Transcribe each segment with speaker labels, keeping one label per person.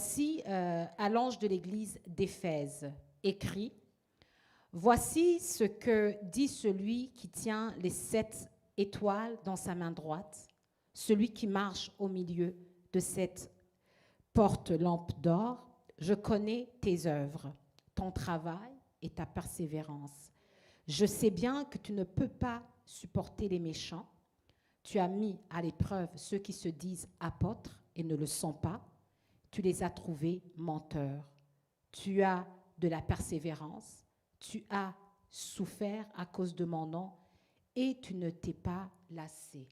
Speaker 1: voici à l'ange de l'église d'Éphèse, écrit, voici ce que dit celui qui tient les 7 étoiles dans sa main droite, celui qui marche au milieu de cette porte-lampe d'or. Je connais tes œuvres, ton travail et ta persévérance. Je sais bien que tu ne peux pas supporter les méchants. Tu as mis à l'épreuve ceux qui se disent apôtres et ne le sont pas. Tu les as trouvés menteurs. Tu as de la persévérance. Tu as souffert à cause de mon nom et tu ne t'es pas lassé.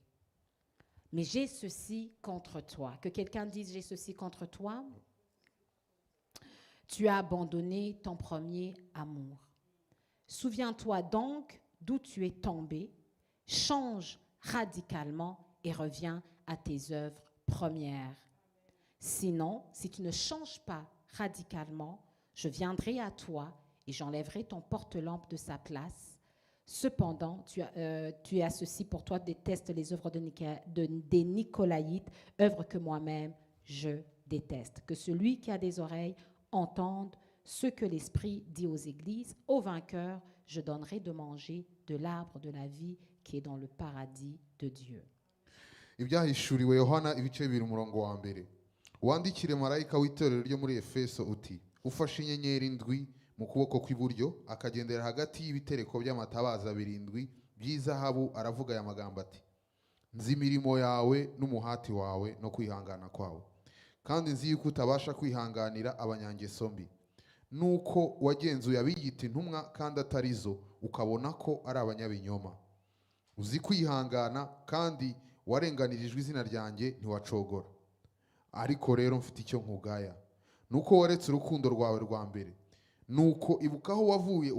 Speaker 1: Mais j'ai ceci contre toi. Que quelqu'un dise j'ai ceci contre toi. Tu as abandonné ton premier amour. Souviens-toi donc d'où tu es tombé. Change radicalement et reviens à tes œuvres premières. Sinon, si tu ne changes pas radicalement, je viendrai à toi et j'enlèverai ton porte-lampe de sa place. Cependant, tu as ceci pour toi, déteste les œuvres des Nicolaïtes, œuvres que moi-même je déteste. Que celui qui a des oreilles entende ce que l'Esprit dit aux églises. Au vainqueur, je donnerai de manger de l'arbre de la vie qui est dans le paradis de Dieu.
Speaker 2: Ibyahishuriwe Yohana ibice bibiri umurongo wa mbere. Wandikire marayika w'itorero ryo muri Efeso uti ufashe inyenyeri indwi mu kuboko kw'iburyo akagendera hagati y'ibitereko by'amatabaza birindwi by'izahabu aravuga aya magambo ati nzi imirimo yawe n'umuhati wawe no kwihangana kwawe kandi nzi yuko utabasha kwihanganira abanyangeso mbi nuko wagenzuye abiyita intumwa kandi atari zo ukabona ko ari abanyabinyoma uzi kwihangana kandi warenganirijwe izina ryanjye ntiwacogora ariko rero mfite icyo nkugaya nuko waretse urukundo rwawe rwa mbere nuko ibuka aho wavuye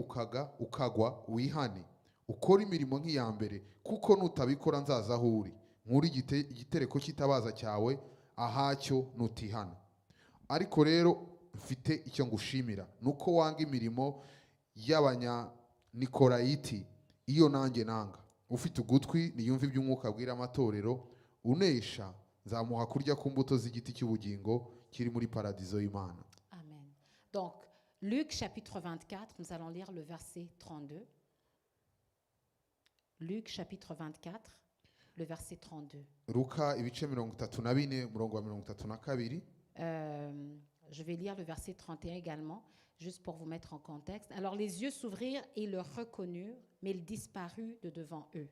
Speaker 2: ukagwa wihane ukora imirimo nk'iya mbere kuko nutabikora nzaza aho uri nkuri igitereko cy'itabaza cyawe ahacyo nutihana ariko rero mfite icyo ngushimira nuko wanga imirimo y'abanyanikorayiti iyo nanjye nanga ufite ugutwi niyumve iby'umwuka abwira amatorero unesha nzamuha kurya ku mbuto z'igiti cy'ubugingo kiri muri paradizo y'Imana.
Speaker 1: Amen. Donc, Luc chapitre 24, nous allons lire le verset 32. Luc chapitre 24, le verset 32.
Speaker 2: Luka ibice 34 umurongo wa 32.
Speaker 1: Je vais lire le verset 31 également, juste pour vous mettre en contexte. Alors les yeux s'ouvrirent et le reconnurent, mais il disparut de devant eux.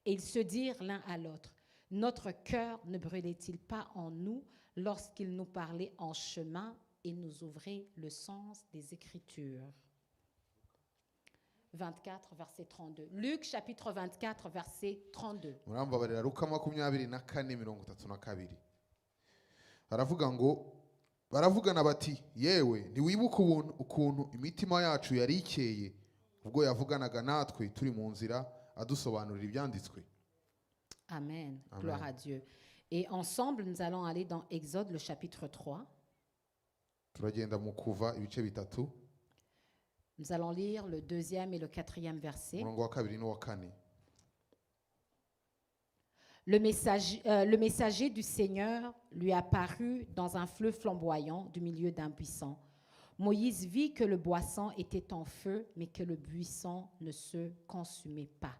Speaker 1: Et ils se dirent l'un à l'autre, notre cœur ne brûlait-il pas en nous lorsqu'il nous parlait en chemin et nous ouvrait le sens des Écritures. 24, verset 32. Luc chapitre 24, verset 32.
Speaker 2: Murambabarira Luka 24:32. Baravuga ngo baravugana bati yewe ntiwibuka ukuntu imitima yacu yari ikeye ubwo yavuganaga natwe turi mu nzira adusobanurira ibyanditswe.
Speaker 1: Amen. Gloire à Dieu. Et ensemble, nous allons aller dans Exode, le chapitre 3.
Speaker 2: Turagenda mu Kuva ibice bitatu.
Speaker 1: Nous allons lire le 2e et le 4e verset.
Speaker 2: Umurongo wa 2 n'uwa 4.
Speaker 1: Le messager du Seigneur lui apparut dans un fleuve flamboyant du milieu d'un buisson. Moïse vit que le boisson était en feu, mais que le buisson ne se consumait pas.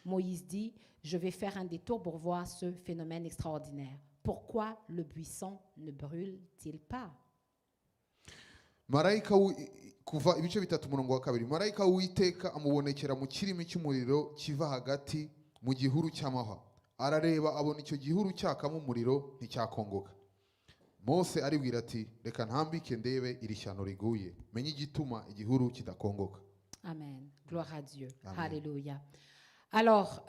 Speaker 1: Moïse dit, je vais faire un détour pour voir ce phénomène extraordinaire. Pourquoi le buisson ne brûle-t-il pas?
Speaker 2: Kuva ibice bitatu umurongo wa 2. Marayika w'Uwiteka amubonekera mu kirimi cy'umuriro kiva hagati mu gihuru cy'amahwa. Arareba abona icyo gihuru cyakamo umuriro nticyakongoka. Mose aribwira ati reka ntambike ndebe iri shyano riguye menye igituma igihuru kidakongoka.
Speaker 1: Amen. Gloire à Dieu.
Speaker 2: Amen.
Speaker 1: Alléluia. Alors,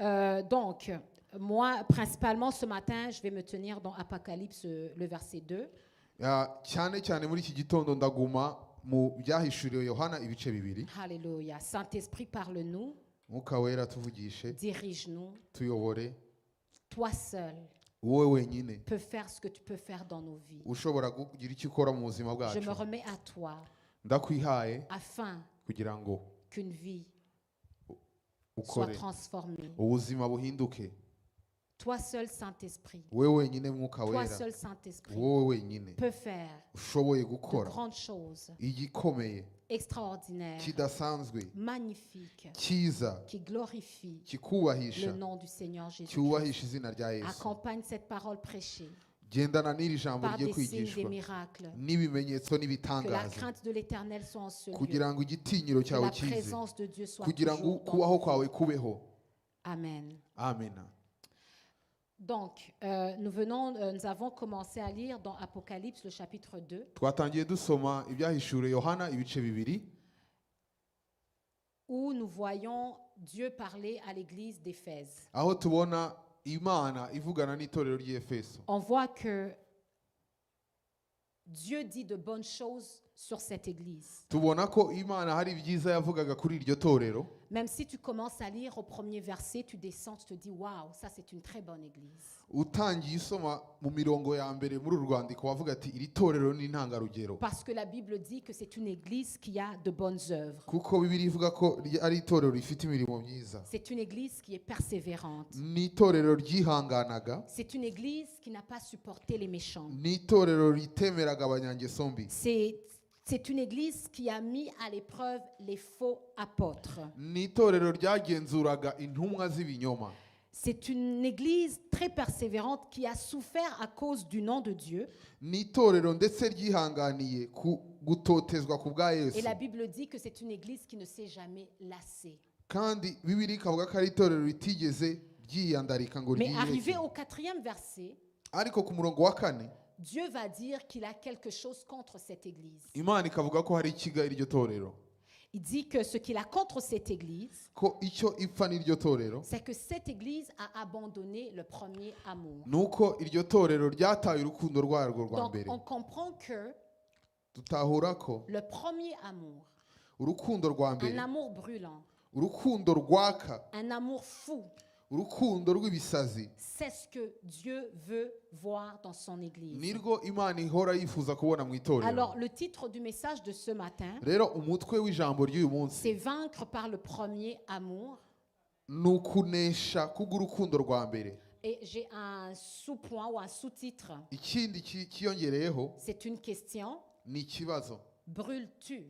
Speaker 1: donc, moi, principalement ce matin, je vais me tenir dans Apocalypse, le verset 2.
Speaker 2: Cyane muri iki gitondo ndaguma mu byahishuriwe Yohana ibice 2.
Speaker 1: Alléluia. Saint-Esprit, parle-nous.
Speaker 2: Mwuka wera tuvugishe.
Speaker 1: Dirige-nous.
Speaker 2: Tuyobore.
Speaker 1: Toi seul peux faire ce que tu peux faire dans nos vies. Je me remets à toi afin qu'une vie soit transformée Toi seul, Saint-Esprit,
Speaker 2: wowe wenyine mwuka
Speaker 1: toi
Speaker 2: wera
Speaker 1: seul, Saint-Esprit,
Speaker 2: wowe wenyine
Speaker 1: peut faire
Speaker 2: ushoboye
Speaker 1: de
Speaker 2: gukora
Speaker 1: grandes choses
Speaker 2: igikomeye
Speaker 1: extraordinaires,
Speaker 2: kidasanzwe
Speaker 1: magnifiques,
Speaker 2: cyiza
Speaker 1: qui glorifient
Speaker 2: kikubahisha
Speaker 1: le nom du Seigneur Jésus.
Speaker 2: cyubahisha izina rya yesu
Speaker 1: Accompagne cette parole prêchée
Speaker 2: gendana n'iri jambo
Speaker 1: par
Speaker 2: rigiye
Speaker 1: des signes, des
Speaker 2: kwigishwa
Speaker 1: miracles.
Speaker 2: n'ibimenyetso
Speaker 1: Que la
Speaker 2: n'ibitangaza
Speaker 1: crainte de l'Éternel soit en ce lieu.
Speaker 2: kugira ngo igitinyiro
Speaker 1: Que
Speaker 2: cyawe
Speaker 1: la
Speaker 2: kize
Speaker 1: présence de Dieu soit
Speaker 2: kugira ngo
Speaker 1: toujours dans
Speaker 2: kubaho
Speaker 1: nos
Speaker 2: kwawe
Speaker 1: vies.
Speaker 2: kubeho.
Speaker 1: Amen.
Speaker 2: Amena.
Speaker 1: Donc, nous avons commencé à lire dans Apocalypse le chapitre 2,
Speaker 2: Twatangiye dusoma ibyahishuriwe Yohana ibice bibiri
Speaker 1: où nous voyons Dieu parler à l'église d'Éphèse.
Speaker 2: aho tubona Imana ivugana n'itorero ry'Efeso.
Speaker 1: On voit que Dieu dit de bonnes choses sur cette église.
Speaker 2: Tubona ko Imana hari ibyiza yavugaga kuri iryo torero.
Speaker 1: Même si tu commences à lire au premier verset, tu descends, tu te dis waouh, ça c'est une très bonne église.
Speaker 2: Utangiye usoma mu mirongo ya mbere muri uru rwandiko wavuga ati iri torero ni intangarugero.
Speaker 1: Parce que la Bible dit que c'est une église qui a de bonnes œuvres.
Speaker 2: Kuko Bibiliya ivuga ko ari itorero rifite imirimo myiza.
Speaker 1: C'est une église qui est persévérante.
Speaker 2: Ni itorero ryihanganaga.
Speaker 1: C'est une église qui n'a pas supporté les méchants.
Speaker 2: Ni itorero ritemeraga abanyangeso mbi.
Speaker 1: C'est une église qui a mis à l'épreuve les faux apôtres.
Speaker 2: Ni itorero ryagenzuraga intumwa z'ibinyoma.
Speaker 1: C'est une église très persévérante qui a souffert à cause du nom de Dieu.
Speaker 2: Ni itorero ndetse ryihanganiye gutotezwa ku bwa Yesu.
Speaker 1: Et la Bible dit que c'est une église qui ne s'est jamais lassée.
Speaker 2: Kandi Bibiliya ikavuga ko ari itorero ritigeze ryiyandarika ngo
Speaker 1: Mais arrivé
Speaker 2: ryiyireke.
Speaker 1: au 4e verset,
Speaker 2: Ariko ku murongo wa 4
Speaker 1: Dieu va dire qu'il a quelque chose contre cette église.
Speaker 2: Imana ikavuga ko hari ikiga iryo torero.
Speaker 1: Il dit que ce qu'il a contre cette église,
Speaker 2: Ko icyo ipfa n'iryo torero
Speaker 1: c'est que cette église a abandonné le premier amour.
Speaker 2: nuko iryo torero ryataye urukundo rwarwo rwa
Speaker 1: Donc
Speaker 2: mbere.
Speaker 1: on comprend que
Speaker 2: Tutahura ko
Speaker 1: le premier amour,
Speaker 2: urukundo rwa
Speaker 1: un
Speaker 2: mbere,
Speaker 1: amour brûlant,
Speaker 2: urukundo rwaka,
Speaker 1: un amour fou,
Speaker 2: urukundo rw'ibisazi
Speaker 1: c'est ce que Dieu veut voir dans son église.
Speaker 2: nirwo Imana ihora yifuza kubona mu itorero.
Speaker 1: Alors le titre du message de ce matin,
Speaker 2: Rero umutwe w'ijambo ry'uyu munsi
Speaker 1: c'est vaincre par le premier amour.
Speaker 2: ni ukunesha kubw'urukundo rwa mbere.
Speaker 1: Et j'ai un sous-point ou un sous-titre.
Speaker 2: Ikindi kiyongereyeho
Speaker 1: C'est une question.
Speaker 2: ni ikibazo.
Speaker 1: Brûles-tu?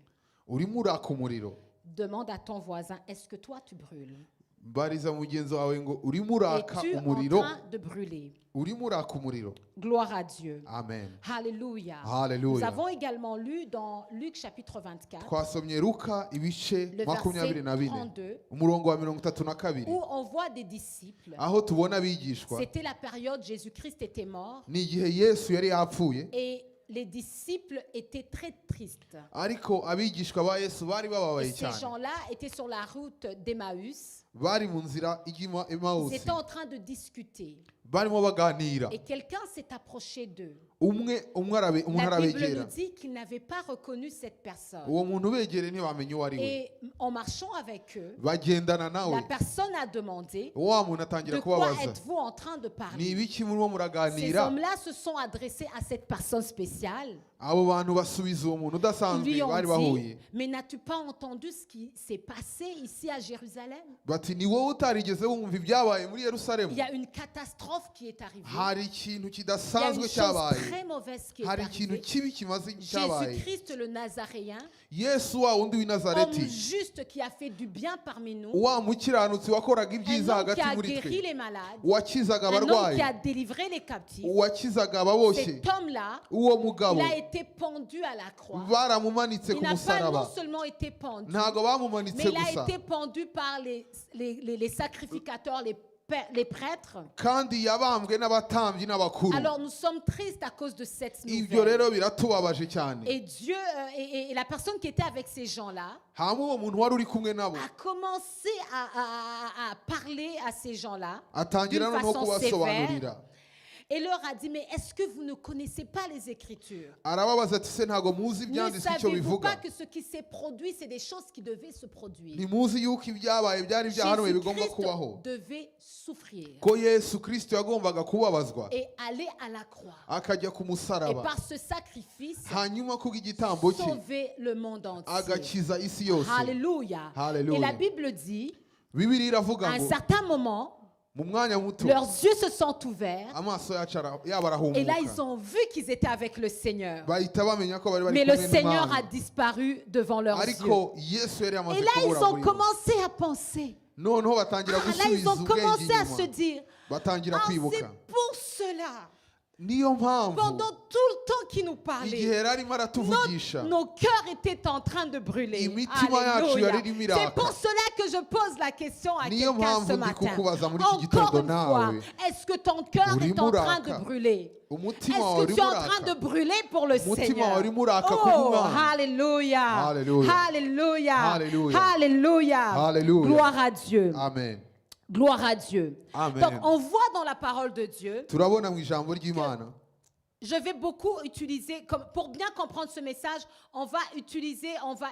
Speaker 2: Urimo uraka umuriro.
Speaker 1: Demande à ton voisin, est-ce que toi tu brûles?
Speaker 2: Bariza mugenzi wawe ngo urimo uraka
Speaker 1: Es-tu en
Speaker 2: umuriro.
Speaker 1: train de brûler?
Speaker 2: Urimo uraka umuriro.
Speaker 1: Gloire à Dieu.
Speaker 2: Amen.
Speaker 1: Alléluia. Nous
Speaker 2: Hallelujah.
Speaker 1: avons également lu dans Luc chapitre 24,
Speaker 2: Twasomye Luka ibice
Speaker 1: le verset
Speaker 2: 24
Speaker 1: 32,
Speaker 2: umurongo wa 32
Speaker 1: où on voit des disciples.
Speaker 2: aho tubona abigishwa.
Speaker 1: C'était la période Jésus-Christ était mort
Speaker 2: Ni igihe Yesu yari yapfuye
Speaker 1: et les disciples étaient très tristes.
Speaker 2: ariko abigishwa ba Yesu bari
Speaker 1: Et
Speaker 2: bababaye
Speaker 1: ces
Speaker 2: cyane.
Speaker 1: gens-là étaient sur la route d'Emmaüs.
Speaker 2: Bari mu nzira ijya
Speaker 1: Ils
Speaker 2: Emawusi.
Speaker 1: étaient en train de discuter.
Speaker 2: Barimo baganira.
Speaker 1: Et quelqu'un s'est approché d'eux.
Speaker 2: umwe
Speaker 1: La Bible nous
Speaker 2: arabegera.
Speaker 1: dit qu'ils n'avaient pas reconnu cette personne.
Speaker 2: Uwo muntu ubegere ntibamenye uwo ari we.
Speaker 1: Et en marchant avec eux,
Speaker 2: Bagendana
Speaker 1: la
Speaker 2: nawe.
Speaker 1: personne a demandé,
Speaker 2: Wa muntu atangira
Speaker 1: de quoi
Speaker 2: kubabaza.
Speaker 1: êtes-vous en train de
Speaker 2: Ni
Speaker 1: parler?
Speaker 2: ibiki murimo
Speaker 1: Ces
Speaker 2: muraganira?
Speaker 1: hommes-là se sont adressés à cette personne spéciale.
Speaker 2: Abo bantu basubiza uwo muntu
Speaker 1: Ils
Speaker 2: udasanzwe
Speaker 1: lui ont
Speaker 2: bari
Speaker 1: dit,
Speaker 2: bahuye.
Speaker 1: mais n'as-tu pas entendu ce qui s'est passé ici à Jérusalem?
Speaker 2: Bati ni wowe utarigeze wumva ibyabaye muri
Speaker 1: Il
Speaker 2: Yerusalemu.
Speaker 1: y a une catastrophe qui est arrivée.
Speaker 2: Hari ikintu
Speaker 1: Il y a
Speaker 2: kidasanzwe
Speaker 1: une chose
Speaker 2: cyabaye.
Speaker 1: très mauvaise qui est
Speaker 2: Hari ikintu
Speaker 1: arrivée.
Speaker 2: kibi kimaze cyabaye.
Speaker 1: Jésus-Christ le Nazaréen,
Speaker 2: Yesu wa wundi w'i
Speaker 1: homme
Speaker 2: Nazareti,
Speaker 1: juste qui a fait du bien parmi nous,
Speaker 2: wa mukiranutsi wakoraga
Speaker 1: un
Speaker 2: ibyiza
Speaker 1: homme qui
Speaker 2: hagati
Speaker 1: a
Speaker 2: muri
Speaker 1: guéri
Speaker 2: twe,
Speaker 1: les malades,
Speaker 2: wakizaga
Speaker 1: un homme
Speaker 2: abarwayi,
Speaker 1: qui a délivré les captifs.
Speaker 2: wakizaga ababoshye,
Speaker 1: Cet homme-là,
Speaker 2: uwo
Speaker 1: il
Speaker 2: mugabo
Speaker 1: a été pendu à la croix.
Speaker 2: baramumanitse
Speaker 1: Il
Speaker 2: ku
Speaker 1: n'a pas
Speaker 2: musaraba.
Speaker 1: non seulement été pendu,
Speaker 2: Ntago bamumanitse
Speaker 1: mais il a
Speaker 2: gusa,
Speaker 1: été pendu par les sacrificateurs, les prêtres.
Speaker 2: kandi yabambwe n'abatambyi n'abakuru.
Speaker 1: Alors nous sommes tristes à cause de cette
Speaker 2: Ibyo
Speaker 1: nouvelle.
Speaker 2: rero biratubabaje cyane.
Speaker 1: Et Dieu et la personne qui était avec ces gens-là
Speaker 2: hama uwo muntu wari uri kumwe nabo
Speaker 1: a commencé à parler à ces gens-là
Speaker 2: atangira
Speaker 1: d'une
Speaker 2: noneho
Speaker 1: façon
Speaker 2: kubasobanurira.
Speaker 1: sévère et leur a dit, mais est-ce que vous ne connaissez pas les Écritures?
Speaker 2: Arababaza ati se ntago muzi
Speaker 1: Ne
Speaker 2: ibyanditswe icyo
Speaker 1: savez-vous
Speaker 2: bivuga?
Speaker 1: pas que ce qui s'est produit, c'est des choses qui devaient se produire?
Speaker 2: Ntimuzi yuko ibyabaye byari byahanuwe bigomba
Speaker 1: Jésus-Christ
Speaker 2: kubaho?
Speaker 1: devait souffrir
Speaker 2: Ko Yesu Kristo yagombaga kubabazwa
Speaker 1: et aller à la croix.
Speaker 2: akajya ku
Speaker 1: Et
Speaker 2: musaraba,
Speaker 1: par ce sacrifice,
Speaker 2: hanyuma kubw'igitambo cye
Speaker 1: sauver le monde entier.
Speaker 2: agakiza isi yose.
Speaker 1: Alléluia.
Speaker 2: Hallelujah.
Speaker 1: Et la Bible dit,
Speaker 2: Bibiliya iravuga
Speaker 1: à un
Speaker 2: ngo
Speaker 1: certain moment,
Speaker 2: mu mwanya muto
Speaker 1: leurs yeux se sont ouverts.
Speaker 2: amaso yacu yaba
Speaker 1: Et là,
Speaker 2: arahumuka
Speaker 1: ils ont vu qu'ils étaient avec le Seigneur.
Speaker 2: bahita bamenya ko bari bari
Speaker 1: Mais le
Speaker 2: kumwe
Speaker 1: Seigneur a
Speaker 2: n'umwami
Speaker 1: disparu devant leurs yeux.
Speaker 2: ariko yesu yari yamaze
Speaker 1: Et là, ils
Speaker 2: kubura
Speaker 1: ont
Speaker 2: muri bo
Speaker 1: commencé à penser.
Speaker 2: noneho batangira
Speaker 1: Là, ils
Speaker 2: gusubiza
Speaker 1: ont
Speaker 2: ubwenge
Speaker 1: commencé à se
Speaker 2: inyuma
Speaker 1: dire,
Speaker 2: batangira
Speaker 1: c'est
Speaker 2: kwibuka
Speaker 1: pour cela,
Speaker 2: niyo mpamvu
Speaker 1: pendant tout le temps qu'il nous parlait,
Speaker 2: igihe yari arimo aratuvugisha
Speaker 1: nos cœurs étaient en train de brûler.
Speaker 2: imitima yacu
Speaker 1: Alléluia.
Speaker 2: yari irimo
Speaker 1: C'est
Speaker 2: iraka
Speaker 1: pour cela que je pose la question à
Speaker 2: niyo
Speaker 1: quelqu'un
Speaker 2: mpamvu
Speaker 1: ce
Speaker 2: ndi
Speaker 1: matin.
Speaker 2: kukubaza muri iki
Speaker 1: Encore
Speaker 2: gitondo
Speaker 1: une fois,
Speaker 2: nawe
Speaker 1: est-ce que ton cœur est
Speaker 2: urimo
Speaker 1: en train de
Speaker 2: uraka
Speaker 1: brûler?
Speaker 2: umutima
Speaker 1: Est-ce
Speaker 2: wawe
Speaker 1: que tu es
Speaker 2: urimo
Speaker 1: en train de
Speaker 2: uraka
Speaker 1: brûler pour le
Speaker 2: umutima
Speaker 1: Seigneur?
Speaker 2: wawe urimo uraka
Speaker 1: Oh,
Speaker 2: kubw'Imana
Speaker 1: Alléluia.
Speaker 2: Alléluia.
Speaker 1: Alléluia.
Speaker 2: Alléluia.
Speaker 1: Alléluia.
Speaker 2: Alléluia.
Speaker 1: Gloire à Dieu.
Speaker 2: amen
Speaker 1: Gloire à Dieu.
Speaker 2: Amen.
Speaker 1: Donc, on voit dans la parole de Dieu,
Speaker 2: turabona mu ijambo ry'Imana
Speaker 1: je vais beaucoup utiliser, pour bien comprendre ce message, on va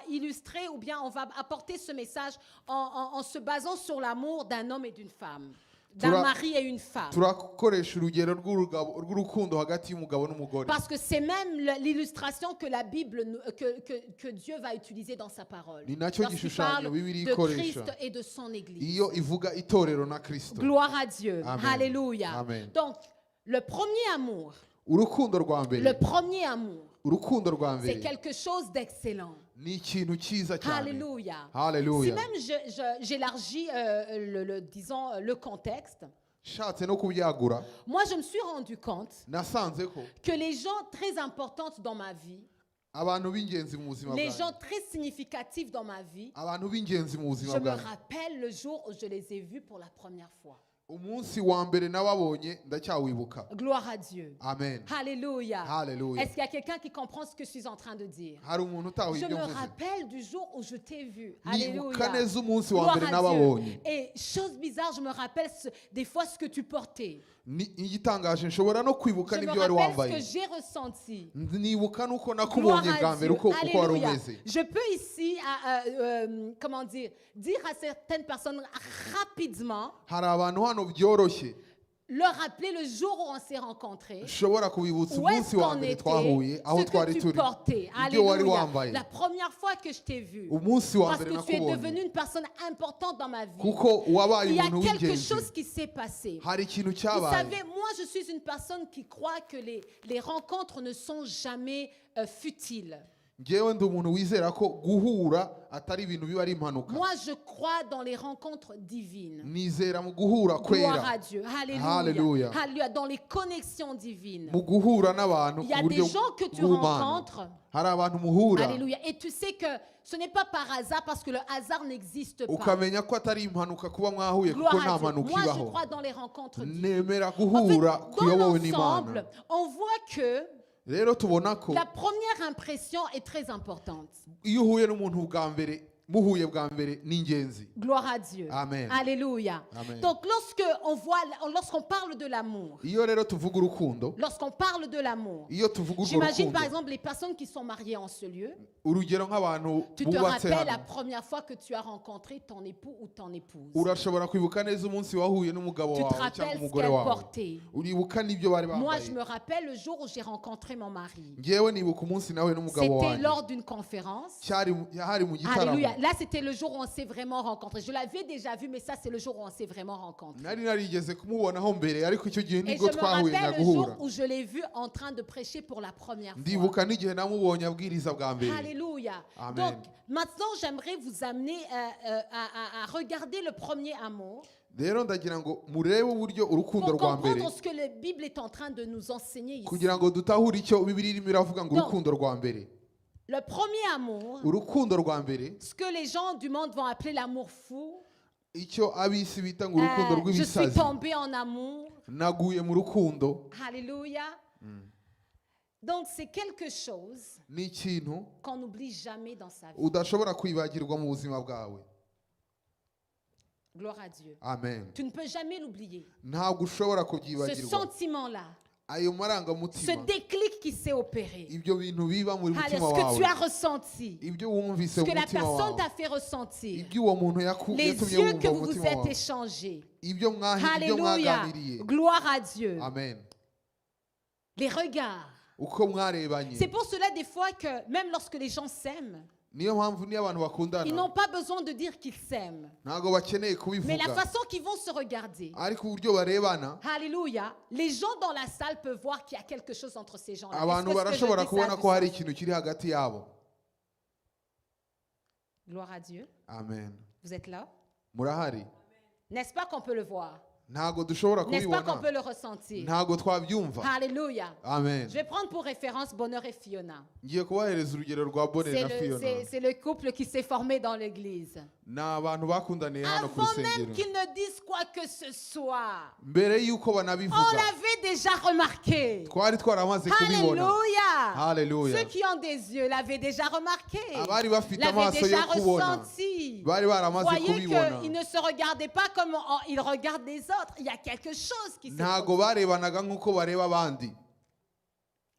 Speaker 1: illustrer ou bien on va apporter ce message en se basant sur l'amour d'un homme et d'une femme, d'un mari et une femme.
Speaker 2: turakoresha urugero rw'urukundo hagati y'umugabo n'umugore
Speaker 1: Parce que c'est même l'illustration que la Bible, que Dieu va utiliser dans sa parole.
Speaker 2: ni nacyo
Speaker 1: Lorsqu'il
Speaker 2: gishushanyo
Speaker 1: parle
Speaker 2: Bibiliya
Speaker 1: de
Speaker 2: ikoresha
Speaker 1: Christ et de son Église.
Speaker 2: iyo ivuga itorero na Kristo
Speaker 1: Gloire à Dieu.
Speaker 2: Amen.
Speaker 1: Alléluia.
Speaker 2: Amen.
Speaker 1: Donc, le premier amour,
Speaker 2: urukundo rwa
Speaker 1: le
Speaker 2: mbere
Speaker 1: premier amour,
Speaker 2: urukundo rwa
Speaker 1: c'est
Speaker 2: mbere
Speaker 1: quelque chose d'excellent.
Speaker 2: ni ikintu cyiza cyane
Speaker 1: Alléluia. Si
Speaker 2: haleluya
Speaker 1: même j'élargis, disons, le contexte,
Speaker 2: shatse no kubyagura
Speaker 1: moi je me suis rendu compte
Speaker 2: nasanze ko
Speaker 1: que les gens très importants dans ma vie,
Speaker 2: abantu b'ingenzi mu buzima
Speaker 1: les
Speaker 2: bwanjye
Speaker 1: gens très significatifs dans ma vie,
Speaker 2: abantu b'ingenzi mu buzima
Speaker 1: je me
Speaker 2: bwanjye
Speaker 1: rappelle le jour où je les ai vus pour la première fois.
Speaker 2: umunsi wa mbere nababonye ndacyawibuka
Speaker 1: Gloire à Dieu.
Speaker 2: amen
Speaker 1: Alléluia.
Speaker 2: Hallelujah.
Speaker 1: Est-ce qu'il y a quelqu'un qui comprend ce que je suis en train de dire?
Speaker 2: hari umuntu utahuye
Speaker 1: Je
Speaker 2: ibyo
Speaker 1: me
Speaker 2: mvuze
Speaker 1: rappelle du jour où je t'ai vu.
Speaker 2: nibuka
Speaker 1: Alléluia.
Speaker 2: neza umunsi wa
Speaker 1: Gloire
Speaker 2: mbere
Speaker 1: à Dieu.
Speaker 2: nababonye
Speaker 1: Et chose bizarre, je me rappelle des fois ce que tu portais.
Speaker 2: igitangaje nshobora no kwibuka
Speaker 1: Je me
Speaker 2: n'ibyo wari
Speaker 1: rappelle ce
Speaker 2: wambaye
Speaker 1: que j'ai ressenti.
Speaker 2: nibuka n'uko
Speaker 1: Gloire
Speaker 2: nakubonye
Speaker 1: à
Speaker 2: bwa mbere
Speaker 1: Dieu.
Speaker 2: uko wari
Speaker 1: Alléluia.
Speaker 2: umeze
Speaker 1: Je peux ici, comment dire à certaines personnes rapidement,
Speaker 2: hari abantu hano byoroshye
Speaker 1: leur rappeler le jour où on s'est rencontrés.
Speaker 2: ushobora kubibutsa
Speaker 1: Où est-ce
Speaker 2: umunsi wa
Speaker 1: qu'on
Speaker 2: mbere
Speaker 1: était,
Speaker 2: twahuye aho
Speaker 1: ce
Speaker 2: twari
Speaker 1: que tu
Speaker 2: turi
Speaker 1: portais.
Speaker 2: ibyo wari
Speaker 1: Alléluia.
Speaker 2: wambaye
Speaker 1: La première fois que je t'ai vu.
Speaker 2: umunsi wa
Speaker 1: Parce
Speaker 2: mbere
Speaker 1: que tu es
Speaker 2: nakubonye
Speaker 1: devenue une personne importante dans ma vie.
Speaker 2: kuko wabaye
Speaker 1: Il y a
Speaker 2: umuntu
Speaker 1: quelque
Speaker 2: w'ingenzi
Speaker 1: chose qui s'est passé.
Speaker 2: hari ikintu
Speaker 1: Vous
Speaker 2: cyabaye
Speaker 1: savez, moi je suis une personne qui croit que les rencontres ne sont jamais futiles.
Speaker 2: ngewe ndi umuntu wizera ko guhura atari ibintu biba ari impanuka
Speaker 1: Moi je crois dans les rencontres divines.
Speaker 2: nizera mu guhura
Speaker 1: Gloire
Speaker 2: kwera
Speaker 1: à Dieu. Alléluia.
Speaker 2: Alléluia.
Speaker 1: Alléluia. Dans les connexions divines.
Speaker 2: mu guhura n'abantu
Speaker 1: Il y a
Speaker 2: ku
Speaker 1: des
Speaker 2: buryo
Speaker 1: gens que tu
Speaker 2: bw'Imana.
Speaker 1: rencontres.
Speaker 2: hari abantu muhura
Speaker 1: Alléluia. Et tu sais que ce n'est pas par hasard parce que le hasard n'existe pas.
Speaker 2: ukamenya ko atari impanuka kuba mwahuye kuko
Speaker 1: Gloire
Speaker 2: nta
Speaker 1: à Dieu.
Speaker 2: mpanuka
Speaker 1: Moi je
Speaker 2: ibaho
Speaker 1: crois dans les rencontres divines.
Speaker 2: nemera
Speaker 1: En fait,
Speaker 2: guhura
Speaker 1: dans
Speaker 2: kuyobowe n'Imana
Speaker 1: l'ensemble, on voit que
Speaker 2: rero tubona ko
Speaker 1: la première impression est très importante.
Speaker 2: iyo uhuye n'umuntu bwa mbere muhuye bwa mbere ni ingenzi
Speaker 1: Gloire à Dieu.
Speaker 2: Amen.
Speaker 1: Alléluia.
Speaker 2: Amen.
Speaker 1: Donc lorsqu'on parle de l'amour,
Speaker 2: iyo rero tuvuga urukundo
Speaker 1: lorsqu'on parle de l'amour,
Speaker 2: iyo tuvuga urwo
Speaker 1: j'imagine
Speaker 2: rukundo
Speaker 1: par exemple les personnes qui sont mariées en ce lieu,
Speaker 2: urugero nk'abantu
Speaker 1: tu te
Speaker 2: bubatse
Speaker 1: rappelles la
Speaker 2: hano
Speaker 1: première fois que tu as rencontré ton époux ou ton épouse.
Speaker 2: urashobora kwibuka neza umunsi wahuye n'umugabo
Speaker 1: Tu te
Speaker 2: wawe cyangwa
Speaker 1: rappelles ce
Speaker 2: umugore
Speaker 1: qu'elle
Speaker 2: wawe
Speaker 1: portait.
Speaker 2: uribuka n'ibyo bari
Speaker 1: Moi,
Speaker 2: bambaye
Speaker 1: je me rappelle le jour où j'ai rencontré mon mari.
Speaker 2: ngewe nibuka umunsi nawe n'umugabo
Speaker 1: C'était
Speaker 2: wanjye
Speaker 1: lors d'une conférence.
Speaker 2: hari mu gitaramo
Speaker 1: Alléluia. Là, c'était le jour où on s'est vraiment rencontrés. Je l'avais déjà vu, mais ça, c'est le jour où on s'est vraiment rencontrés.
Speaker 2: nari narigeze kumubonaho mbere ariko icyo gihe
Speaker 1: Et je
Speaker 2: nibwo
Speaker 1: me
Speaker 2: twahuye
Speaker 1: rappelle le jour
Speaker 2: nyaguhura
Speaker 1: où je l'ai vu en train de prêcher pour la première fois.
Speaker 2: ndibuka n'igihe namubonye abwiriza bwa mbere
Speaker 1: Alléluia.
Speaker 2: Amen.
Speaker 1: Donc, maintenant, j'aimerais vous amener à regarder le premier amour
Speaker 2: rero ndagira ngo murebe uburyo urukundo
Speaker 1: pour
Speaker 2: rwa mbere
Speaker 1: comprendre ce que la Bible est en train de nous enseigner ici.
Speaker 2: kugira ngo dutahure icyo bibiri irimo iravuga ngo
Speaker 1: Donc,
Speaker 2: urukundo rwa mbere
Speaker 1: Le premier amour,
Speaker 2: urukundo rwa mbere
Speaker 1: ce que les gens du monde vont appeler l'amour fou,
Speaker 2: icyo abisi bita ngo urukundo
Speaker 1: je suis
Speaker 2: rw'ibisazi
Speaker 1: tombée en amour.
Speaker 2: naguye mu rukundo
Speaker 1: Alléluia. Donc c'est quelque chose
Speaker 2: ni ikintu
Speaker 1: qu'on n'oublie jamais dans sa vie.
Speaker 2: udashobora kwibagirwa mu buzima bwawe
Speaker 1: Gloire à Dieu.
Speaker 2: amen
Speaker 1: Tu ne peux jamais l'oublier.
Speaker 2: ntabwo ushobora
Speaker 1: Ce
Speaker 2: kubyibagirwa
Speaker 1: sentiment-là,
Speaker 2: ayo
Speaker 1: ce
Speaker 2: marangamutima
Speaker 1: déclic qui s'est opéré,
Speaker 2: ibyo bintu biba mu mutima
Speaker 1: ce que tu
Speaker 2: wawe
Speaker 1: as ressenti,
Speaker 2: ibyo wumvise
Speaker 1: ce
Speaker 2: mu
Speaker 1: que la
Speaker 2: mutima
Speaker 1: personne
Speaker 2: wawe
Speaker 1: t'a fait ressentir,
Speaker 2: ibyo uwo muntu
Speaker 1: les
Speaker 2: yatumye
Speaker 1: yeux que
Speaker 2: wumva mu
Speaker 1: vous vous
Speaker 2: mutima
Speaker 1: êtes
Speaker 2: wawe
Speaker 1: échangés.
Speaker 2: ibyo
Speaker 1: Alléluia.
Speaker 2: mwaganiriye
Speaker 1: Gloire à Dieu.
Speaker 2: amen
Speaker 1: Les regards.
Speaker 2: uko mwarebanye
Speaker 1: C'est pour cela des fois que même lorsque les gens s'aiment,
Speaker 2: niyo mpamvu niyo abantu
Speaker 1: Ils
Speaker 2: bakundana
Speaker 1: n'ont pas besoin de dire qu'ils s'aiment.
Speaker 2: ntabwo bakeneye
Speaker 1: Mais la
Speaker 2: kubivuga
Speaker 1: façon qu'ils vont se regarder,
Speaker 2: ariko uburyo barebana
Speaker 1: alléluia, les gens dans la salle peuvent voir qu'il y a quelque chose entre ces gens-là.
Speaker 2: abantu
Speaker 1: Est-ce que ce que je
Speaker 2: barashobora
Speaker 1: dis, ça a
Speaker 2: kubona
Speaker 1: du
Speaker 2: ko hari
Speaker 1: sens?
Speaker 2: ikintu kiri hagati yabo.
Speaker 1: Gloire à Dieu.
Speaker 2: Amen.
Speaker 1: Vous êtes là?
Speaker 2: Murahari?
Speaker 1: N'est-ce pas qu'on peut le voir?
Speaker 2: Ntabwo dushobora
Speaker 1: N'est-ce pas qu'on
Speaker 2: kubibona,
Speaker 1: peut le ressentir?
Speaker 2: ntabwo twabyumva.
Speaker 1: Alléluia.
Speaker 2: Amen.
Speaker 1: Je vais prendre pour référence Bonheur et Fiona.
Speaker 2: Ngiye kubahereza urugero rwa Bonne
Speaker 1: C'est
Speaker 2: na Fiona.
Speaker 1: c'est le couple qui s'est formé dans l'église.
Speaker 2: Ni abantu bakundaniye hano ku
Speaker 1: Avant même
Speaker 2: rusengero
Speaker 1: qu'ils ne disent quoi que ce soit,
Speaker 2: mbere y'uko
Speaker 1: on
Speaker 2: banabivuga
Speaker 1: l'avait déjà remarqué.
Speaker 2: twari twaramaze kubibona.
Speaker 1: Alléluia.
Speaker 2: Hallelujah.
Speaker 1: Ceux qui ont des yeux l'avaient déjà remarqué.
Speaker 2: Abari bafite
Speaker 1: L'avaient
Speaker 2: amaso yo
Speaker 1: déjà
Speaker 2: kubona
Speaker 1: ressenti.
Speaker 2: bari baramaze
Speaker 1: Voyez
Speaker 2: kubibona.
Speaker 1: qu'ils ne se regardaient pas comme ils regardent les autres. Il y a quelque chose qui s'est
Speaker 2: Ntago
Speaker 1: produit.
Speaker 2: barebanaga nk'uko bareba abandi.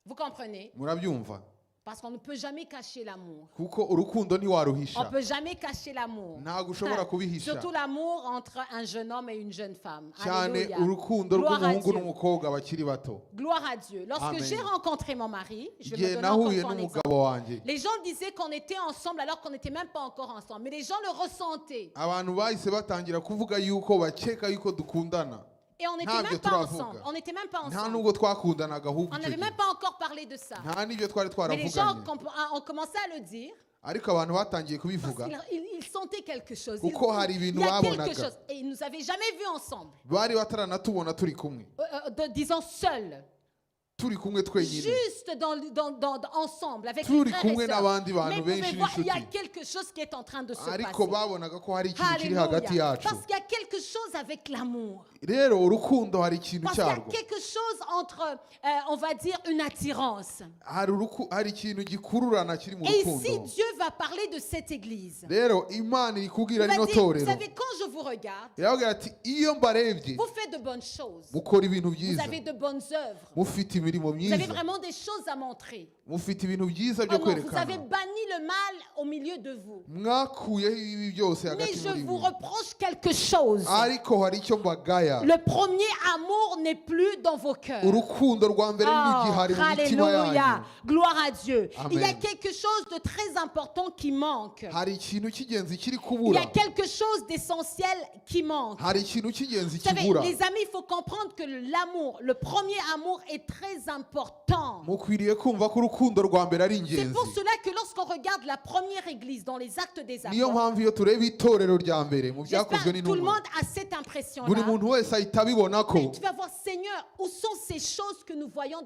Speaker 1: Vous comprenez?
Speaker 2: Murabyumva?
Speaker 1: Parce qu'on ne peut jamais cacher l'amour.
Speaker 2: Kuko urukundo
Speaker 1: On
Speaker 2: ntiwaruhisha.
Speaker 1: ne peut jamais cacher l'amour.
Speaker 2: Ntabwo ushobora kubihisha.
Speaker 1: Surtout l'amour entre un jeune homme et une jeune femme.
Speaker 2: cyane
Speaker 1: Alléluia.
Speaker 2: urukundo
Speaker 1: Gloire à
Speaker 2: rw'umuhungu
Speaker 1: Dieu.
Speaker 2: n'umukobwa bakiri bato.
Speaker 1: Gloire à Dieu. Lorsque
Speaker 2: Amen.
Speaker 1: j'ai rencontré mon mari, je me
Speaker 2: Igihe
Speaker 1: donne encore
Speaker 2: nahuye
Speaker 1: son exemple.
Speaker 2: n'umugabo wanjye
Speaker 1: Les gens disaient qu'on était ensemble alors qu'on n'était même pas encore ensemble. Mais les gens le ressentaient.
Speaker 2: abantu bahise batangira kuvuga yuko bakeka yuko dukundana.
Speaker 1: Et on n'était
Speaker 2: Ntabyo
Speaker 1: même pas
Speaker 2: turavuga.
Speaker 1: ensemble. On n'était même pas
Speaker 2: Nta
Speaker 1: ensemble.
Speaker 2: nubwo twakundanaga ahubwo
Speaker 1: On
Speaker 2: icyo
Speaker 1: n'avait
Speaker 2: gihe.
Speaker 1: même pas encore parlé de ça.
Speaker 2: Nta n'ibyo twari
Speaker 1: Mais les gens
Speaker 2: twaravuganye.
Speaker 1: ont commencé à le dire
Speaker 2: ariko abantu batangiye
Speaker 1: parce
Speaker 2: kubivuga
Speaker 1: qu'ils sentaient quelque chose.
Speaker 2: Kuko hari
Speaker 1: Il
Speaker 2: ibintu
Speaker 1: y a quelque
Speaker 2: babonaga.
Speaker 1: chose. Et ils ne nous avaient jamais vus ensemble.
Speaker 2: bari bataranatubona turi kumwe
Speaker 1: Disons seuls.
Speaker 2: turi kumwe twenyine
Speaker 1: Juste ensemble avec
Speaker 2: Turi
Speaker 1: les frères et
Speaker 2: kumwe
Speaker 1: sœurs.
Speaker 2: n'abandi bantu
Speaker 1: Mais ils
Speaker 2: benshi
Speaker 1: pouvaient voir, il y a
Speaker 2: n'inshuti.
Speaker 1: quelque chose qui est en train de se
Speaker 2: ariko
Speaker 1: passer.
Speaker 2: babonaga ko hari ikintu kiri hagati
Speaker 1: Alléluia.
Speaker 2: yacu.
Speaker 1: Parce qu'il y a quelque chose avec l'amour.
Speaker 2: rero urukundo hari ikintu
Speaker 1: Parce qu'il y a
Speaker 2: cyarwo.
Speaker 1: quelque chose entre, on va dire, une attirance.
Speaker 2: hari ikintu gikururana kiri mu
Speaker 1: Et
Speaker 2: rukundo.
Speaker 1: ici, Dieu va parler de cette église.
Speaker 2: rero imana iri kubwira
Speaker 1: Il va
Speaker 2: rino
Speaker 1: dire, vous
Speaker 2: torero
Speaker 1: savez, quand je vous regarde,
Speaker 2: irababwira ati iyo mbarebye
Speaker 1: vous faites de bonnes choses.
Speaker 2: mukora ibintu
Speaker 1: Vous
Speaker 2: byiza
Speaker 1: avez de bonnes œuvres.
Speaker 2: mufite imirimo
Speaker 1: Vous avez
Speaker 2: myiza
Speaker 1: vraiment des choses à montrer.
Speaker 2: mufite ibintu byiza
Speaker 1: Oh
Speaker 2: byo
Speaker 1: non, vous avez
Speaker 2: kwerekana
Speaker 1: banni le mal au milieu de vous.
Speaker 2: mwakuyeho ibi byose
Speaker 1: Mais
Speaker 2: hagati
Speaker 1: je
Speaker 2: muri
Speaker 1: vous
Speaker 2: mwe
Speaker 1: reproche quelque chose.
Speaker 2: ariko hari icyo mbagaya.
Speaker 1: Le premier amour n'est plus dans vos cœurs.
Speaker 2: urukundo rwa mbere
Speaker 1: Oh,
Speaker 2: ntirugihari mu mitima
Speaker 1: alléluia.
Speaker 2: yanyu.
Speaker 1: Gloire à Dieu.
Speaker 2: Amen.
Speaker 1: Il y a quelque chose de très important qui manque.
Speaker 2: hari ikintu cy'ingenzi kiri
Speaker 1: Il y
Speaker 2: kubura.
Speaker 1: a quelque chose d'essentiel qui manque.
Speaker 2: hari ikintu cy'ingenzi
Speaker 1: Vous savez,
Speaker 2: kibura.
Speaker 1: les amis, il faut comprendre que l'amour, le premier amour est très important.
Speaker 2: mukwiriye kumva ko urukundo rwa mbere ari
Speaker 1: C'est
Speaker 2: ingenzi.
Speaker 1: pour cela que lorsqu'on regarde la première église dans les actes des
Speaker 2: niyo
Speaker 1: apôtres,
Speaker 2: mpamvu iyo tureba itorero rya mbere mu
Speaker 1: j'espère
Speaker 2: byakozwe
Speaker 1: que tout le
Speaker 2: n'intumwa
Speaker 1: monde a cette
Speaker 2: buri
Speaker 1: impression-là.
Speaker 2: muntu wese ahita abibona ko
Speaker 1: Et tu vas voir, Seigneur, où sont ces choses que nous voyons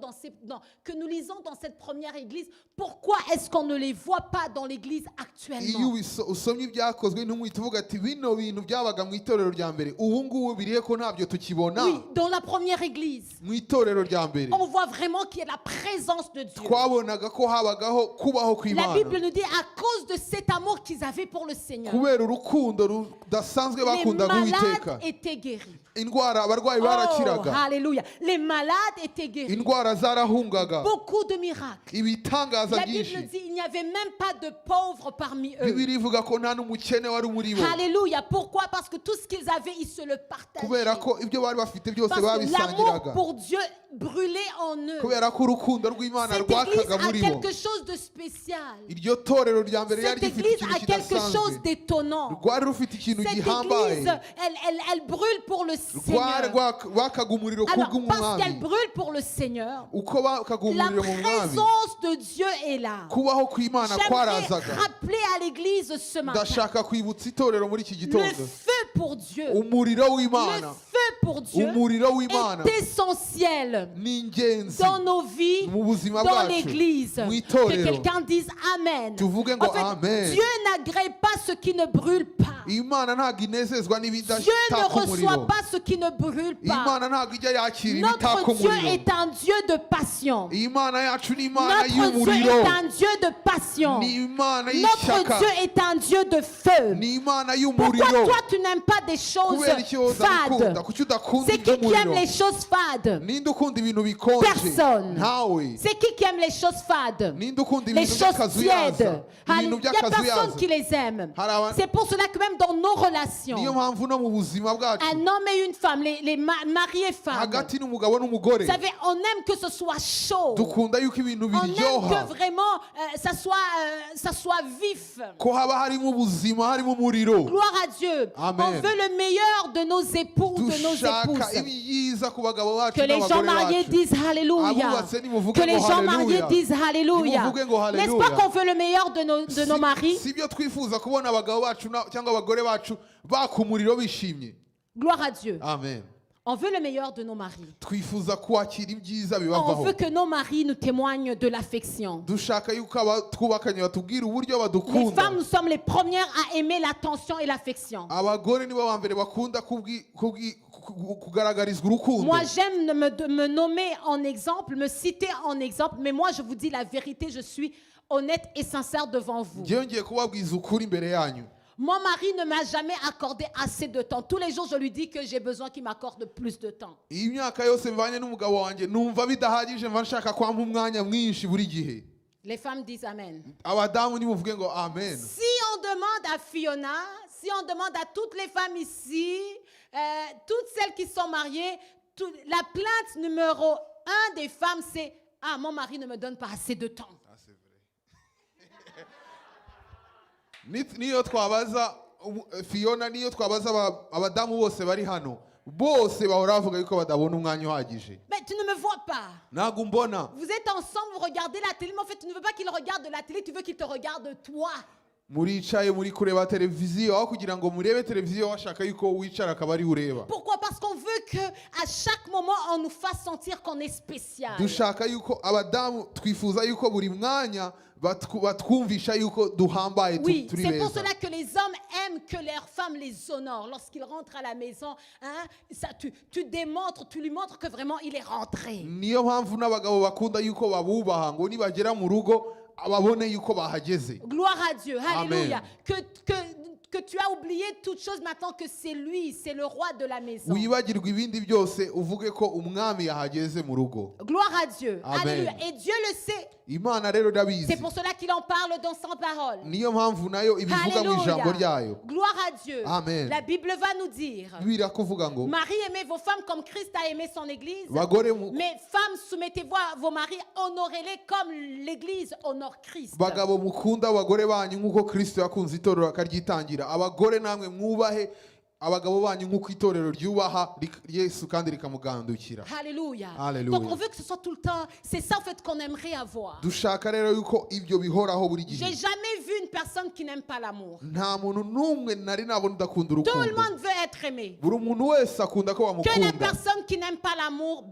Speaker 1: que nous lisons dans cette première église? Pourquoi est-ce qu'on ne les voit pas dans l'église
Speaker 2: iyo
Speaker 1: actuellement?
Speaker 2: usomye ibyakozwe n'intumwa uhita uvuga ati bino bintu byabaga mu itorero rya mbere ubu ngubu birihe ko ntabyo tukibona
Speaker 1: Oui, dans la première église,
Speaker 2: mu itorero rya mbere.
Speaker 1: on voit vraiment qu'il y a la présence de Dieu.
Speaker 2: twabonaga ko habagaho kubaho
Speaker 1: La Bible
Speaker 2: kw'imana
Speaker 1: nous dit à cause de cet amour qu'ils avaient pour le Seigneur,
Speaker 2: kubera urukundo rudasanzwe
Speaker 1: les
Speaker 2: bakundaga uwiteka.
Speaker 1: malades étaient guéris.
Speaker 2: indwara abarwayi
Speaker 1: Oh,
Speaker 2: barakiraga,
Speaker 1: alléluia. Les malades étaient guéris.
Speaker 2: indwara zarahungaga,
Speaker 1: Beaucoup de miracles.
Speaker 2: ibitangaza
Speaker 1: La Bible
Speaker 2: byinshi.
Speaker 1: dit il n'y avait même pas de pauvres parmi eux.
Speaker 2: bibiri ivuga ko nta n'umukene wari muri bo,
Speaker 1: Alléluia. Pourquoi? Parce que tout ce qu'ils avaient, ils se le
Speaker 2: kubera
Speaker 1: partageaient.
Speaker 2: ko ibyo bari bafite byose
Speaker 1: Parce que l'amour
Speaker 2: babisangiraga,
Speaker 1: pour Dieu brûlait en eux.
Speaker 2: kubera ko urukundo rw'imana
Speaker 1: Cette église
Speaker 2: rwakaga
Speaker 1: a
Speaker 2: muri bo.
Speaker 1: quelque chose de spécial.
Speaker 2: iryo torero rya mbere ryari
Speaker 1: Cette
Speaker 2: rifite
Speaker 1: église
Speaker 2: ikintu
Speaker 1: a quelque chose
Speaker 2: kidasanzwe,
Speaker 1: d'étonnant.
Speaker 2: rwari rufite ikintu
Speaker 1: Cette
Speaker 2: gihambaye,
Speaker 1: église, elle brûle pour le
Speaker 2: rwari
Speaker 1: Seigneur.
Speaker 2: bakaga umuriro
Speaker 1: Alors, parce qu'elle
Speaker 2: kubw'umwami.
Speaker 1: brûle pour le Seigneur,
Speaker 2: uko bakaga
Speaker 1: la
Speaker 2: umuriro mu mwami,
Speaker 1: présence de Dieu est là.
Speaker 2: kubaho kw'imana
Speaker 1: J'aimerais
Speaker 2: kwarazaga.
Speaker 1: rappeler à l'église ce matin
Speaker 2: ndashaka kwibutsa itorero muri iki
Speaker 1: le
Speaker 2: gitondo,
Speaker 1: feu pour Dieu.
Speaker 2: umuriro
Speaker 1: Le
Speaker 2: w'imana,
Speaker 1: feu pour Dieu
Speaker 2: umuriro w'imana
Speaker 1: est essentiel
Speaker 2: ni ingenzi
Speaker 1: dans nos vies,
Speaker 2: mu buzima
Speaker 1: dans
Speaker 2: bwacu,
Speaker 1: l'église.
Speaker 2: mu
Speaker 1: Que
Speaker 2: itorero.
Speaker 1: quelqu'un dise Amen.
Speaker 2: Tuvuge ngo
Speaker 1: En fait,
Speaker 2: Amen.
Speaker 1: Dieu n'agrée pas ce qui ne brûle pas.
Speaker 2: imana ntabwo inezezwa
Speaker 1: Dieu ne
Speaker 2: n'ibidashaka umuriro.
Speaker 1: reçoit pas ce qui ne brûle pas.
Speaker 2: imana ntabwo ijya yakira ibitaka
Speaker 1: Notre Dieu
Speaker 2: umuriro.
Speaker 1: est un Dieu de passion.
Speaker 2: imana yacu ni imana
Speaker 1: Notre Dieu
Speaker 2: y'umuriro,
Speaker 1: est un Dieu de passion.
Speaker 2: ni imana
Speaker 1: Notre
Speaker 2: y'ishyaka,
Speaker 1: Dieu est un Dieu de feu.
Speaker 2: ni imana
Speaker 1: Pourquoi
Speaker 2: y'umuriro.
Speaker 1: toi tu n'aimes pas des choses
Speaker 2: kubera icyo
Speaker 1: fades?
Speaker 2: udakunda kuki udakunda
Speaker 1: C'est qui aime
Speaker 2: iby'umuriro
Speaker 1: les choses fades?
Speaker 2: ninde ukunda ibintu bikonje
Speaker 1: Personne.
Speaker 2: ntawe
Speaker 1: C'est qui aime les choses fades?
Speaker 2: ninde ukunda
Speaker 1: Les
Speaker 2: ibintu
Speaker 1: choses
Speaker 2: by'akazuyaza
Speaker 1: tièdes.
Speaker 2: ibintu
Speaker 1: Il n'y a personne
Speaker 2: by'akazuyaza
Speaker 1: qui les aime.
Speaker 2: Hari abantu-
Speaker 1: C'est pour cela que même dans nos relations,
Speaker 2: niyo mpamvu no mu buzima bwacu
Speaker 1: un homme et une femme, les mari et femme,
Speaker 2: hagati n'umugabo n'umugore
Speaker 1: vous savez, on aime que ce soit chaud.
Speaker 2: dukunda yuko ibintu
Speaker 1: On aime
Speaker 2: biryoha
Speaker 1: que vraiment ça soit vif.
Speaker 2: ko haba harimo ubuzima harimo umuriro
Speaker 1: Gloire à Dieu.
Speaker 2: Amen.
Speaker 1: On veut le meilleur de nos époux ou de nos
Speaker 2: dushaka
Speaker 1: épouses.
Speaker 2: ibyiza ku bagabo bacu
Speaker 1: Que les gens
Speaker 2: n'abagore
Speaker 1: mariés
Speaker 2: bacu
Speaker 1: disent Alléluia.
Speaker 2: Abubatse nimuvuge
Speaker 1: Que les
Speaker 2: ngo
Speaker 1: gens mariés
Speaker 2: Hallelujah.
Speaker 1: disent Alléluia.
Speaker 2: Nimuvuge ngo
Speaker 1: N'est-ce
Speaker 2: Hallelujah.
Speaker 1: pas qu'on veut le meilleur de nos maris?
Speaker 2: si byo twifuza kubona abagabo bacu cyangwa abagore bacu baka umuriro bishimye
Speaker 1: Gloire à Dieu.
Speaker 2: amen
Speaker 1: On veut le meilleur de nos maris.
Speaker 2: twifuza kwakira ibyiza
Speaker 1: On
Speaker 2: bibavaho
Speaker 1: veut que nos maris nous témoignent de l'affection.
Speaker 2: dushaka yuko twubakanye batubwira uburyo
Speaker 1: Les
Speaker 2: badukunda
Speaker 1: femmes, nous sommes les premières à aimer l'attention et l'affection.
Speaker 2: abagore nibo ba mbere bakunda kugaragarizwa urukundo
Speaker 1: Moi, j'aime me nommer en exemple, me citer en exemple, mais moi, je vous dis la vérité, je suis honnête et sincère devant vous.
Speaker 2: njyewe ngiye kubabwiza ukuri imbere yanyu
Speaker 1: Mon mari ne m'a jamais accordé assez de temps. Tous les jours, je lui dis que j'ai besoin qu'il m'accorde plus de temps.
Speaker 2: iyi myaka yose mbanye n'umugabo wanjye numva bidahagije mva nshaka kwampa umwanya mwinshi buri gihe
Speaker 1: Les femmes disent Amen.
Speaker 2: abadamu nimuvuge ngo amen
Speaker 1: Si on demande à Fiona, si on demande à toutes les femmes ici, toutes celles qui sont mariées, la plainte numéro 1 des femmes, c'est « Ah, mon mari ne me donne pas assez de temps. »
Speaker 2: niyo twabaza Fiona niyo twabaza abadamu bose bari hano bose bahora bavuga yuko badabona umwanya uhagije
Speaker 1: Mais tu ne me vois pas.
Speaker 2: ntabwo umbona
Speaker 1: Vous êtes ensemble, vous regardez la télé, mais en fait, tu ne veux pas qu'il regarde la télé, tu veux qu'il te regarde toi.
Speaker 2: muricaye muri kureba televiziyo aho kugira ngo murebe televiziyo washaka yuko wicara akaba ari ureba
Speaker 1: Pourquoi? Parce qu'on veut que à chaque moment, on nous fasse sentir qu'on est spécial.
Speaker 2: dushaka yuko abadamu twifuza yuko buri mwanya batwumvisha yuko duhambaye
Speaker 1: Oui,
Speaker 2: turi
Speaker 1: c'est pour
Speaker 2: beza
Speaker 1: cela que les hommes aiment que leurs femmes les honorent. Lorsqu'ils rentrent à la maison, hein, tu démontres, tu lui montres que vraiment il est rentré.
Speaker 2: niyo mpamvu n'abagabo bakunda yuko babubaha ngo nibagera mu rugo ababone yuko bahageze
Speaker 1: Gloire à Dieu, alléluia.
Speaker 2: Amen.
Speaker 1: Que tu as oublié toute chose maintenant que c'est lui, c'est le roi de la maison.
Speaker 2: wibagirwa ibindi byose uvuge ko umwami yahageze mu rugo
Speaker 1: Gloire à Dieu,
Speaker 2: Amen.
Speaker 1: alléluia. Et Dieu le sait.
Speaker 2: imana rero irabizi
Speaker 1: C'est pour cela qu'il en parle dans sa parole.
Speaker 2: niyo mpamvu nayo ibivuga mu ijambo ryayo
Speaker 1: Gloire à Dieu.
Speaker 2: Amen.
Speaker 1: La Bible va nous dire,
Speaker 2: bibiri kuvuga ngo
Speaker 1: Marie, aimez vos femmes comme Christ a aimé son Église.
Speaker 2: bagore
Speaker 1: Mais femmes, soumettez-vous à vos maris, honorez-les comme l'Église honore Christ.
Speaker 2: bagabo mukunda abagore banyu nk'uko kristo yakunze itorero akaryitangira abagore namwe mwubahe abagabo banyu nk'uko itorero ryubaha yesu kandi rikamugandukira
Speaker 1: Alléluia.
Speaker 2: Alléluia.
Speaker 1: Donc on veut que ce soit tout le temps. C'est ça en fait qu'on aimerait avoir.
Speaker 2: dushaka rero yuko ibyo bihoraho buri
Speaker 1: J'ai
Speaker 2: gihe
Speaker 1: jamais vu une personne qui n'aime pas l'amour.
Speaker 2: nta muntu n'umwe nari nabona udakunda
Speaker 1: Tout le
Speaker 2: urukundo
Speaker 1: monde veut être aimé.
Speaker 2: buri muntu wese akunda ko
Speaker 1: Que les
Speaker 2: bamukunda
Speaker 1: personnes qui n'aiment pas l'amour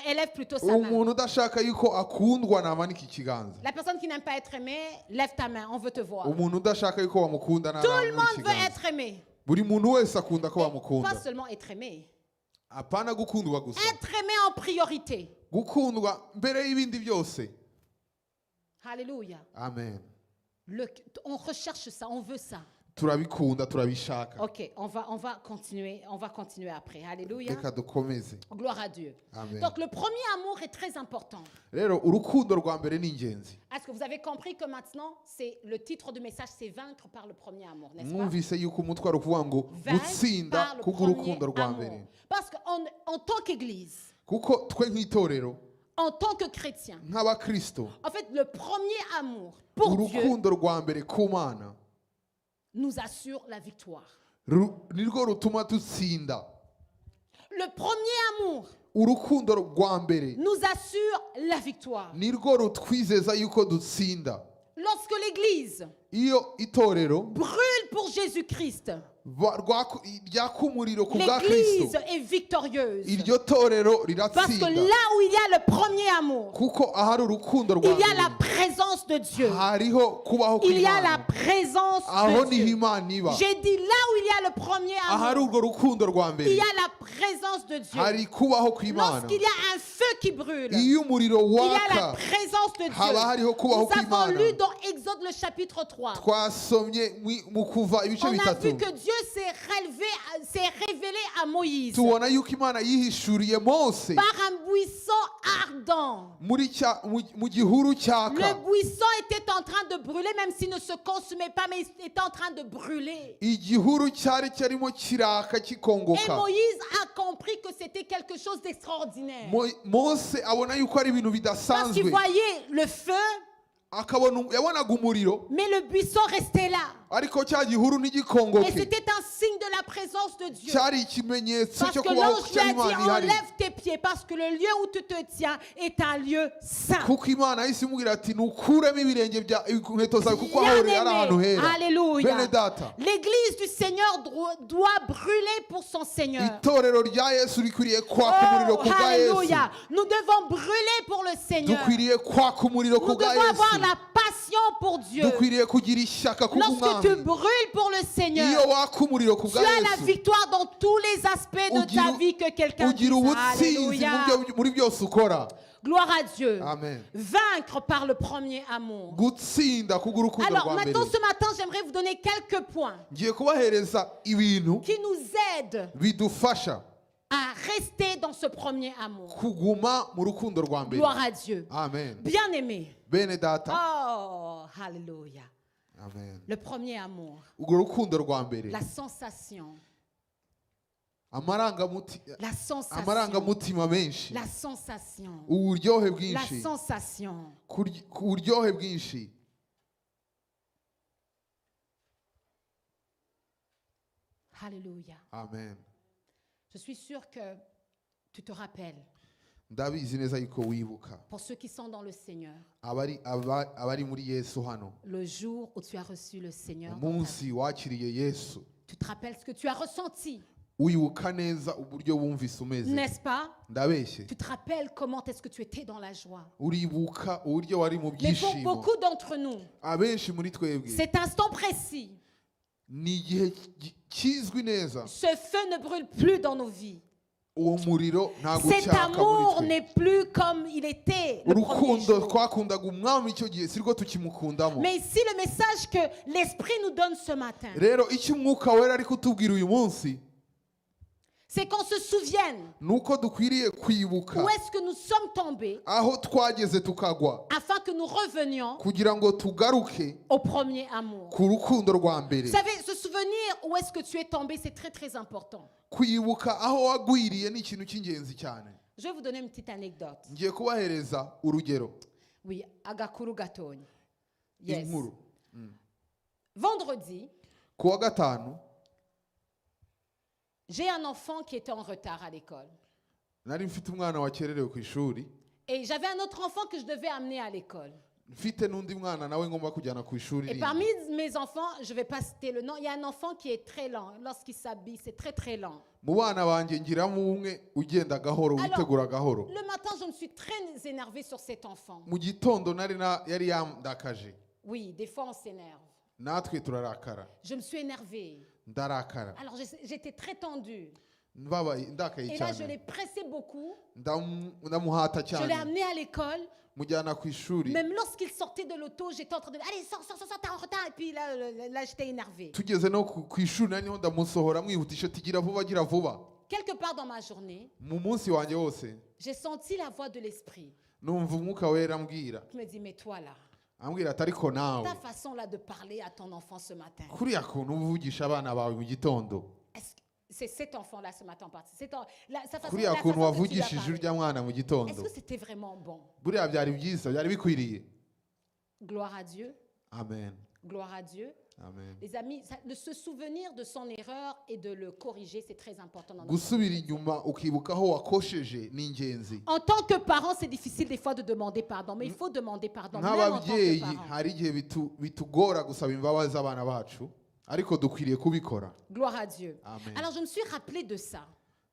Speaker 1: élèvent plutôt sa main.
Speaker 2: umuntu udashaka yuko akundwa namanika ikiganza
Speaker 1: La personne qui n'aime pas être aimée, lève ta main, on veut te voir.
Speaker 2: umuntu udashaka yuko bamukunda
Speaker 1: Tout le
Speaker 2: namanika
Speaker 1: monde veut
Speaker 2: ikiganza
Speaker 1: être aimé.
Speaker 2: buri muntu wese akunda ko
Speaker 1: Pas
Speaker 2: bamukunda
Speaker 1: seulement être aimé.
Speaker 2: apana gukundwa gusa
Speaker 1: Être aimé en priorité.
Speaker 2: gukundwa mbere y'ibindi byose
Speaker 1: Alléluia.
Speaker 2: amen
Speaker 1: On recherche ça, on veut ça.
Speaker 2: turabikunda turabishaka
Speaker 1: Ok, on va continuer après. Alléluia.
Speaker 2: reka dukomeze
Speaker 1: Gloire à Dieu.
Speaker 2: Amen.
Speaker 1: Donc le premier amour est très important.
Speaker 2: rero urukundo rwa mbere ni ingenzi
Speaker 1: Est-ce que vous avez compris que maintenant, c'est le titre du message, c'est vaincre par le premier amour, n'est-ce pas?
Speaker 2: mwumvise yuko umutwe ari ukuvuga ngo
Speaker 1: Vaincre
Speaker 2: gutsinda
Speaker 1: par le
Speaker 2: kubw'urukundo
Speaker 1: premier
Speaker 2: rwa
Speaker 1: amour.
Speaker 2: mbere
Speaker 1: Parce qu'en tant qu'Église,
Speaker 2: kuko twe nk'itorero
Speaker 1: en tant que chrétien,
Speaker 2: nk'abakristo
Speaker 1: en fait, le premier amour pour Dieu
Speaker 2: urukundo rwa mbere ku mana
Speaker 1: nous assure la victoire.
Speaker 2: nirwo rutuma dutsinda
Speaker 1: Le premier amour
Speaker 2: urukundo rwa mbere
Speaker 1: nous assure la victoire.
Speaker 2: nirwo rutwizeza yuko dutsinda
Speaker 1: Lorsque l'Église
Speaker 2: iyo itorero
Speaker 1: brûle pour Jésus-Christ,
Speaker 2: ryaka umuriro ku bwa kristo
Speaker 1: l'Église est victorieuse.
Speaker 2: iryo torero
Speaker 1: Parce que
Speaker 2: riratsinda
Speaker 1: là où il y a le premier amour,
Speaker 2: kuko ahari urukundo rwa
Speaker 1: il y a la
Speaker 2: mbere
Speaker 1: présence de Dieu.
Speaker 2: hariho kubaho
Speaker 1: Il y a la
Speaker 2: kw'imana
Speaker 1: présence
Speaker 2: aho
Speaker 1: de
Speaker 2: niho
Speaker 1: Dieu.
Speaker 2: imana iba
Speaker 1: J'ai dit là où il y a le premier
Speaker 2: ahari
Speaker 1: amour,
Speaker 2: urwo rukundo rwa
Speaker 1: il
Speaker 2: mbere
Speaker 1: y a la présence de Dieu.
Speaker 2: hari kubaho kw'imana
Speaker 1: Lorsqu'il y a un feu qui brûle,
Speaker 2: iyo umuriro
Speaker 1: il y a la
Speaker 2: waka
Speaker 1: présence de
Speaker 2: haba
Speaker 1: Dieu.
Speaker 2: hariho kubaho
Speaker 1: Nous avons
Speaker 2: kw'imana
Speaker 1: lu dans Exode Exode le chapitre 3.
Speaker 2: twasomye mu kuva ibice
Speaker 1: On a vu
Speaker 2: bitatu
Speaker 1: que Dieu s'est révélé à Moïse
Speaker 2: tubona yuko imana yihishuriye mose
Speaker 1: par un buisson ardent.
Speaker 2: mu gihuru
Speaker 1: Le
Speaker 2: cyaka
Speaker 1: buisson était en train de brûler, même s'il ne se consumait pas, mais il était en train de brûler.
Speaker 2: igihuru cyari cyarimo kiraka
Speaker 1: Et
Speaker 2: kikongoka
Speaker 1: Moïse a compris que c'était quelque chose d'extraordinaire.
Speaker 2: mose abona yuko ari ibintu
Speaker 1: Parce qu'il
Speaker 2: bidasanzwe
Speaker 1: voyait le feu,
Speaker 2: yabonaga umuriro
Speaker 1: mais le buisson restait là.
Speaker 2: ariko cya gihuru
Speaker 1: Et
Speaker 2: ntigikongoke
Speaker 1: c'était un signe de la présence de Dieu.
Speaker 2: cyari ikimenyetso
Speaker 1: Parce
Speaker 2: cyo
Speaker 1: que
Speaker 2: kubaho
Speaker 1: l'ange lui a dit,
Speaker 2: cy'imana ihari
Speaker 1: enlève tes pieds, parce que le lieu où tu te tiens est un lieu saint.
Speaker 2: kuko imana yahise imubwira ati nukuremo ibirenge bya inkweto zawe kuko aho uri ari ahantu
Speaker 1: Bien-aimé,
Speaker 2: hera
Speaker 1: alléluia.
Speaker 2: bene data
Speaker 1: L'église du Seigneur doit brûler pour son Seigneur.
Speaker 2: itorero rya yesu rikwiriye kwaka umuriro
Speaker 1: Oh,
Speaker 2: ku bwa yesu
Speaker 1: alléluia. Nous devons brûler pour le Seigneur.
Speaker 2: dukwiriye kwaka umuriro ku
Speaker 1: Nous
Speaker 2: bwa
Speaker 1: devons avoir
Speaker 2: yesu
Speaker 1: la passion pour Dieu.
Speaker 2: dukwiriye kugira ishyaka ku
Speaker 1: Lorsque tu
Speaker 2: bw'umwami
Speaker 1: brûles pour le
Speaker 2: iyo
Speaker 1: Seigneur,
Speaker 2: waka umuriro ku
Speaker 1: tu
Speaker 2: bwa
Speaker 1: as la
Speaker 2: yesu
Speaker 1: victoire dans tous les aspects de ta vie que quelqu'un dise.
Speaker 2: ugira ubutsinzi
Speaker 1: Alléluia.
Speaker 2: muri byose ukora
Speaker 1: Gloire à Dieu.
Speaker 2: amen
Speaker 1: Vaincre par le premier amour.
Speaker 2: gutsinda kubw'urukundo
Speaker 1: Alors
Speaker 2: rwa mbere
Speaker 1: maintenant ce matin, j'aimerais vous donner quelques points
Speaker 2: ngiye kubahereza ibintu
Speaker 1: qui nous aident
Speaker 2: bidufasha
Speaker 1: à rester dans ce premier amour.
Speaker 2: kuguma mu rukundo rwa mbere
Speaker 1: Gloire à Dieu.
Speaker 2: amen
Speaker 1: Bien-aimé.
Speaker 2: bene data
Speaker 1: Oh, alléluia.
Speaker 2: amen
Speaker 1: Le premier amour.
Speaker 2: urwo rukundo rwa mbere
Speaker 1: La sensation.
Speaker 2: amarangamutima
Speaker 1: La sensation.
Speaker 2: menshi
Speaker 1: La sensation.
Speaker 2: uburyohe
Speaker 1: La
Speaker 2: bwinshi
Speaker 1: sensation.
Speaker 2: ku buryohe bwinshi
Speaker 1: Alléluia.
Speaker 2: amen
Speaker 1: Je suis sûre que tu te rappelles.
Speaker 2: ndabizi neza yuko wibuka
Speaker 1: Pour ceux qui sont dans le Seigneur,
Speaker 2: abari muri yesu hano
Speaker 1: le jour où tu as reçu le Seigneur, dans ta vie,
Speaker 2: umunsi wakiriye yesu
Speaker 1: tu te rappelles ce que tu as ressenti,
Speaker 2: wibuka neza uburyo wumvise umeze
Speaker 1: n'est-ce pas?
Speaker 2: ndabeshye
Speaker 1: Tu te rappelles comment est-ce que tu étais dans la joie.
Speaker 2: uribuka uburyo wari mu
Speaker 1: Mais pour
Speaker 2: byishimo
Speaker 1: beaucoup d'entre nous,
Speaker 2: abenshi muri twebwe
Speaker 1: cet instant précis,
Speaker 2: ni igihe kizwi neza
Speaker 1: ce feu ne brûle plus dans nos vies.
Speaker 2: uwo muriro ntabwo
Speaker 1: Cet
Speaker 2: ucyaka
Speaker 1: amour
Speaker 2: muri twe
Speaker 1: n'est plus comme il était le premier
Speaker 2: urukundo
Speaker 1: jour.
Speaker 2: twakundaga umwami icyo gihe si rwo tukimukundamo
Speaker 1: Mais ici, le message que l'Esprit nous donne ce matin,
Speaker 2: rero icyo umwuka wera ari kutubwira uyu munsi
Speaker 1: c'est qu'on se souvienne
Speaker 2: ni uko dukwiriye kwibuka
Speaker 1: où est-ce que nous sommes tombés
Speaker 2: aho twageze tukagwa
Speaker 1: afin que nous revenions
Speaker 2: kugira ngo tugaruke
Speaker 1: au premier amour.
Speaker 2: ku rukundo rwa mbere
Speaker 1: Vous savez, se souvenir où est-ce que tu es tombé, c'est très très important.
Speaker 2: kwibuka aho wagwiriye ni ikintu cy'ingenzi cyane
Speaker 1: Je vais vous donner une petite anecdote.
Speaker 2: ngiye kubahereza urugero
Speaker 1: Oui, agakuru gatonyi. Yes.
Speaker 2: inkuru
Speaker 1: Vendredi,
Speaker 2: ku wa gatanu
Speaker 1: j'ai un enfant qui était en retard à l'école.
Speaker 2: nari mfite umwana wakererewe ku ishuri
Speaker 1: Et j'avais un autre enfant que je devais amener à l'école.
Speaker 2: mfite n'undi mwana nawe ngomba kujyana ku ishuri
Speaker 1: Et
Speaker 2: rindi.
Speaker 1: parmi mes enfants, je ne vais pas citer le nom, il y a un enfant qui est très lent. Lorsqu'il s'habille, c'est très très lent.
Speaker 2: mu bana banjye ngiramo umwe ugenda gahoro witegura gahoro
Speaker 1: Le matin, je me suis très énervée sur cet enfant.
Speaker 2: mu gitondo yari yandakaje
Speaker 1: Oui, des fois on s'énerve.
Speaker 2: natwe turarakara
Speaker 1: Je me suis énervée.
Speaker 2: ndarakara
Speaker 1: Alors j'étais très tendue.
Speaker 2: ndakaye
Speaker 1: Et là, je
Speaker 2: cyane
Speaker 1: l'ai pressé beaucoup.
Speaker 2: ndamuhata
Speaker 1: Je l'ai
Speaker 2: cyane
Speaker 1: amené à l'école.
Speaker 2: mujyana ku ishuri
Speaker 1: Même lorsqu'il sortait de l'auto, j'étais en train de dire, allez, sors, t'es en retard. Et puis là j'étais énervée.
Speaker 2: tugeze no ku ishuri nari niho ndamusohora mwihutisha ati gira vuba
Speaker 1: Quelque part dans ma journée,
Speaker 2: mu munsi wanjye wose
Speaker 1: j'ai senti la voix de l'esprit
Speaker 2: numva umwuka wera ambwira
Speaker 1: qui me dit, mais toi là,
Speaker 2: ambwira ati ariko nawe
Speaker 1: ta façon là de parler à ton enfant ce matin,
Speaker 2: kuriya kuntu uba uvugisha abana bawe mu gitondo
Speaker 1: est-ce que c'est cet enfant-là ce matin en partie, sa façon,
Speaker 2: kuriya
Speaker 1: la
Speaker 2: kuntu
Speaker 1: façon que tu lui as
Speaker 2: wavugishije
Speaker 1: parlé.
Speaker 2: urya mwana mu
Speaker 1: Est-ce
Speaker 2: gitondo
Speaker 1: que c'était vraiment bon?
Speaker 2: buriya byari byiza byari bikwiriye
Speaker 1: Gloire à Dieu,
Speaker 2: amen
Speaker 1: gloire à Dieu.
Speaker 2: amen
Speaker 1: Les amis, de se souvenir de son erreur et de le corriger, c'est très important dans notre
Speaker 2: gusubira
Speaker 1: vie.
Speaker 2: inyuma ukibuka aho wakosheje ni ingenzi
Speaker 1: En tant que parent, c'est difficile des fois de demander pardon, mais il faut demander pardon, même en tant que
Speaker 2: nk'ababyeyi
Speaker 1: parent.
Speaker 2: hari igihe bitugora gusaba imbabazi abana bacu ariko dukwiriye kubikora
Speaker 1: Gloire à Dieu.
Speaker 2: Amen.
Speaker 1: Alors je me suis rappelé de ça.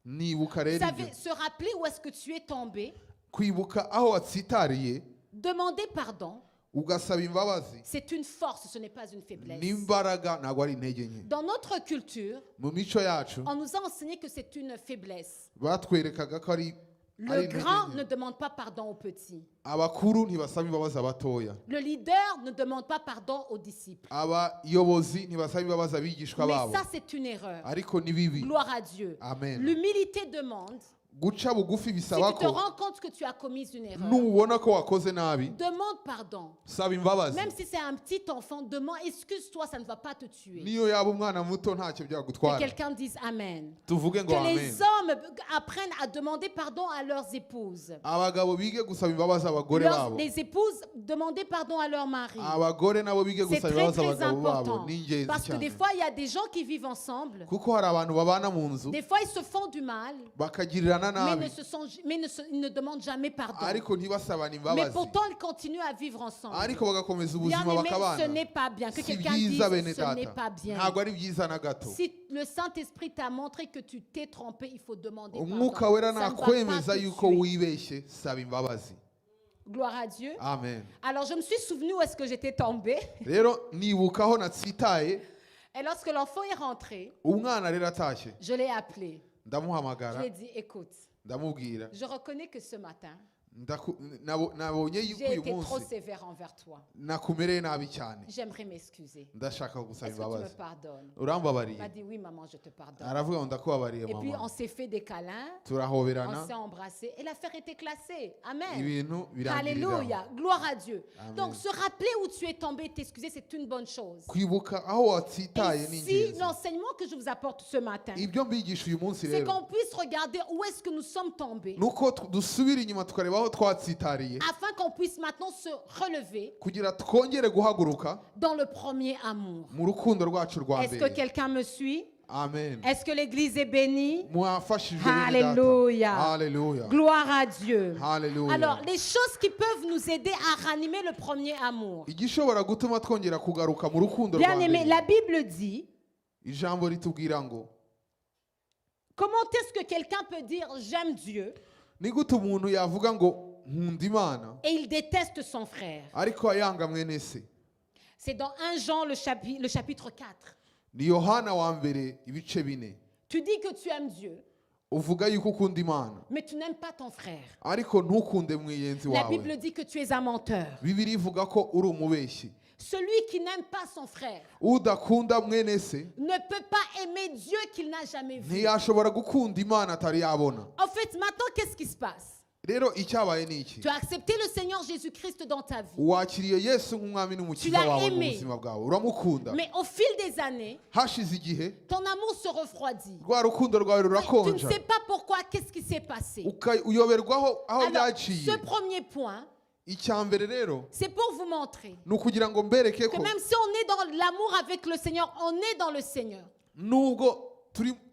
Speaker 2: nibuka
Speaker 1: Vous
Speaker 2: rero
Speaker 1: savez,
Speaker 2: ibyo
Speaker 1: se rappeler où est-ce que tu es tombé,
Speaker 2: kwibuka aho watsitariye
Speaker 1: demander pardon,
Speaker 2: ugasaba imbabazi
Speaker 1: c'est une force, ce n'est pas une faiblesse.
Speaker 2: n'imbaraga ntabwo ari intege nke
Speaker 1: Dans notre culture,
Speaker 2: mu mico yacu
Speaker 1: on nous a enseigné que c'est une faiblesse.
Speaker 2: batwerekaga ko ari
Speaker 1: Le grand ne demande pas pardon aux petits.
Speaker 2: abakuru ntibasaba imbabazi abatoya,
Speaker 1: Le leader ne demande pas pardon aux disciples.
Speaker 2: abayobozi ntibasaba imbabazi abigishwa
Speaker 1: Mais
Speaker 2: babo,
Speaker 1: ça, c'est une erreur.
Speaker 2: ariko ni bibi.
Speaker 1: Gloire à Dieu.
Speaker 2: Amen.
Speaker 1: L'humilité demande,
Speaker 2: Guca bugufi
Speaker 1: si
Speaker 2: bisaba
Speaker 1: tu te
Speaker 2: ko
Speaker 1: rends compte que tu as commis une erreur,
Speaker 2: nubona ko wakoze nabi
Speaker 1: demande pardon.
Speaker 2: saba imbabazi.
Speaker 1: Même si c'est un petit enfant, demande, excuse-toi, ça ne va pas te tuer.
Speaker 2: Niyo yaba umwana muto ntacyo
Speaker 1: Que
Speaker 2: byagutwara,
Speaker 1: quelqu'un dise Amen.
Speaker 2: tuvuge ngo
Speaker 1: Que
Speaker 2: amen.
Speaker 1: les hommes apprennent à demander pardon à leurs épouses.
Speaker 2: Abagabo bige gusaba imbabazi abagore babo,
Speaker 1: Les épouses demander pardon à leur mari.
Speaker 2: abagore nabo bige
Speaker 1: C'est
Speaker 2: gusaba
Speaker 1: très
Speaker 2: imbabazi
Speaker 1: très
Speaker 2: abagabo babo.
Speaker 1: important.
Speaker 2: Ni ingenzi
Speaker 1: Parce que des
Speaker 2: cyane,
Speaker 1: fois, il y a des gens qui vivent ensemble.
Speaker 2: kuko hari abantu babana mu nzu
Speaker 1: Des fois, ils se font du mal,
Speaker 2: bakagirirana
Speaker 1: mais,
Speaker 2: nabi,
Speaker 1: ils ne demandent jamais pardon.
Speaker 2: ariko ntibasabane
Speaker 1: Mais
Speaker 2: imbabazi,
Speaker 1: pourtant, ils continuent à vivre ensemble.
Speaker 2: ariko bagakomeza ubuzima
Speaker 1: Bien-aimé, ce
Speaker 2: bakabana.
Speaker 1: n'est pas bien. Que
Speaker 2: Si
Speaker 1: quelqu'un dise,
Speaker 2: byiza bene
Speaker 1: ce n'est
Speaker 2: data,
Speaker 1: pas bien.
Speaker 2: ntabwo ari byiza na gato.
Speaker 1: Si le Saint-Esprit t'a montré que tu t'es trompé, il faut demander
Speaker 2: Umwuka
Speaker 1: pardon.
Speaker 2: wera
Speaker 1: Ça ne va pas
Speaker 2: nakwemeza
Speaker 1: te
Speaker 2: yuko
Speaker 1: tuer.
Speaker 2: wibeshye, saba imbabazi.
Speaker 1: Gloire à Dieu.
Speaker 2: Amen.
Speaker 1: Alors, je me suis souvenu où est-ce que j'étais tombée.
Speaker 2: Rero nibuka aho natsitaye,
Speaker 1: Et lorsque l'enfant est rentré,
Speaker 2: umwana rero atashye
Speaker 1: je l'ai appelé. Je
Speaker 2: ndamuhamagara
Speaker 1: lui ai dit, écoute,
Speaker 2: ndamubwira,
Speaker 1: je reconnais que ce matin,
Speaker 2: nabonye yuko
Speaker 1: j'ai
Speaker 2: uyu
Speaker 1: été trop
Speaker 2: munsi
Speaker 1: sévère envers toi.
Speaker 2: nakumereye nabi cyane,
Speaker 1: J'aimerais m'excuser.
Speaker 2: ndashaka gusaba
Speaker 1: Est-ce que tu me
Speaker 2: imbabazi,
Speaker 1: pardonnes? Il
Speaker 2: urambabariye?
Speaker 1: m'a dit, oui, maman, je te pardonne.
Speaker 2: Aravuga ngo ndakubabariye
Speaker 1: Et puis,
Speaker 2: mama,
Speaker 1: on s'est fait des câlins, on
Speaker 2: turahoberana,
Speaker 1: s'est embrassés, et l'affaire était classée. Amen.
Speaker 2: ibintu birangirira.
Speaker 1: Alléluia. Gloire à Dieu.
Speaker 2: Amen.
Speaker 1: Donc, se rappeler où tu es tombé et t'excuser, c'est une bonne chose.
Speaker 2: Kwibuka aho watsitaye
Speaker 1: Et
Speaker 2: ni
Speaker 1: si
Speaker 2: ingenzi.
Speaker 1: l'enseignement que je vous apporte ce matin,
Speaker 2: Ibyo mbigisha uyu munsi
Speaker 1: c'est
Speaker 2: rero
Speaker 1: qu'on puisse regarder où est-ce que nous sommes tombés,
Speaker 2: nuko dusubira inyuma tukareba aho twatsitariye,
Speaker 1: afin qu'on puisse maintenant se relever
Speaker 2: kugira twongere guhaguruka
Speaker 1: dans le premier amour.
Speaker 2: mu rukundo rwacu rwa
Speaker 1: Est-ce que
Speaker 2: mbere.
Speaker 1: quelqu'un me suit?
Speaker 2: Amen.
Speaker 1: Est-ce que l'église est bénie?
Speaker 2: Mwafashijwe bene data.
Speaker 1: Alléluia.
Speaker 2: Alléluia.
Speaker 1: Gloire à Dieu.
Speaker 2: Alléluia.
Speaker 1: Alors, les choses qui peuvent nous aider à ranimer le premier amour.
Speaker 2: igishobora gutuma twongera kugaruka mu rukundo rwa
Speaker 1: Bien aimé,
Speaker 2: mbere,
Speaker 1: la Bible dit,
Speaker 2: ijambo ritubwira ngo
Speaker 1: comment est-ce que quelqu'un peut dire j'aime Dieu
Speaker 2: ni gute umuntu yavuga ngo nkunda Imana
Speaker 1: et il déteste son frère?
Speaker 2: ariko ayanga mwene se.
Speaker 1: C'est dans 1 Jean le chapitre 4.
Speaker 2: Ni Yohana wa mbere ibice 4.
Speaker 1: Tu dis que tu aimes Dieu,
Speaker 2: uvuga yuko ukunda Imana
Speaker 1: mais tu n'aimes pas ton frère.
Speaker 2: ariko ntukunde mwiyenzi
Speaker 1: La
Speaker 2: wawe.
Speaker 1: Bible dit que tu es un menteur.
Speaker 2: Bibiliya ivuga ko uri umubeshyi.
Speaker 1: Celui qui n'aime pas son frère
Speaker 2: Udakunda mwene se
Speaker 1: ne peut pas aimer Dieu qu'il n'a jamais vu.
Speaker 2: ntiyashobora gukunda Imana atari yabona.
Speaker 1: En fait, maintenant, qu'est-ce qui se passe?
Speaker 2: Rero icyabaye ni iki?
Speaker 1: Tu as accepté le Seigneur Jésus-Christ dans ta vie.
Speaker 2: Wakiriye Yesu nk'umwami
Speaker 1: Tu
Speaker 2: n'umukiza
Speaker 1: l'as
Speaker 2: wawe mu
Speaker 1: aimé.
Speaker 2: buzima bwawe, uramukunda.
Speaker 1: Mais au fil des années,
Speaker 2: Hashize igihe
Speaker 1: ton amour se refroidit.
Speaker 2: rwa rukundo rwawe
Speaker 1: Et tu ne
Speaker 2: rurakonja,
Speaker 1: sais pas pourquoi, qu'est-ce qui s'est passé.
Speaker 2: uyoberwaho aho
Speaker 1: Alors,
Speaker 2: byaciye.
Speaker 1: ce premier point,
Speaker 2: Icya mbere rero
Speaker 1: c'est pour vous montrer
Speaker 2: ni ukugira ngo mbereke
Speaker 1: que
Speaker 2: ko
Speaker 1: même si on est dans l'amour avec le Seigneur, on est dans le Seigneur.
Speaker 2: nubwo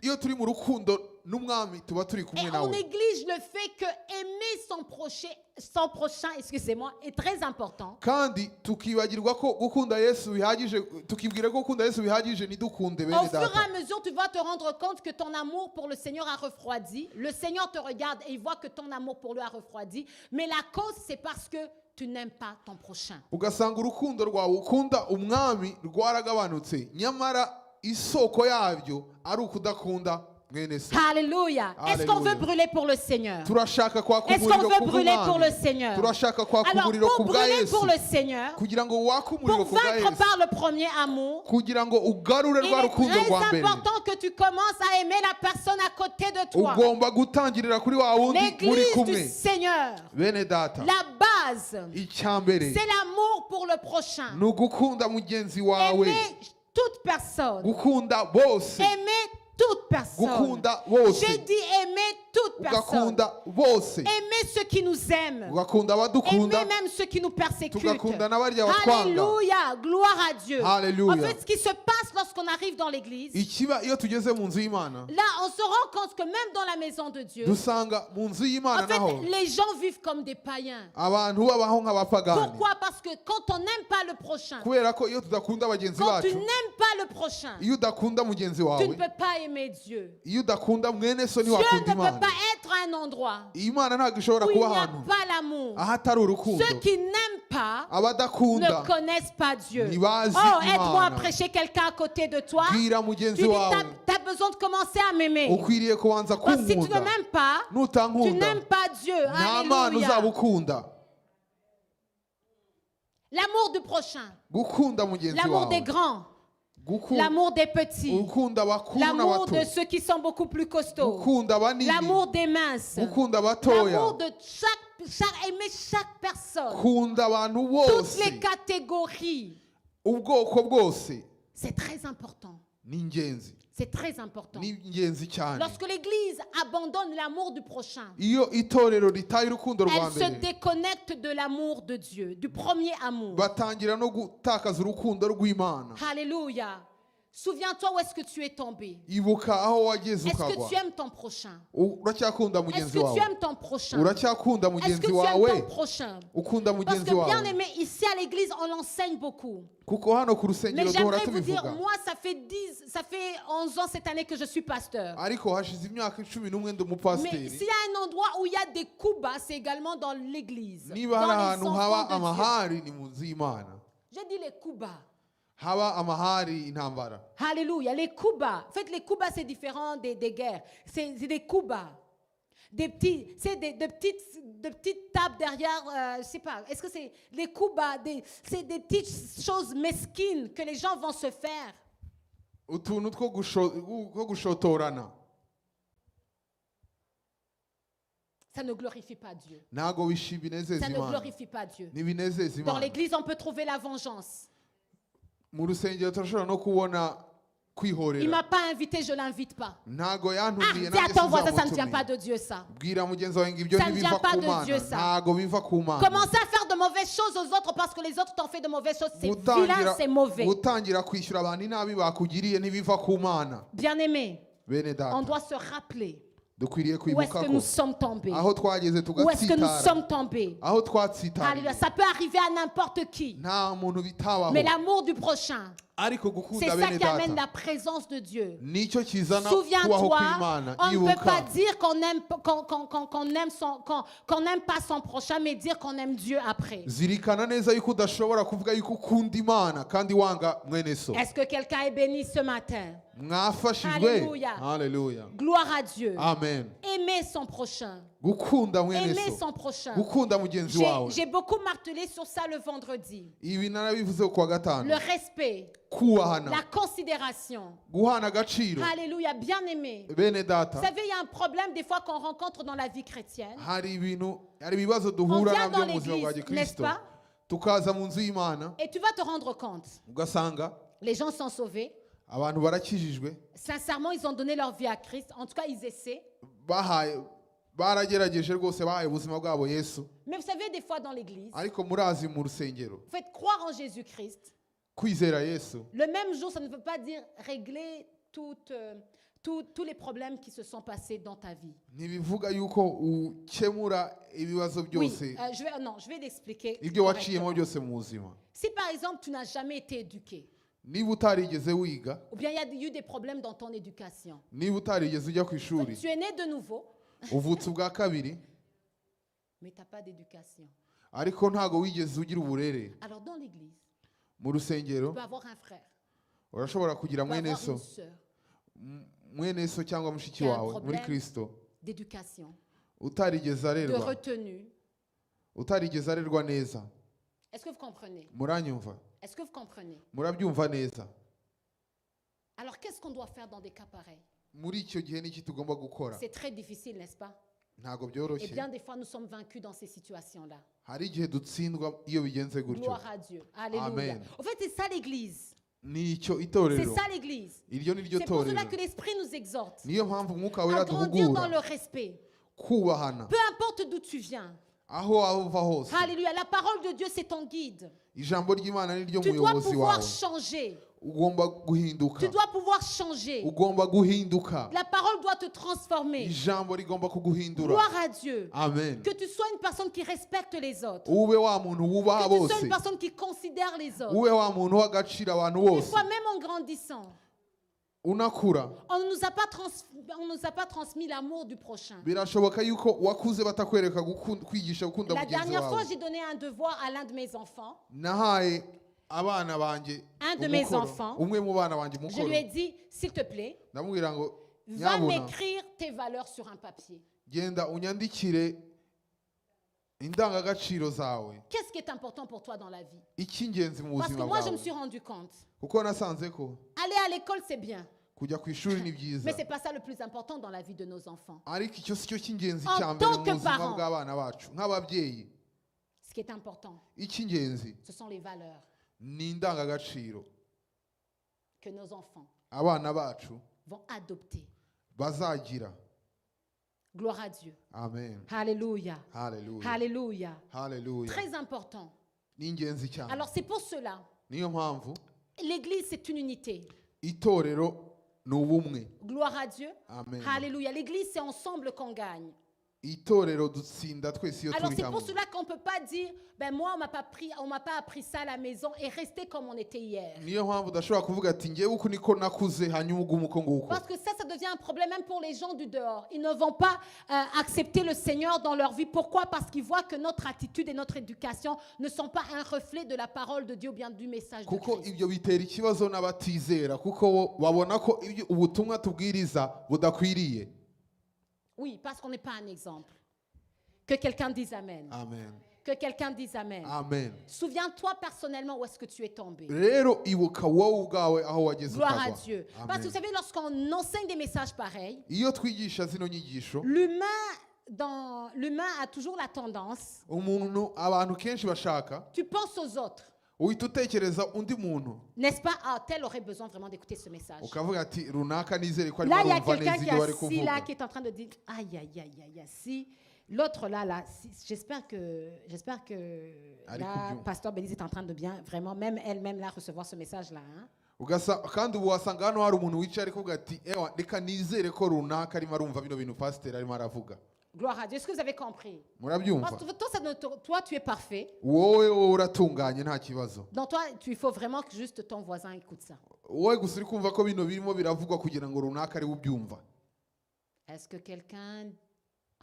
Speaker 2: iyo turi mu rukundo n'umwami tuba turi
Speaker 1: Et
Speaker 2: kumwe
Speaker 1: on
Speaker 2: nawe,
Speaker 1: néglige le fait que aimer son prochain, excusez-moi, est très important.
Speaker 2: kandi tukibagirwa ko gukunda Yesu bihagije, tukibwira ko gukunda Yesu bihagije ntidukunde
Speaker 1: Au
Speaker 2: bene
Speaker 1: fur et
Speaker 2: data.
Speaker 1: à mesure, tu vas te rendre compte que ton amour pour le Seigneur a refroidi. Le Seigneur te regarde et il voit que ton amour pour lui a refroidi. Mais la cause, c'est parce que tu n'aimes pas ton prochain.
Speaker 2: Ugasanga urukundo rwawe ukunda umwami rwaragabanutse, nyamara isoko yabyo ari ukudakunda mwene se.
Speaker 1: Alléluia. Est-ce qu'on veut
Speaker 2: Alléluia.
Speaker 1: brûler pour le Seigneur?
Speaker 2: Turashaka kwaka
Speaker 1: Est-ce qu'on
Speaker 2: umuriro
Speaker 1: veut
Speaker 2: ku
Speaker 1: brûler pour le
Speaker 2: bw'umwami,
Speaker 1: Seigneur?
Speaker 2: turashaka kwaka
Speaker 1: Alors,
Speaker 2: umuriro ku
Speaker 1: pour
Speaker 2: bwa
Speaker 1: brûler
Speaker 2: Yesu,
Speaker 1: pour le Seigneur,
Speaker 2: kugira ngo wake umuriro
Speaker 1: pour
Speaker 2: ku bwa
Speaker 1: vaincre
Speaker 2: Yesu,
Speaker 1: par le premier amour,
Speaker 2: kugira ngo ugarure
Speaker 1: il
Speaker 2: rwa
Speaker 1: est
Speaker 2: rukundo rwa
Speaker 1: très
Speaker 2: mbere,
Speaker 1: important que tu commences à aimer la personne à côté de toi.
Speaker 2: ugomba gutangirira kuri wa wundi muri
Speaker 1: L'église du
Speaker 2: kumwe.
Speaker 1: Seigneur,
Speaker 2: Bene data,
Speaker 1: la base,
Speaker 2: icya mbere
Speaker 1: c'est l'amour pour le prochain.
Speaker 2: ni ugukunda mugenzi wawe,
Speaker 1: Aimer toute personne.
Speaker 2: gukunda bose,
Speaker 1: Aimer toute personne.
Speaker 2: gukunda bose,
Speaker 1: J'ai dit aimer toute personne.
Speaker 2: ugakunda bose,
Speaker 1: Aimer ceux qui nous aiment.
Speaker 2: ugakunda abadukunda,
Speaker 1: Aimer même ceux qui nous persécutent.
Speaker 2: tugakunda n'abarya batwanga.
Speaker 1: Alléluia, gloire à Dieu.
Speaker 2: Alléluia.
Speaker 1: En fait, ce qui se passe lorsqu'on arrive dans l'église,
Speaker 2: Ikiba iyo tugeze mu nzu y'Imana,
Speaker 1: là, on se rend compte que même dans la maison de Dieu,
Speaker 2: dusanga mu nzu y'Imana
Speaker 1: en fait,
Speaker 2: naho
Speaker 1: les gens vivent comme des païens.
Speaker 2: abantu babaho nk'abapagani.
Speaker 1: Pourquoi? Parce que quand on n'aime pas le prochain,
Speaker 2: Kubera ko iyo tudakunda bagenzi
Speaker 1: quand tu
Speaker 2: bacu,
Speaker 1: n'aimes pas le prochain,
Speaker 2: iyo udakunda mugenzi
Speaker 1: tu ne
Speaker 2: wawe,
Speaker 1: peux pas aimer Dieu.
Speaker 2: iyo udakunda mwene so
Speaker 1: Dieu ne
Speaker 2: ntiwakunda
Speaker 1: peut
Speaker 2: Imana.
Speaker 1: pas être un endroit
Speaker 2: Imana ntabwo ishobora
Speaker 1: où il
Speaker 2: kuba
Speaker 1: n'y a
Speaker 2: ahantu
Speaker 1: pas l'amour.
Speaker 2: ahatari urukundo.
Speaker 1: Ceux qui n'aiment pas
Speaker 2: Abadakunda
Speaker 1: ne connaissent pas Dieu.
Speaker 2: ntibazi
Speaker 1: Oh, aide-moi à
Speaker 2: Imana.
Speaker 1: prêcher quelqu'un à côté de toi.
Speaker 2: Bwira
Speaker 1: Tu
Speaker 2: mugenzi
Speaker 1: dis,
Speaker 2: wawe,
Speaker 1: ta besoin de commencer à m'aimer.
Speaker 2: ukwiriye kubanza
Speaker 1: Parce que si tu ne
Speaker 2: kunkunda
Speaker 1: m'aimes pas, tu
Speaker 2: nutankunda
Speaker 1: n'aimes pas Dieu.
Speaker 2: nta mana
Speaker 1: Alléluia.
Speaker 2: uzaba ukunda.
Speaker 1: L'amour du prochain.
Speaker 2: Gukunda mugenzi
Speaker 1: L'amour des
Speaker 2: wawe,
Speaker 1: grands. L'amour des petits.
Speaker 2: gukunda abakuru
Speaker 1: L'amour
Speaker 2: n'abato,
Speaker 1: de ceux qui sont beaucoup plus costauds.
Speaker 2: gukunda abanini,
Speaker 1: L'amour des minces.
Speaker 2: gukunda abatoya,
Speaker 1: L'amour de aimer chaque personne.
Speaker 2: kunda abantu
Speaker 1: Toutes les
Speaker 2: bose,
Speaker 1: catégories.
Speaker 2: ubwoko bwose.
Speaker 1: C'est très important.
Speaker 2: Ni ingenzi,
Speaker 1: C'est très important.
Speaker 2: ni ingenzi cyane.
Speaker 1: Lorsque l'Église abandonne l'amour du prochain,
Speaker 2: Iyo itorero ritaye urukundo rwa
Speaker 1: elle se
Speaker 2: mbere,
Speaker 1: déconnecte de l'amour de Dieu, du premier amour.
Speaker 2: batangira no gutakaza urukundo rw'Imana.
Speaker 1: Alléluia. Souviens-toi où est-ce que tu es tombé.
Speaker 2: Ibuka aho wageze
Speaker 1: Est-ce que
Speaker 2: ukagwa.
Speaker 1: tu aimes ton prochain?
Speaker 2: Uracyakunda
Speaker 1: Est-ce
Speaker 2: mugenzi
Speaker 1: que tu
Speaker 2: wawe,
Speaker 1: aimes ton prochain?
Speaker 2: uracyakunda
Speaker 1: Est-ce que
Speaker 2: mugenzi
Speaker 1: tu aimes
Speaker 2: wawe,
Speaker 1: ton prochain?
Speaker 2: ukunda
Speaker 1: Parce
Speaker 2: mugenzi
Speaker 1: que bien
Speaker 2: wawe.
Speaker 1: aimé, ici à l'église, on l'enseigne beaucoup.
Speaker 2: Kuko hano ku
Speaker 1: Mais
Speaker 2: rusengero duhora
Speaker 1: j'aimerais vous dire,
Speaker 2: tubivuga,
Speaker 1: moi, ça fait 11 ans cette année que je suis pasteur.
Speaker 2: ariko hashize imyaka 11 ndi
Speaker 1: Mais
Speaker 2: umupasiteri.
Speaker 1: s'il y a un endroit où il y a des coups bas, c'est également dans l'église.
Speaker 2: Niba
Speaker 1: Dans
Speaker 2: hari
Speaker 1: les
Speaker 2: ahantu haba
Speaker 1: enfants de Dieu.
Speaker 2: amahari ni mu nzu y'Imana,
Speaker 1: J'ai dit les coups bas.
Speaker 2: haba amahari intambara.
Speaker 1: Alléluia. Les coups bas. En fait, les coups bas, c'est différent des guerres. C'est des coups bas. Des petits, c'est de petites tapes derrière, je sais pas. Est-ce que c'est les coups bas? C'est des petites choses mesquines que les gens vont se faire.
Speaker 2: Utuntu two gushotorana
Speaker 1: Ça ne glorifie pas Dieu.
Speaker 2: ntago binezeza
Speaker 1: Ça ne
Speaker 2: Imana,
Speaker 1: glorifie pas Dieu.
Speaker 2: ntibinezeza
Speaker 1: Dans
Speaker 2: Imana.
Speaker 1: l'église, on peut trouver la vengeance.
Speaker 2: Mu rusengero turashobora no kubona
Speaker 1: Il ne
Speaker 2: kwihorera.
Speaker 1: m'a pas invité, je ne l'invite pas.
Speaker 2: Ntago
Speaker 1: Ah,
Speaker 2: yantumiye
Speaker 1: dis à
Speaker 2: nanjye
Speaker 1: ton voisin, ça ne vient
Speaker 2: sizamutumiye.
Speaker 1: pas de Dieu, ça.
Speaker 2: Bwira mugenzi wawe ngo ibyo
Speaker 1: Ça ne
Speaker 2: ntibiva
Speaker 1: vient pas
Speaker 2: ku
Speaker 1: de
Speaker 2: Mana,
Speaker 1: Dieu, ça.
Speaker 2: ntago biva ku Mana.
Speaker 1: Commencer à faire de mauvaises choses aux autres parce que les autres t'ont fait de mauvaises choses, c'est vilain, c'est mauvais.
Speaker 2: gutangira kwishyura abantu inabi bakugiriye ntibiva ku Mana.
Speaker 1: Bien-aimé,
Speaker 2: Bene
Speaker 1: on
Speaker 2: data,
Speaker 1: doit se rappeler
Speaker 2: dukwiriye
Speaker 1: où est-ce
Speaker 2: kwibuka
Speaker 1: que
Speaker 2: ko
Speaker 1: nous sommes tombés.
Speaker 2: aho twageze
Speaker 1: Où est-ce que nous
Speaker 2: tugatsitara,
Speaker 1: sommes tombés.
Speaker 2: aho twatsitariye
Speaker 1: Alléluia. Ça peut arriver à n'importe qui.
Speaker 2: nta muntu bitabaho,
Speaker 1: Mais l'amour du prochain,
Speaker 2: ariko
Speaker 1: c'est
Speaker 2: gukunda
Speaker 1: ça
Speaker 2: bene
Speaker 1: qui amène
Speaker 2: data
Speaker 1: la présence de Dieu.
Speaker 2: nicyo kizana kubaho
Speaker 1: Souviens-toi,
Speaker 2: kw'Imana.
Speaker 1: on ne peut pas
Speaker 2: Ibuka,
Speaker 1: dire qu'on n'aime pas son prochain, mais dire qu'on aime Dieu après.
Speaker 2: zirikana neza yuko udashobora kuvuga yuko ukunda Imana kandi wanga mwene so.
Speaker 1: Est-ce que quelqu'un est béni ce matin?
Speaker 2: Mwafashijwe.
Speaker 1: Alléluia.
Speaker 2: Haleluya,
Speaker 1: Gloire à Dieu.
Speaker 2: amen.
Speaker 1: Aimer son prochain.
Speaker 2: Gukunda mwene
Speaker 1: Aimer
Speaker 2: so,
Speaker 1: son prochain.
Speaker 2: gukunda mugenzi wawe.
Speaker 1: J'ai beaucoup martelé sur ça le vendredi.
Speaker 2: Ibi narabivuze ku wa gatanu.
Speaker 1: Le respect,
Speaker 2: Kubahana,
Speaker 1: la considération.
Speaker 2: guhana agaciro.
Speaker 1: Alléluia, bien-aimé.
Speaker 2: Bene data,
Speaker 1: Vous savez, il y a un problème des fois qu'on rencontre dans la vie chrétienne.
Speaker 2: hari ibibazo
Speaker 1: On
Speaker 2: duhura
Speaker 1: vient dans
Speaker 2: nabyo mu buzima bwa
Speaker 1: l'église, n'est-ce
Speaker 2: gikristo,
Speaker 1: pas?
Speaker 2: tukaza mu nzu y'Imana
Speaker 1: Et tu vas te rendre compte.
Speaker 2: ugasanga
Speaker 1: Les gens sont sauvés.
Speaker 2: abantu barakijijwe,
Speaker 1: Sincèrement, ils ont donné leur vie à Christ. En tout cas, ils essaient.
Speaker 2: baragerageje rwose, bahaye ubuzima bwabo Yesu,
Speaker 1: Mais vous savez, des fois dans l'église,
Speaker 2: ariko murazi mu rusengero
Speaker 1: faites croire en Jésus-Christ.
Speaker 2: kwizera Yesu
Speaker 1: Le même jour, ça ne veut pas dire régler tous les problèmes qui se sont passés dans ta vie.
Speaker 2: ntibivuga yuko ukemura ibibazo
Speaker 1: Oui,
Speaker 2: byose
Speaker 1: je vais l'expliquer.
Speaker 2: ibyo waciyemo
Speaker 1: correctement.
Speaker 2: byose mu buzima.
Speaker 1: Si par exemple, tu n'as jamais été éduqué,
Speaker 2: Niba utarigeze wiga,
Speaker 1: ou bien il y a eu des problèmes dans ton éducation,
Speaker 2: niba utarigeze ujya ku ishuri,
Speaker 1: tu es né de nouveau,
Speaker 2: uvutse ubwa kabiri
Speaker 1: mais tu n'as pas d'éducation.
Speaker 2: ariko ntago wigeze ugira uburere,
Speaker 1: Alors dans l'église,
Speaker 2: mu rusengero
Speaker 1: tu peux avoir un frère,
Speaker 2: urashobora kugira
Speaker 1: tu peux
Speaker 2: mwene
Speaker 1: avoir
Speaker 2: so,
Speaker 1: une sœur
Speaker 2: mwene so cyangwa mushiki
Speaker 1: qui a un
Speaker 2: wawe muri
Speaker 1: problème
Speaker 2: Kristo,
Speaker 1: d'éducation,
Speaker 2: utarigeze
Speaker 1: de
Speaker 2: arerwa,
Speaker 1: retenue.
Speaker 2: utarigeze arerwa neza.
Speaker 1: Est-ce que vous comprenez?
Speaker 2: Muranyumva?
Speaker 1: Est-ce que vous comprenez?
Speaker 2: Murabyumva neza?
Speaker 1: Alors qu'est-ce qu'on doit faire dans des cas pareils?
Speaker 2: Muri icyo gihe niki tugomba gukora?
Speaker 1: C'est très difficile, n'est-ce pas?
Speaker 2: Ntago
Speaker 1: Et
Speaker 2: byoroshye.
Speaker 1: bien des fois, nous sommes vaincus dans ces situations-là.
Speaker 2: Hari igihe dutsindwa iyo bigenze gutyo.
Speaker 1: Gloire à Dieu. Alléluia.
Speaker 2: Amen.
Speaker 1: En fait, c'est ça l'église.
Speaker 2: Nicyo
Speaker 1: C'est
Speaker 2: itorero.
Speaker 1: ça l'église.
Speaker 2: Iryo ni ryo
Speaker 1: C'est pour
Speaker 2: torero.
Speaker 1: cela que l'Esprit nous exhorte
Speaker 2: Niyo mpamvu umwuka wera
Speaker 1: à grandir dans
Speaker 2: duhugura
Speaker 1: le respect.
Speaker 2: kubahana
Speaker 1: Peu importe d'où tu viens.
Speaker 2: aho waba uva hose.
Speaker 1: Alléluia. La parole de Dieu, c'est ton guide.
Speaker 2: Ijambo ry'Imana ni ryo
Speaker 1: Tu dois
Speaker 2: muyobozi
Speaker 1: pouvoir
Speaker 2: wawe.
Speaker 1: changer.
Speaker 2: Ugomba guhinduka.
Speaker 1: Tu dois pouvoir changer.
Speaker 2: Ugomba guhinduka.
Speaker 1: La parole doit te transformer.
Speaker 2: Ijambo rigomba kuguhindura.
Speaker 1: Gloire à Dieu.
Speaker 2: Amen.
Speaker 1: Que tu sois une personne qui respecte les autres.
Speaker 2: Ube wa muntu wubaha
Speaker 1: Que tu sois
Speaker 2: bose.
Speaker 1: une personne qui considère les autres.
Speaker 2: Ube wa muntu w'agaciro abantu
Speaker 1: Des
Speaker 2: bose.
Speaker 1: fois, même en grandissant,
Speaker 2: Unakura.
Speaker 1: on ne nous a pas transmis l'amour du prochain.
Speaker 2: Birashoboka yuko wakuze batakwereka kwigisha gukunda
Speaker 1: La
Speaker 2: mugenzi
Speaker 1: dernière fois,
Speaker 2: wawe.
Speaker 1: j'ai donné un devoir à l'un de mes enfants.
Speaker 2: Nahaye abana banjye
Speaker 1: Un de mes
Speaker 2: umukoro,
Speaker 1: enfants,
Speaker 2: umwe mu bana banjye
Speaker 1: je
Speaker 2: umukoro
Speaker 1: lui ai dit, s'il te plaît,
Speaker 2: ndamubwira ngo
Speaker 1: va
Speaker 2: nyabuna
Speaker 1: m'écrire tes valeurs sur un papier.
Speaker 2: genda unyandikire indangagaciro zawe,
Speaker 1: Qu'est-ce qui est important pour toi dans la vie?
Speaker 2: icy'ingenzi mu
Speaker 1: Parce que
Speaker 2: buzima
Speaker 1: moi, je me
Speaker 2: bwawe,
Speaker 1: suis rendu compte.
Speaker 2: kuko nasanze ko
Speaker 1: Aller à l'école, c'est bien.
Speaker 2: kujya ku ishuri ni byiza,
Speaker 1: Mais ce n'est pas ça le plus important dans la vie de nos enfants.
Speaker 2: ariko icyo si cyo cy'ingenzi
Speaker 1: En
Speaker 2: cya mbere
Speaker 1: tant
Speaker 2: mu
Speaker 1: que
Speaker 2: buzima
Speaker 1: parent.
Speaker 2: bw'abana bacu nk'ababyeyi.
Speaker 1: Ce qui est important,
Speaker 2: Icy'ingenzi
Speaker 1: ce sont les valeurs
Speaker 2: ni indangagaciro
Speaker 1: que nos enfants
Speaker 2: abana bacu
Speaker 1: vont adopter.
Speaker 2: bazagira.
Speaker 1: Gloire à Dieu.
Speaker 2: Amen.
Speaker 1: Alléluia.
Speaker 2: Haleluya.
Speaker 1: Alléluia.
Speaker 2: Haleluya.
Speaker 1: Très important.
Speaker 2: Ni ingenzi cyane.
Speaker 1: Alors c'est pour cela,
Speaker 2: Niyo mpamvu
Speaker 1: l'Église, c'est une unité.
Speaker 2: itorero ni ubumwe.
Speaker 1: Gloire à Dieu.
Speaker 2: Amen.
Speaker 1: Alléluia. L'Église, c'est ensemble qu'on gagne.
Speaker 2: Itorero dutsinda twese iyo
Speaker 1: Alors
Speaker 2: turi
Speaker 1: c'est pour
Speaker 2: hamwe.
Speaker 1: cela qu'on ne peut pas dire, ben moi on m'a pas appris ça à la maison et rester comme on était hier.
Speaker 2: Niyo mpamvu udashobora kuvuga ati ngewe uko niko nakuze hanyuma ugume uko nguko.
Speaker 1: Parce que ça devient un problème même pour les gens du dehors. Ils ne vont pas accepter le Seigneur dans leur vie. Pourquoi? Parce qu'ils voient que notre attitude et notre éducation ne sont pas un reflet de la parole de Dieu ou bien du message de
Speaker 2: kuko
Speaker 1: Christ.
Speaker 2: ibyo bitera ikibazo n'abatizera kuko bo babona ko ubutumwa tubwiriza budakwiriye.
Speaker 1: Oui, parce qu'on n'est pas un exemple. Que quelqu'un dise Amen.
Speaker 2: Amen.
Speaker 1: Que quelqu'un dise Amen.
Speaker 2: Amen.
Speaker 1: Souviens-toi personnellement où est-ce que tu es tombé.
Speaker 2: Rero ibuka wowe ubwawe aho wageze
Speaker 1: Gloire à
Speaker 2: ukagwa.
Speaker 1: Dieu. Parce que vous
Speaker 2: Amen.
Speaker 1: savez, lorsqu'on enseigne des messages pareils,
Speaker 2: Iyo twigisha zino nyigisho
Speaker 1: l'humain a toujours la tendance,
Speaker 2: abantu kenshi bashaka
Speaker 1: tu penses aux autres.
Speaker 2: uhita utekereza undi muntu
Speaker 1: N'est-ce pas? Ah, tel aurait besoin vraiment d'écouter ce message.
Speaker 2: ukavuga ati runaka nizere ko
Speaker 1: Là,
Speaker 2: arimo
Speaker 1: il y a
Speaker 2: arumva
Speaker 1: quelqu'un
Speaker 2: neza
Speaker 1: qui
Speaker 2: ibyo bari
Speaker 1: est assis là,
Speaker 2: kuvuga.
Speaker 1: qui est en train de dire, aïe, aïe, aïe, aïe, aïe, si l'autre là, j'espère que
Speaker 2: Allez,
Speaker 1: là,
Speaker 2: coupion.
Speaker 1: Pasteur Belize est en train de bien, vraiment, même elle-même là, recevoir ce message-là. Hein?
Speaker 2: Kandi ubu wasanga hano hari umuntu wicaye ari kuvuga ati ewa reka nizere ko runaka arimo arumva bino bintu pasiteri arimo aravuga.
Speaker 1: Gloire à Dieu. Est-ce que vous avez compris?
Speaker 2: Murabyumva?
Speaker 1: Parce que toi, tu es parfait.
Speaker 2: wowe uratunganye nta kibazo.
Speaker 1: Donc toi, il faut vraiment que juste ton voisin écoute ça.
Speaker 2: Wowe gusa uri kumva ko bino birimo biravugwa kugira ngo runaka ari ubyumva.
Speaker 1: Est-ce que quelqu'un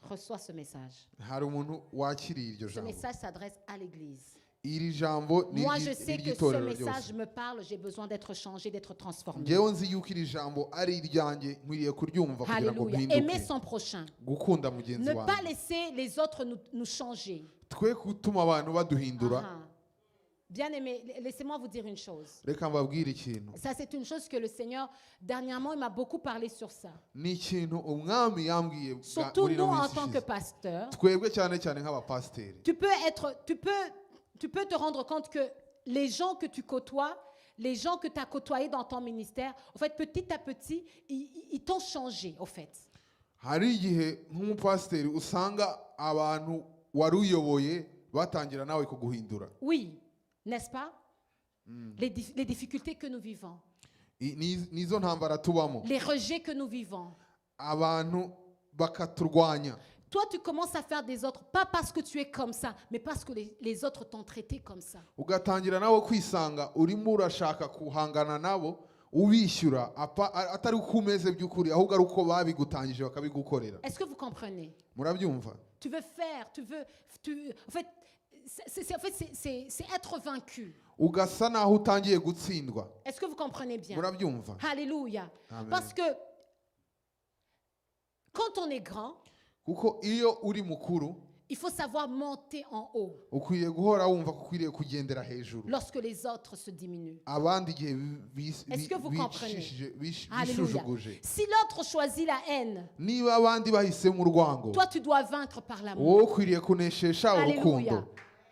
Speaker 1: reçoit ce message?
Speaker 2: Hari umuntu wakiriye iryo
Speaker 1: Ce
Speaker 2: jambo.
Speaker 1: message s'adresse à l'Église.
Speaker 2: Iri jambo ni
Speaker 1: Moi, je sais que ce
Speaker 2: iry'itorero
Speaker 1: message
Speaker 2: ryose.
Speaker 1: me parle, j'ai besoin d'être changé, d'être transformé.
Speaker 2: Ngewe nzi yuko iri jambo ari iryanjye nkwiriye kuryumva kugira ngo
Speaker 1: Alléluia. Aimer
Speaker 2: mpinduke.
Speaker 1: son prochain.
Speaker 2: Gukunda mugenzi
Speaker 1: Ne pas
Speaker 2: wanjye.
Speaker 1: laisser les autres nous changer.
Speaker 2: Twe gutuma abantu baduhindura.
Speaker 1: Ah. Bien aimé, laissez-moi vous dire une chose.
Speaker 2: Reka mbabwire ikintu.
Speaker 1: Ça, c'est une chose que le Seigneur, dernièrement, il m'a beaucoup parlé sur ça.
Speaker 2: Ni ikintu umwami yambwiye
Speaker 1: Surtout
Speaker 2: muri
Speaker 1: nous,
Speaker 2: ino
Speaker 1: en
Speaker 2: minsi
Speaker 1: tant que
Speaker 2: ishize.
Speaker 1: pasteurs.
Speaker 2: Twebwe cyane cyane nk'abapasiteri.
Speaker 1: Tu peux te rendre compte que les gens que tu côtoies, les gens que tu as côtoyés dans ton ministère, en fait, petit à petit, ils t'ont changé, au fait.
Speaker 2: Hari igihe nk'umupasiteri usanga abantu wari uyoboye batangira nawe kuguhindura.
Speaker 1: Oui, n'est-ce pas? Les difficultés que nous vivons,
Speaker 2: Nizo ntambara tubamo.
Speaker 1: les rejets que nous vivons.
Speaker 2: Abantu bakaturwanya.
Speaker 1: Toi, tu commences à faire des autres, pas parce que tu es comme ça, mais parce que les autres t'ont traité comme ça.
Speaker 2: Ugatangira nawe kwisanga urimo urashaka kuhangana nabo ubishyura atari uko umeze by'ukuri ahubwo ari uko babigutangije bakabigukorera.
Speaker 1: Est-ce que vous comprenez?
Speaker 2: Murabyumva?
Speaker 1: Tu veux faire, en fait, c'est être vaincu.
Speaker 2: Ugasa naho utangiye gutsindwa.
Speaker 1: Est-ce que vous comprenez bien?
Speaker 2: Murabyumva?
Speaker 1: Alléluia.
Speaker 2: Amen.
Speaker 1: Parce que quand on est grand,
Speaker 2: Kuko iyo uri mukuru
Speaker 1: il faut savoir monter en haut
Speaker 2: ukwiye guhora wumva ko ukwiriye kugendera hejuru.
Speaker 1: lorsque les autres se diminuent.
Speaker 2: Abandi igihe
Speaker 1: Est-ce que vous comprenez?
Speaker 2: bishujuguje.
Speaker 1: Alléluia. Si l'autre choisit la haine,
Speaker 2: Niba abandi bahisemo urwango,
Speaker 1: toi tu dois vaincre par l'amour.
Speaker 2: wowe ukwiriye kuneshesha
Speaker 1: Alléluia.
Speaker 2: urukundo.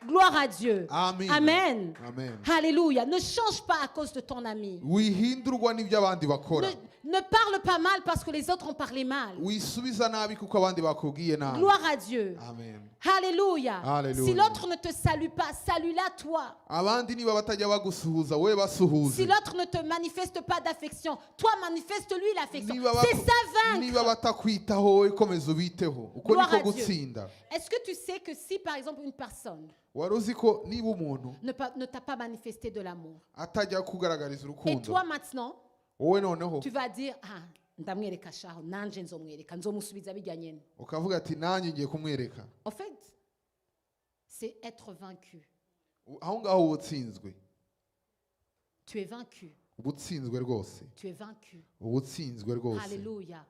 Speaker 1: Gloire à Dieu.
Speaker 2: Amen.
Speaker 1: Amen.
Speaker 2: Amen.
Speaker 1: Alléluia. Ne change pas à cause de ton ami.
Speaker 2: Wihindurwa n'ibyo abandi bakora.
Speaker 1: Ne parle pas mal parce que les autres ont parlé mal.
Speaker 2: Wisubiza nabi kuko abandi bakubwiye nabi.
Speaker 1: Gloire à Dieu.
Speaker 2: Amen.
Speaker 1: Alléluia.
Speaker 2: Alléluia.
Speaker 1: Si l'autre ne te salue pas, salue-la toi.
Speaker 2: Abandi niba batajya bagusuhuza we basuhuze.
Speaker 1: Si l'autre ne te manifeste pas d'affection, toi manifeste-lui l'affection.
Speaker 2: Niba
Speaker 1: C'est ça
Speaker 2: niba
Speaker 1: vaincre.
Speaker 2: batakwitaho wowe komeza ubiteho. Uko
Speaker 1: Gloire
Speaker 2: niko
Speaker 1: à Dieu.
Speaker 2: gutsinda.
Speaker 1: Est-ce que tu sais que si par exemple une personne
Speaker 2: Wari uzi ko niba umuntu
Speaker 1: ne t'a pas manifesté de l'amour,
Speaker 2: atajya kugaragariza
Speaker 1: et
Speaker 2: urukundo,
Speaker 1: toi maintenant,
Speaker 2: wowe noneho
Speaker 1: tu vas dire, ah, ndamwereka shaho, nanje nzomwereka, nzomusubiza bijya nyene.
Speaker 2: ukavuga ati nanjye ngiye kumwereka.
Speaker 1: En fait, c'est être vaincu.
Speaker 2: Aho ngaho uba utsinzwe.
Speaker 1: Tu es vaincu.
Speaker 2: uba utsinzwe rwose,
Speaker 1: Tu es vaincu.
Speaker 2: uba utsinzwe rwose.
Speaker 1: Alléluia.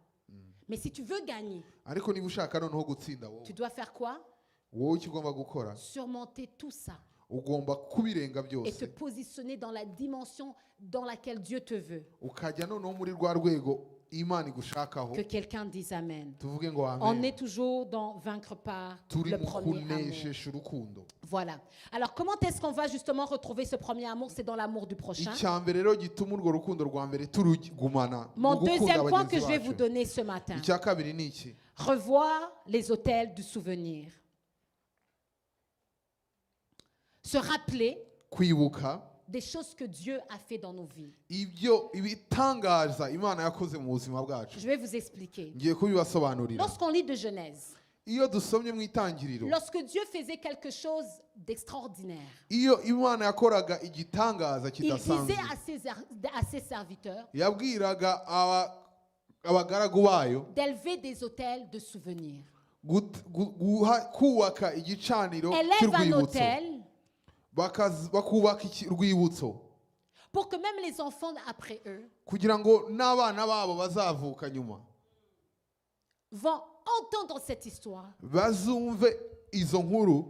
Speaker 1: Mais si tu veux gagner,
Speaker 2: ariko niba ushaka noneho gutsinda wowe,
Speaker 1: tu dois faire quoi?
Speaker 2: wowe icyo ugomba gukora,
Speaker 1: Surmonter tout ça
Speaker 2: ugomba kubirenga
Speaker 1: et te
Speaker 2: byose,
Speaker 1: positionner dans la dimension dans laquelle Dieu te veut.
Speaker 2: ukajya noneho muri rwa rwego Imana igushakaho.
Speaker 1: Que quelqu'un dise Amen.
Speaker 2: Tuvuge ngo
Speaker 1: On
Speaker 2: amen.
Speaker 1: est toujours dans vaincre par
Speaker 2: Turi
Speaker 1: le
Speaker 2: mu
Speaker 1: premier amour.
Speaker 2: kuneshisha urukundo.
Speaker 1: Voilà. Alors, comment est-ce qu'on va justement retrouver ce premier amour? C'est dans l'amour du prochain.
Speaker 2: icya mbere rero gituma urwo rukundo rwa mbere turugumana,
Speaker 1: Mon
Speaker 2: mu gukunda
Speaker 1: deuxième point que
Speaker 2: bagenzi
Speaker 1: je vais vous
Speaker 2: bacu.
Speaker 1: donner ce matin.
Speaker 2: icya kabiri ni iki?
Speaker 1: Revoir les hôtels du souvenir. Se rappeler
Speaker 2: kwibuka
Speaker 1: des choses que Dieu a fait dans nos vies.
Speaker 2: ibyo ibitangaza Imana yakoze mu buzima bwacu.
Speaker 1: Je vais vous expliquer.
Speaker 2: Ngiye kubibasobanurira.
Speaker 1: Lorsqu'on lit de Genèse,
Speaker 2: iyo dusomye mu itangiriro,
Speaker 1: lorsque Dieu faisait quelque chose d'extraordinaire,
Speaker 2: iyo Imana yakoraga igitangaza
Speaker 1: il
Speaker 2: kidasanzwe,
Speaker 1: disait à ses serviteurs
Speaker 2: yabwiraga abagaragu bayo
Speaker 1: d'élever des hôtels de souvenirs.
Speaker 2: kubaka igicaniro
Speaker 1: Élève un
Speaker 2: cy'urwibutso,
Speaker 1: hôtel
Speaker 2: bakubaka urwibutso
Speaker 1: pour que même les enfants après eux
Speaker 2: kugira ngo n'abana babo bazavuka nyuma
Speaker 1: vont entendre cette histoire,
Speaker 2: bazumve izo nkuru,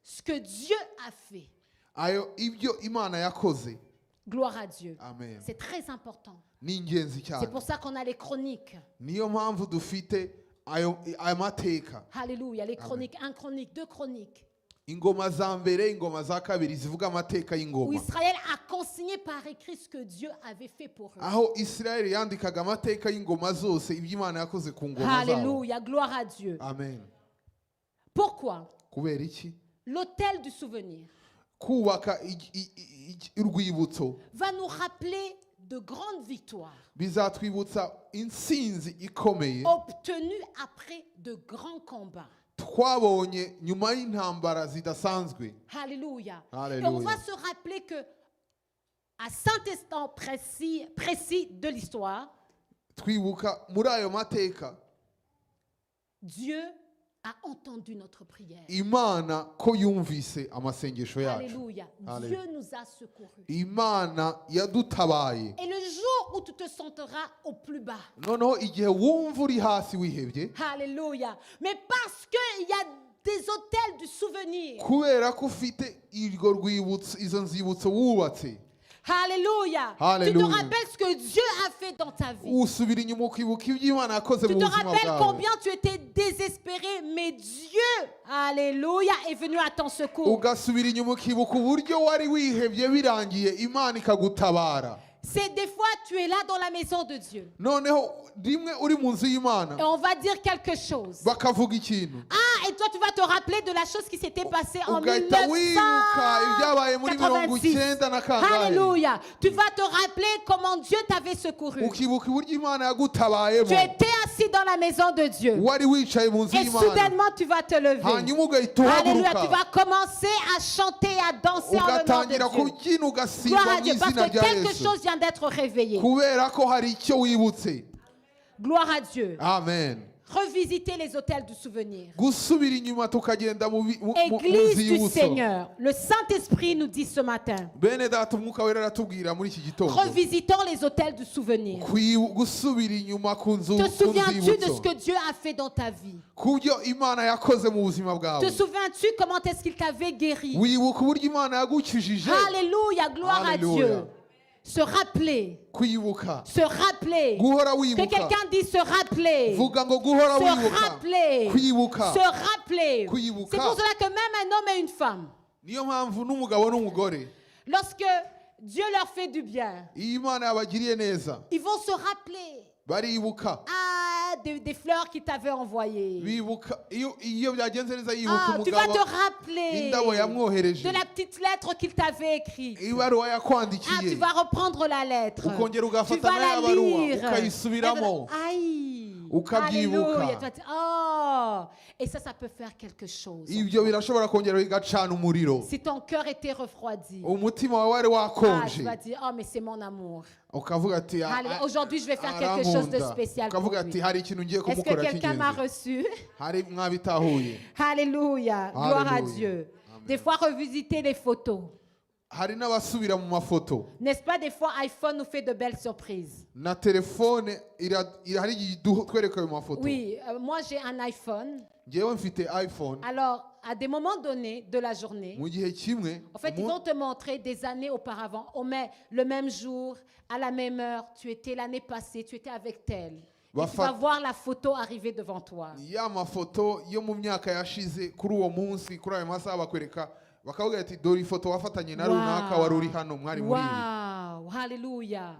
Speaker 1: ce que Dieu a fait.
Speaker 2: ayo ibyo Imana yakoze.
Speaker 1: Gloire à Dieu.
Speaker 2: Amen.
Speaker 1: C'est très important.
Speaker 2: Ni ingenzi
Speaker 1: C'est
Speaker 2: cyane.
Speaker 1: pour ça qu'on a les chroniques.
Speaker 2: Niyo mpamvu dufite ayo mateka,
Speaker 1: Alléluia. Les chroniques, 1 chronique, 2 chroniques.
Speaker 2: ingoma za mbere, ingoma za kabiri zivuga amateka
Speaker 1: Où
Speaker 2: y'ingoma,
Speaker 1: Israël a consigné par écrit ce que Dieu avait fait pour eux.
Speaker 2: aho Isirayeli yandikaga amateka y'ingoma zose ibyo Imana yakoze ku ngoma zabo.
Speaker 1: Alléluia. Gloire à Dieu.
Speaker 2: Amen.
Speaker 1: Pourquoi?
Speaker 2: Kubera iki?
Speaker 1: L'hôtel du souvenir
Speaker 2: Kubaka urwibutso
Speaker 1: va nous rappeler de grandes victoires
Speaker 2: bizatwibutsa intsinzi ikomeye
Speaker 1: obtenues après de grands combats.
Speaker 2: twabonye nyuma y'intambara zidasanzwe.
Speaker 1: Alléluia. Et
Speaker 2: Alléluia.
Speaker 1: on va se rappeler que à cet instant précis de l'histoire,
Speaker 2: Twibuka muri ayo mateka
Speaker 1: Dieu a entendu notre prière.
Speaker 2: Imana ko yumvise amasengesho yacu.
Speaker 1: Alléluia.
Speaker 2: Alléluia.
Speaker 1: Dieu nous a secourus.
Speaker 2: Imana yadutabaye.
Speaker 1: Et le jour où tu te sentiras au plus bas,
Speaker 2: Noneho igihe wumva uri hasi wihebye,
Speaker 1: Alléluia. Mais parce qu'il y a des hôtels du souvenir.
Speaker 2: kubera ko ufite irwo rwibutso, izo nzibutso wubatse,
Speaker 1: Alléluia.
Speaker 2: Alléluia.
Speaker 1: Tu te rappelles ce que Dieu a fait dans ta vie.
Speaker 2: usubira inyuma ukibuka ibyo Imana yakoze
Speaker 1: Tu
Speaker 2: mu
Speaker 1: te
Speaker 2: buzima
Speaker 1: rappelles
Speaker 2: bwawe.
Speaker 1: combien tu étais désespéré, mais Dieu, Alléluia, est venu à ton secours.
Speaker 2: Ugasubira inyuma ukibuka uburyo wari wihebye birangiye Imana ikagutabara.
Speaker 1: C'est des fois, tu es là dans la maison de Dieu.
Speaker 2: Noneho rimwe uri mu nzu y'Imana
Speaker 1: Et on va dire quelque chose.
Speaker 2: bakavuga ikintu,
Speaker 1: Ah, et toi, tu vas te rappeler de la chose qui s'était passée en
Speaker 2: ugahita wibuka ibyabaye muri
Speaker 1: 1986.
Speaker 2: 90 na kangahe,
Speaker 1: Alléluia. Tu vas te rappeler comment Dieu t'avait secouru.
Speaker 2: ukibuka uburyo Imana yagutabayemo,
Speaker 1: Tu étais assis dans la maison de Dieu.
Speaker 2: wari wicaye mu nzu
Speaker 1: Et
Speaker 2: y'Imana,
Speaker 1: soudainement, tu vas te lever.
Speaker 2: hanyuma ugahita
Speaker 1: Alléluia. Tu
Speaker 2: uhaguruka
Speaker 1: vas commencer à chanter, à danser en le nom
Speaker 2: ugatangira
Speaker 1: de Dieu.
Speaker 2: kubyina
Speaker 1: Gloire
Speaker 2: ugasimba
Speaker 1: à
Speaker 2: mu
Speaker 1: Dieu. Parce
Speaker 2: izina
Speaker 1: que
Speaker 2: rya
Speaker 1: quelque
Speaker 2: Yesu,
Speaker 1: chose vient d'être réveillé.
Speaker 2: kubera ko hari icyo wibutse.
Speaker 1: Gloire à Dieu.
Speaker 2: Amen.
Speaker 1: Revisiter les hôtels du souvenir.
Speaker 2: Gusubira inyuma tukagenda mu
Speaker 1: Église du
Speaker 2: nzibutso.
Speaker 1: Seigneur. Le Saint-Esprit nous dit ce matin.
Speaker 2: Bene data umwuka wera aratubwira muri iki gitondo,
Speaker 1: Revisitons les hôtels du souvenir.
Speaker 2: gusubira inyuma ku
Speaker 1: Te souviens-tu de ce
Speaker 2: nzibutso,
Speaker 1: que Dieu a fait dans ta vie?
Speaker 2: kubyo Imana yakoze mu buzima bwawe.
Speaker 1: Te souviens-tu comment est-ce qu'il t'avait guéri?
Speaker 2: Wibuka uburyo Imana yagukijije.
Speaker 1: Alléluia, gloire
Speaker 2: Alléluia.
Speaker 1: à Dieu. Se rappeler,
Speaker 2: Kwibuka,
Speaker 1: se rappeler.
Speaker 2: guhora
Speaker 1: Que
Speaker 2: wibuka,
Speaker 1: quelqu'un dise se rappeler.
Speaker 2: vuga ngo guhora
Speaker 1: Se
Speaker 2: wibuka,
Speaker 1: rappeler.
Speaker 2: kwibuka.
Speaker 1: Se rappeler.
Speaker 2: Kwibuka.
Speaker 1: C'est pour cela que même un homme et une femme,
Speaker 2: Niyo mpamvu n'umugabo n'umugore,
Speaker 1: lorsque Dieu leur fait du bien,
Speaker 2: iyo Imana yabagiriye neza,
Speaker 1: ils vont se rappeler
Speaker 2: baribuka.
Speaker 1: des fleurs qu'il t'avait envoyées.
Speaker 2: Bibuka iyo byagenze neza, yibuka
Speaker 1: Ah, tu vas
Speaker 2: umugabo
Speaker 1: te rappeler
Speaker 2: indabo yamwohereje,
Speaker 1: de la petite lettre qu'il t'avait écrite.
Speaker 2: ibaruwa
Speaker 1: Ah, tu
Speaker 2: yakwandikiye,
Speaker 1: vas reprendre la lettre.
Speaker 2: ukongera
Speaker 1: Tu
Speaker 2: ugafata
Speaker 1: vas
Speaker 2: nayo
Speaker 1: la
Speaker 2: baruwa
Speaker 1: lire.
Speaker 2: ukayisubiramo,
Speaker 1: Aïe.
Speaker 2: ukabyibuka.
Speaker 1: Alléluia. Tu vas dire, oh. Et ça peut faire quelque chose.
Speaker 2: ibyo birashobora kongera bigacana umuriro.
Speaker 1: Si ton cœur était refroidi,
Speaker 2: Umutima wawe wari
Speaker 1: ah, tu
Speaker 2: wakonje,
Speaker 1: vas dire, oh, mais c'est mon amour.
Speaker 2: ukavuga ati
Speaker 1: Alléluia. Aujourd'hui, je vais faire quelque chose de
Speaker 2: arankunda,
Speaker 1: spécial pour
Speaker 2: ukavuga
Speaker 1: lui.
Speaker 2: ati hari ikintu ngiye
Speaker 1: Est-ce que
Speaker 2: kumukora
Speaker 1: quelqu'un m'a
Speaker 2: cy'ingenzi.
Speaker 1: reçu?
Speaker 2: Hari mwabitahuye.
Speaker 1: Alléluia. Gloire à
Speaker 2: Alléluia.
Speaker 1: Dieu.
Speaker 2: Amen.
Speaker 1: Des fois, revisiter les photos.
Speaker 2: hari n'abasubira mu mafoto
Speaker 1: N'est-ce pas, des fois, iPhone nous fait de belles surprises.
Speaker 2: na telefone hari igihe twereka ayo mafoto.
Speaker 1: Oui, moi j'ai un iPhone.
Speaker 2: Njyewe mfite iPhone.
Speaker 1: Alors, à des moments donnés de la journée,
Speaker 2: Mu gihe kimwe
Speaker 1: en fait, ils vont te montrer des années auparavant. Le même jour, à la même heure, tu étais l'année passée, tu étais avec tel. Et tu vas voir la photo arriver devant toi.
Speaker 2: ya mafoto yo mu myaka yashize kuri uwo munsi kuri ayo masaha bakwereka bakavuga ati dore ifoto wafatanye na runaka wari uri hano mwari muri ibi.
Speaker 1: Wow, hallelujah.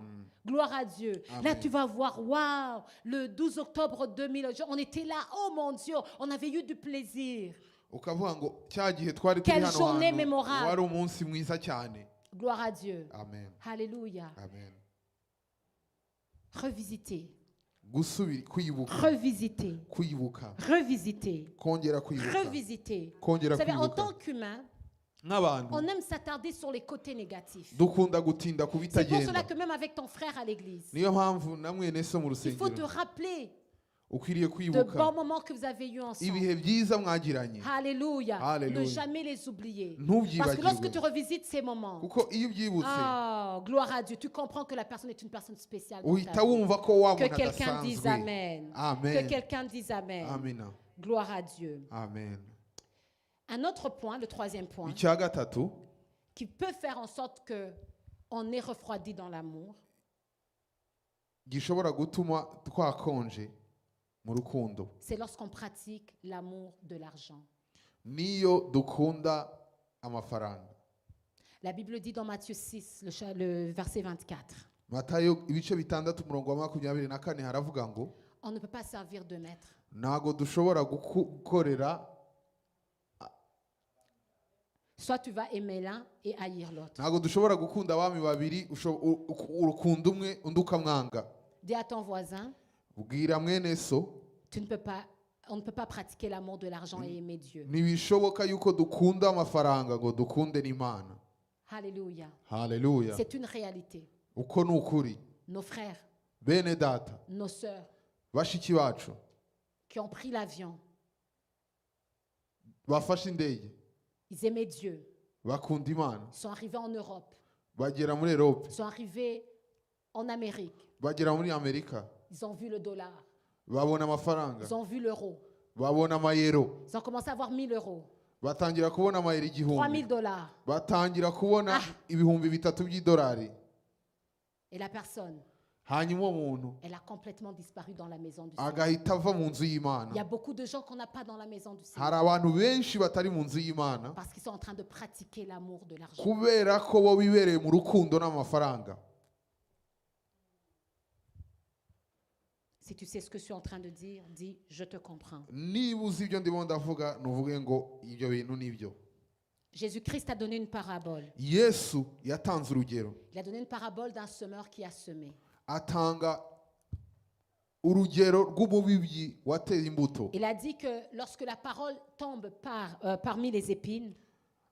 Speaker 1: Gloire à Dieu.
Speaker 2: Amen.
Speaker 1: Là, tu vas voir, waouh, le 12 octobre 2000, on était là, oh mon Dieu, on avait eu du plaisir.
Speaker 2: Ukavuga ngo cya gihe twari turi
Speaker 1: Quelle
Speaker 2: hano
Speaker 1: journée
Speaker 2: hantu
Speaker 1: mémorable.
Speaker 2: wari umunsi mwiza cyane.
Speaker 1: Gloire à Dieu.
Speaker 2: Amen.
Speaker 1: Alléluia.
Speaker 2: Amen.
Speaker 1: Revisiter.
Speaker 2: Gusubira kwibuka
Speaker 1: Revisiter.
Speaker 2: kwibuka
Speaker 1: Revisiter.
Speaker 2: kongera kwibuka
Speaker 1: Revisiter.
Speaker 2: kongera
Speaker 1: Vous savez, en
Speaker 2: kwibuka
Speaker 1: tant qu'humain,
Speaker 2: nk'abantu
Speaker 1: on aime s'attarder sur les côtés négatifs.
Speaker 2: dukunda gutinda ku
Speaker 1: C'est pour cela
Speaker 2: bitagenda.
Speaker 1: que même avec ton frère à l'église,
Speaker 2: Niyo mpamvu na mwene so mu
Speaker 1: il faut te
Speaker 2: rusengero
Speaker 1: rappeler
Speaker 2: ukwiriye
Speaker 1: de bons
Speaker 2: kwibuka
Speaker 1: moments que vous avez eus ensemble.
Speaker 2: ibihe byiza mwagiranye.
Speaker 1: Alléluia.
Speaker 2: Alléluia.
Speaker 1: Ne jamais les oublier.
Speaker 2: Ntubyibagirwe.
Speaker 1: Parce que lorsque tu revisites ces moments,
Speaker 2: kuko iyo ubyibutse
Speaker 1: oh, gloire à Dieu, tu comprends que la personne est une personne spéciale. dans ta
Speaker 2: uhita
Speaker 1: vie.
Speaker 2: wumva ko wa
Speaker 1: Que
Speaker 2: muntu
Speaker 1: quelqu'un dise
Speaker 2: adasanzwe.
Speaker 1: Amen. Que
Speaker 2: Amen.
Speaker 1: quelqu'un dise Amen.
Speaker 2: Amina.
Speaker 1: Gloire à Dieu.
Speaker 2: Amen.
Speaker 1: Un autre point, le troisième point,
Speaker 2: icya gatatu
Speaker 1: qui peut faire en sorte que on est refroidi dans l'amour,
Speaker 2: gishobora gutuma twakonje mu rukundo
Speaker 1: c'est lorsqu'on pratique l'amour de l'argent.
Speaker 2: niyo dukunda amafaranga.
Speaker 1: La Bible dit dans Matthieu 6, le verset 24,
Speaker 2: Matayo ibice bitandatu umurongo wa 24 haravuga ngo
Speaker 1: on ne peut pas servir deux maîtres.
Speaker 2: ntago dushobora gukorera,
Speaker 1: Soit tu vas aimer l'un et haïr l'autre.
Speaker 2: ntago dushobora gukunda abami babiri, urukunda umwe undi ukamwanga.
Speaker 1: Dis à ton voisin,
Speaker 2: Bwira mwene so
Speaker 1: on ne peut pas pratiquer l'amour de l'argent et aimer Dieu.
Speaker 2: ntibishoboka yuko dukunda amafaranga ngo dukunde n'Imana.
Speaker 1: Alléluia.
Speaker 2: Haleluya.
Speaker 1: C'est une réalité.
Speaker 2: Uko ni ukuri.
Speaker 1: Nos frères,
Speaker 2: Bene data
Speaker 1: nos sœurs
Speaker 2: bashiki bacu
Speaker 1: qui ont pris l'avion,
Speaker 2: bafashe indege
Speaker 1: ils aimaient Dieu,
Speaker 2: bakunda Imana,
Speaker 1: sont arrivés en Europe,
Speaker 2: bagera muri Europe,
Speaker 1: sont arrivés en Amérique,
Speaker 2: bagera muri Amerika,
Speaker 1: ils ont vu le dollar,
Speaker 2: babona amafaranga,
Speaker 1: ils ont vu l'euro,
Speaker 2: babona amayero,
Speaker 1: ils ont commencé à avoir 1000 euros,
Speaker 2: batangira kubona amayero
Speaker 1: 3000
Speaker 2: igihumbi,
Speaker 1: dollars.
Speaker 2: batangira kubona ibihumbi 3 by'idolari.
Speaker 1: Et la personne,
Speaker 2: Hanyuma uwo muntu
Speaker 1: elle a complètement disparu dans la maison du Seigneur.
Speaker 2: agahita ava mu nzu
Speaker 1: Il y a
Speaker 2: y'Imana.
Speaker 1: beaucoup de gens qu'on n'a pas dans la maison du Seigneur
Speaker 2: Hari abantu benshi batari mu nzu y'Imana
Speaker 1: parce qu'ils sont en train de pratiquer l'amour de l'argent.
Speaker 2: kubera ko bo bibereye mu rukundo n'amafaranga.
Speaker 1: Si tu sais ce que je suis en train de dire, dis je te comprends.
Speaker 2: Niba uzi ibyo ndimo ndavuga nuvuge ngo ibyo bintu nibyo.
Speaker 1: Jésus-Christ a donné une parabole.
Speaker 2: Yesu yatanze urugero,
Speaker 1: Il a donné une parabole d'un semeur qui a semé.
Speaker 2: atanga urugero rw'umubibyi wateye imbuto.
Speaker 1: Il a dit que lorsque la parole tombe parmi les épines,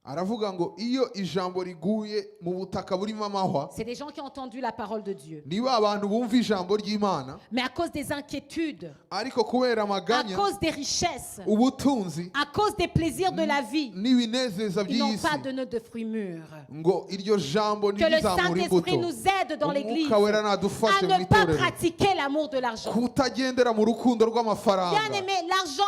Speaker 2: Aravuga ngo iyo ijambo riguye mu butaka burimo amahwa,
Speaker 1: c'est des gens qui ont entendu la parole de Dieu.
Speaker 2: niba abantu bumva ijambo ry'Imana,
Speaker 1: Mais à cause des inquiétudes,
Speaker 2: ariko kubera
Speaker 1: à
Speaker 2: amaganya,
Speaker 1: cause des richesses,
Speaker 2: ubutunzi
Speaker 1: à cause des plaisirs de la vie,
Speaker 2: n'ibinezeza
Speaker 1: ils n'ont
Speaker 2: by'isi,
Speaker 1: pas donné de fruits mûrs.
Speaker 2: ngo iryo jambo
Speaker 1: Que le
Speaker 2: ntirizamure
Speaker 1: Saint-Esprit
Speaker 2: imbuto.
Speaker 1: nous aide dans l'Église
Speaker 2: Umwuka wera
Speaker 1: à
Speaker 2: nadufashe mu
Speaker 1: ne pas
Speaker 2: itorero
Speaker 1: pratiquer l'amour de l'argent.
Speaker 2: kutagendera mu rukundo
Speaker 1: Bien
Speaker 2: rw'amafaranga.
Speaker 1: aimé, l'argent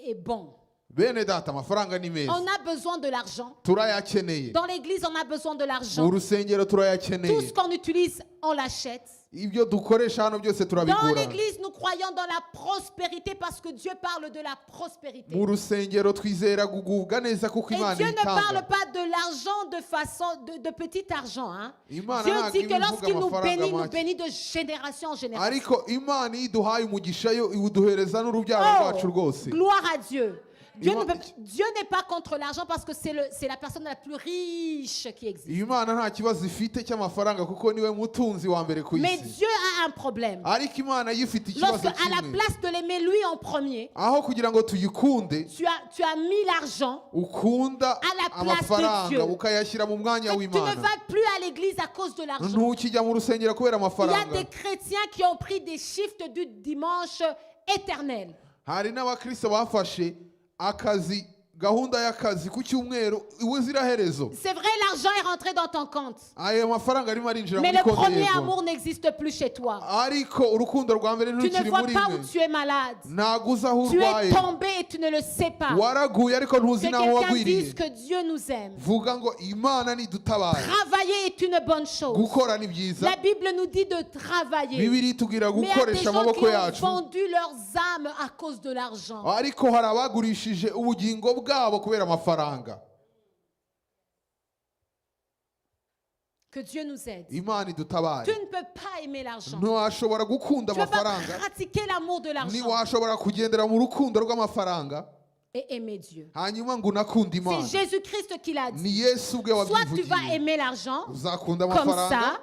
Speaker 1: est bon.
Speaker 2: Bene data, amafaranga ni meza,
Speaker 1: On a besoin de l'argent.
Speaker 2: turayakeneye.
Speaker 1: Dans l'église, on a besoin de
Speaker 2: Mu
Speaker 1: l'argent.
Speaker 2: rusengero
Speaker 1: Tout
Speaker 2: turayakeneye.
Speaker 1: ce qu'on utilise, on l'achète.
Speaker 2: Ibyo dukoresha hano byose
Speaker 1: Dans
Speaker 2: turabigura.
Speaker 1: l'église, nous croyons dans la prospérité parce que Dieu parle de la prospérité.
Speaker 2: Mu rusengero twizera kugubwa neza kuko
Speaker 1: Et
Speaker 2: Imana
Speaker 1: Dieu ne parle
Speaker 2: itanga.
Speaker 1: pas de l'argent de façon de petit argent. Hein.
Speaker 2: Imana
Speaker 1: Dieu
Speaker 2: ntabwo
Speaker 1: dit que
Speaker 2: ivuga
Speaker 1: lorsqu'il nous
Speaker 2: amafaranga
Speaker 1: nous
Speaker 2: make.
Speaker 1: bénit de génération en génération.
Speaker 2: Ariko Imana iyo iduhaye umugisha yo iwuduhereza n'urubyaro rwacu rwose.
Speaker 1: Gloire à Dieu. Dieu
Speaker 2: Ima-
Speaker 1: n'est pas contre l'argent parce que c'est la personne la plus riche qui existe.
Speaker 2: Imana nta kibazo ifite cy'amafaranga kuko niwe mutunzi wa mbere ku
Speaker 1: Mais
Speaker 2: isi.
Speaker 1: Dieu a un problème.
Speaker 2: Ariko Imana yo ifite ikibazo
Speaker 1: Lorsque, à la
Speaker 2: kimwe.
Speaker 1: place de l'aimer lui en premier,
Speaker 2: Aho kugira ngo tuyikunde,
Speaker 1: tu as mis l'argent.
Speaker 2: ukunda
Speaker 1: À la place de
Speaker 2: amafaranga
Speaker 1: Dieu.
Speaker 2: ukayashyira mu mwanya
Speaker 1: Tu ne
Speaker 2: w'Imana.
Speaker 1: vas plus à l'église à cause de l'argent.
Speaker 2: Ntukijya mu rusengero kubera
Speaker 1: Il y a
Speaker 2: amafaranga.
Speaker 1: des chrétiens qui ont pris des shifts du dimanche éternel.
Speaker 2: Hari n'abakristo bafashe akazi gahunda y'akazi ku cyumweru ubuziraherezo
Speaker 1: C'est vrai, l'argent est rentré dans ton compte.
Speaker 2: ayo mafaranga arimo arinjira
Speaker 1: Mais
Speaker 2: muri
Speaker 1: le
Speaker 2: konti
Speaker 1: premier
Speaker 2: yego
Speaker 1: amour n'existe plus chez toi.
Speaker 2: ariko urukundo rwa mbere
Speaker 1: Tu ne
Speaker 2: ntirukiri
Speaker 1: vois
Speaker 2: muri
Speaker 1: pas
Speaker 2: mwe
Speaker 1: où tu es malade.
Speaker 2: ntabwo uzi aho
Speaker 1: Tu
Speaker 2: urwaye
Speaker 1: es tombé et tu ne le sais pas.
Speaker 2: waraguye ariko ntuzi
Speaker 1: Que
Speaker 2: n'aho
Speaker 1: quelqu'un
Speaker 2: wagwiriye
Speaker 1: dise que Dieu nous aime.
Speaker 2: vuga ngo imana nidutabare
Speaker 1: Travailler est une bonne chose.
Speaker 2: gukora ni byiza
Speaker 1: La Bible nous dit de travailler.
Speaker 2: bibiri itubwira
Speaker 1: Mais il y a des
Speaker 2: gukoresha
Speaker 1: gens qui
Speaker 2: amaboko
Speaker 1: ont
Speaker 2: yacu
Speaker 1: vendu leurs âmes à cause de l'argent.
Speaker 2: ariko hari abagurishije ubugingo bwabo kubera amafaranga
Speaker 1: Que Dieu nous aide.
Speaker 2: imana
Speaker 1: Tu
Speaker 2: idutabare
Speaker 1: ne peux pas aimer l'argent.
Speaker 2: ntiwashobora gukunda
Speaker 1: Tu ne peux pas
Speaker 2: amafaranga
Speaker 1: pratiquer l'amour de l'argent
Speaker 2: ntiwashobora kugendera mu rukundo rw'amafaranga
Speaker 1: et aimer Dieu.
Speaker 2: hanyuma ngo unakunde imana
Speaker 1: C'est Jésus-Christ qui l'a dit.
Speaker 2: ni yesu ubwe
Speaker 1: Soit tu vas
Speaker 2: wabyivugiye
Speaker 1: aimer l'argent
Speaker 2: uzakunda
Speaker 1: comme
Speaker 2: amafaranga
Speaker 1: ça,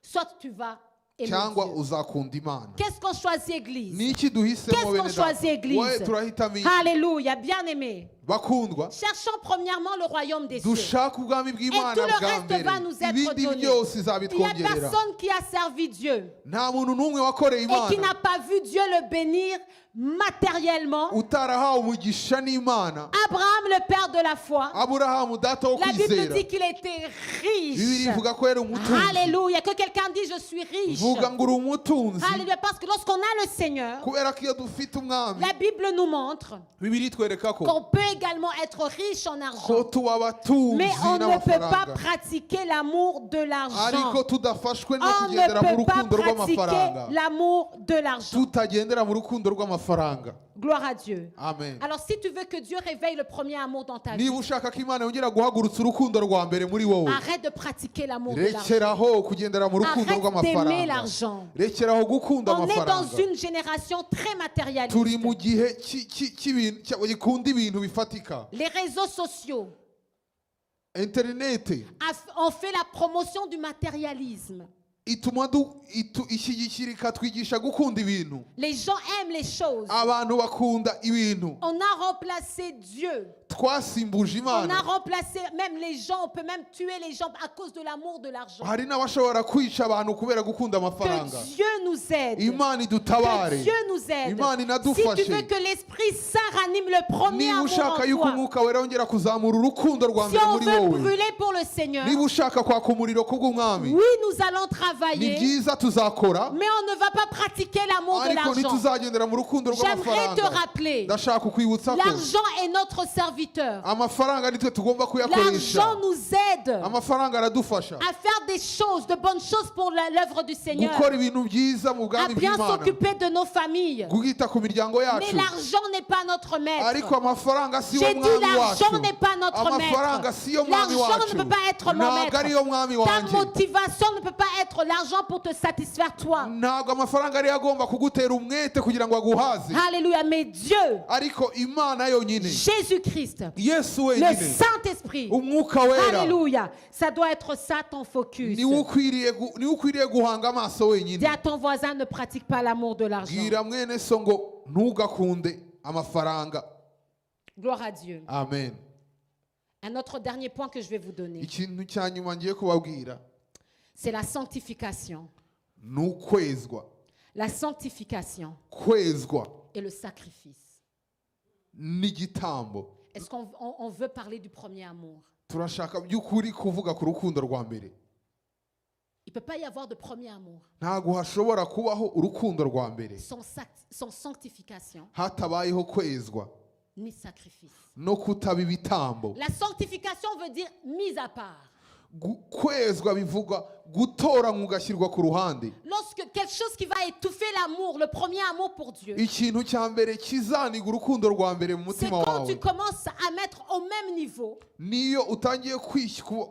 Speaker 1: soit tu vas aimer
Speaker 2: cyangwa
Speaker 1: Dieu.
Speaker 2: uzakunda imana
Speaker 1: Qu'est-ce qu'on choisit, Église?
Speaker 2: ni iki duhisemo
Speaker 1: Qu'est-ce qu'on
Speaker 2: bene
Speaker 1: choisit,
Speaker 2: data
Speaker 1: Église?
Speaker 2: wowe turahitamo iki
Speaker 1: Alléluia, bien aimé.
Speaker 2: bakundwa
Speaker 1: Cherchons premièrement le royaume des cieux.
Speaker 2: dushaka ubwami bw'imana
Speaker 1: Et tout le
Speaker 2: bwa
Speaker 1: reste
Speaker 2: mbere
Speaker 1: va nous être
Speaker 2: ibindi
Speaker 1: donné.
Speaker 2: byose
Speaker 1: Il n'y a
Speaker 2: izabitwongerera
Speaker 1: personne qui a servi Dieu
Speaker 2: nta muntu n'umwe wakoreye
Speaker 1: et qui
Speaker 2: imana
Speaker 1: n'a pas vu Dieu le bénir matériellement.
Speaker 2: utarahawe umugisha n'imana
Speaker 1: Abraham, le père de la foi,
Speaker 2: aburahamu data wo
Speaker 1: la Bible
Speaker 2: kwizera
Speaker 1: dit qu'il était
Speaker 2: bibiri
Speaker 1: riche.
Speaker 2: ivuga ko yari umutunzi
Speaker 1: Alléluia. Que quelqu'un dise je suis riche.
Speaker 2: vuga ngo uri umutunzi
Speaker 1: Alléluia. Parce que lorsqu'on a le Seigneur,
Speaker 2: kubera ko iyo dufite umwami
Speaker 1: la Bible nous montre
Speaker 2: bibiri itwereka ko
Speaker 1: qu'on peut également être riche en
Speaker 2: ko
Speaker 1: argent.
Speaker 2: tuba abatunzi
Speaker 1: Mais on ne peut pas
Speaker 2: n'amafaranga
Speaker 1: pratiquer l'amour de l'argent.
Speaker 2: ariko tudafashwe no
Speaker 1: On
Speaker 2: kugendera mu
Speaker 1: ne peut pas
Speaker 2: rukundo
Speaker 1: pratiquer
Speaker 2: rw'amafaranga
Speaker 1: l'amour de l'argent.
Speaker 2: tutagendera mu rukundo rw'amafaranga
Speaker 1: Gloire à Dieu.
Speaker 2: amen
Speaker 1: Alors si tu veux que Dieu réveille le premier amour dans ta vie,
Speaker 2: niba ushaka ko imana yongera guhagurutsa urukundo rwa mbere muri wowe
Speaker 1: arrête de pratiquer l'amour de l'argent.
Speaker 2: rekeraho kugendera mu rukundo
Speaker 1: Arrête d'aimer
Speaker 2: rw'amafaranga
Speaker 1: l'argent.
Speaker 2: rekeraho gukunda
Speaker 1: On est dans
Speaker 2: amafaranga
Speaker 1: une génération très matérialiste.
Speaker 2: turi mu gihe gikunda ibintu bifatika
Speaker 1: Les réseaux sociaux
Speaker 2: interineti
Speaker 1: ont fait la promotion du matérialisme.
Speaker 2: ituma ishyigikira ikatwigisha gukunda ibintu
Speaker 1: Les gens aiment les choses.
Speaker 2: abantu bakunda ibintu
Speaker 1: On a remplacé Dieu.
Speaker 2: twasimbuje
Speaker 1: On a
Speaker 2: imana
Speaker 1: remplacé même les gens. On peut même tuer les gens à cause de l'amour de l'argent.
Speaker 2: hari n'abashobora kwica abantu kubera gukunda
Speaker 1: Que
Speaker 2: amafaranga
Speaker 1: Dieu nous aide.
Speaker 2: imana idutabare
Speaker 1: Que Dieu nous aide.
Speaker 2: imana
Speaker 1: Si
Speaker 2: inadufashe
Speaker 1: tu veux que l'Esprit Saint ranime le premier
Speaker 2: niba
Speaker 1: amour
Speaker 2: ushaka
Speaker 1: en
Speaker 2: yuko
Speaker 1: toi,
Speaker 2: umwuka wera wongera kuzamura urukundo rwa
Speaker 1: si
Speaker 2: mbere
Speaker 1: on
Speaker 2: muri
Speaker 1: veut
Speaker 2: wowe
Speaker 1: brûler pour le Seigneur,
Speaker 2: niba ushaka kwaka umuriro kubw'umwami
Speaker 1: oui, nous allons
Speaker 2: ni
Speaker 1: travailler,
Speaker 2: byiza tuzakora
Speaker 1: mais on ne va pas pratiquer l'amour de
Speaker 2: ariko
Speaker 1: l'argent.
Speaker 2: ntituzagendera mu rukundo
Speaker 1: J'aimerais te
Speaker 2: rw'amafaranga
Speaker 1: rappeler,
Speaker 2: ndashaka kukwibutsa ko
Speaker 1: l'argent est notre serviteur.
Speaker 2: amafaranga nitwe tugomba kuyakoresha
Speaker 1: L'argent nous aide
Speaker 2: amafaranga aradufasha
Speaker 1: à faire des choses, de bonnes choses pour l'œuvre du Seigneur,
Speaker 2: gukora ibintu byiza mu
Speaker 1: à
Speaker 2: bwami
Speaker 1: bien
Speaker 2: bw'imana
Speaker 1: s'occuper de nos familles.
Speaker 2: guhita ku miryango
Speaker 1: Mais
Speaker 2: yacu
Speaker 1: l'argent n'est pas notre
Speaker 2: ariko
Speaker 1: maître.
Speaker 2: amafaranga si yo
Speaker 1: J'ai dit
Speaker 2: mwami
Speaker 1: l'argent
Speaker 2: wacu
Speaker 1: n'est pas notre
Speaker 2: amafaranga
Speaker 1: maître.
Speaker 2: si yo mwami
Speaker 1: L'argent
Speaker 2: wacu
Speaker 1: ne peut pas être mon
Speaker 2: ntabwo ariyo mwami
Speaker 1: maître. Ta
Speaker 2: wanjye
Speaker 1: motivation ne peut pas être l'argent pour te satisfaire toi.
Speaker 2: ntabwo amafaranga ariyo agomba kugutera umwete kugira ngo aguhaze
Speaker 1: Alléluia. Mais Dieu,
Speaker 2: ariko imana yonyine
Speaker 1: Jésus-Christ,
Speaker 2: yesu
Speaker 1: le
Speaker 2: wenyine
Speaker 1: Saint-Esprit,
Speaker 2: umwuka wera
Speaker 1: Alléluia. Ça doit être ça ton focus.
Speaker 2: niwe ukwiriye guhanga amaso
Speaker 1: Dis
Speaker 2: wenyine
Speaker 1: à ton voisin, ne pratique pas l'amour de l'argent.
Speaker 2: bwira mwene so ngo ntugakunde amafaranga
Speaker 1: Gloire à Dieu.
Speaker 2: amen
Speaker 1: Un autre dernier point que je vais vous donner,
Speaker 2: ikintu cya nyuma ngiye kubabwira
Speaker 1: c'est la sanctification.
Speaker 2: ni ukwezwa
Speaker 1: La sanctification
Speaker 2: kwezwa
Speaker 1: et le sacrifice.
Speaker 2: n'igitambo
Speaker 1: Est-ce qu'on veut parler du premier amour?
Speaker 2: turashaka by'ukuri kuvuga ku rukundo rwa mbere
Speaker 1: Il ne peut pas y avoir de premier amour
Speaker 2: ntabwo hashobora kubaho urukundo rwa mbere
Speaker 1: sans sanctification
Speaker 2: hatabayeho kwezwa
Speaker 1: ni sacrifice.
Speaker 2: no kutaba ibitambo
Speaker 1: La sanctification veut dire mise à part.
Speaker 2: kwezwa bivuga gutoranywa ugashyirwa ku ruhande
Speaker 1: Lorsque quelque chose qui va étouffer l'amour, le premier amour pour Dieu,
Speaker 2: ikintu cya mbere kizaniga urukundo rwa mbere mu
Speaker 1: c'est
Speaker 2: mutima
Speaker 1: quand tu
Speaker 2: wawe
Speaker 1: commences à mettre au même niveau
Speaker 2: niyo utangiye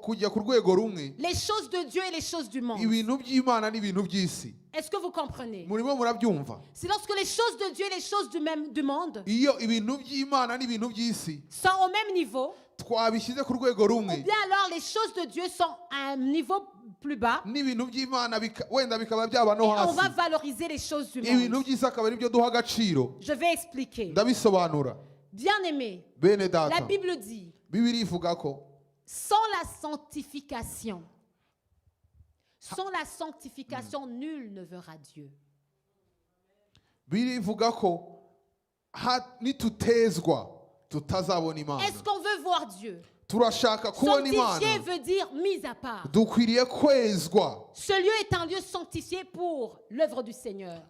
Speaker 2: kujya ku rwego rumwe
Speaker 1: les choses de Dieu et les choses du monde.
Speaker 2: ibintu by'imana n'ibintu by'isi
Speaker 1: Est-ce que vous comprenez?
Speaker 2: murimo murabyumva
Speaker 1: C'est lorsque les choses de Dieu et les choses du monde
Speaker 2: iyo ibintu by'imana n'ibintu by'isi
Speaker 1: sont au même niveau,
Speaker 2: twabishyize ku rwego rumwe
Speaker 1: ou bien alors les choses de Dieu sont à un niveau plus bas,
Speaker 2: n'ibintu by'imana wenda bikaba byaba
Speaker 1: et
Speaker 2: no
Speaker 1: on
Speaker 2: hasi
Speaker 1: va valoriser les choses du
Speaker 2: ibintu
Speaker 1: monde.
Speaker 2: by'isi akaba ari byo duha agaciro
Speaker 1: Je vais expliquer.
Speaker 2: ndabisobanura
Speaker 1: Bien-aimé,
Speaker 2: bene
Speaker 1: la
Speaker 2: data
Speaker 1: Bible dit,
Speaker 2: bibiri ivuga ko
Speaker 1: sans la sanctification, nul ne verra Dieu.
Speaker 2: bibiri ivuga ko nitutezwa tutazabona imana.
Speaker 1: Est-ce qu'on veut voir Dieu?
Speaker 2: Turashaka kubona imana.
Speaker 1: Sanctifié veut dire mis à part.
Speaker 2: Dukwiriye kwezwa.
Speaker 1: Ce lieu est un lieu sanctifié pour l'œuvre du Seigneur.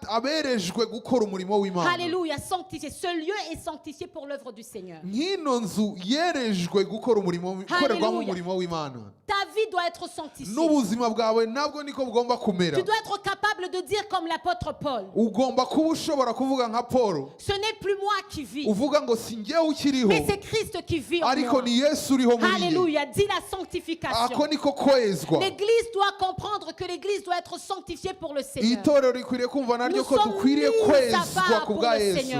Speaker 2: Aberejwe gukora umurimo w'Imana.
Speaker 1: Alléluia, sanctifié. Ce lieu est sanctifié pour l'œuvre du Seigneur.
Speaker 2: Nk'ino nzu yerejwe gukora umurimo gukorerwamo umurimo w'Imana.
Speaker 1: Ta vie doit être sanctifiée.
Speaker 2: N'ubuzima bwawe nabwo niko bugomba kumera.
Speaker 1: Tu dois être capable de dire comme l'apôtre Paul.
Speaker 2: Ugomba kuba ushobora kuvuga nka Paul.
Speaker 1: Ce n'est plus moi qui vis.
Speaker 2: Uvuga ngo si njyewe ukiriho.
Speaker 1: Mais c'est Christ qui vit en
Speaker 2: Ariko
Speaker 1: moi.
Speaker 2: ni Yesu uriho muri njye.
Speaker 1: Alléluia, dis la sanctification.
Speaker 2: Ako niko kwezwa.
Speaker 1: L'église doit comprendre que l'église doit être sanctifiée pour le Seigneur.
Speaker 2: Itorero rikwiriye kumva naryo ko dukwiriye kwezwa ku bwa Yesu.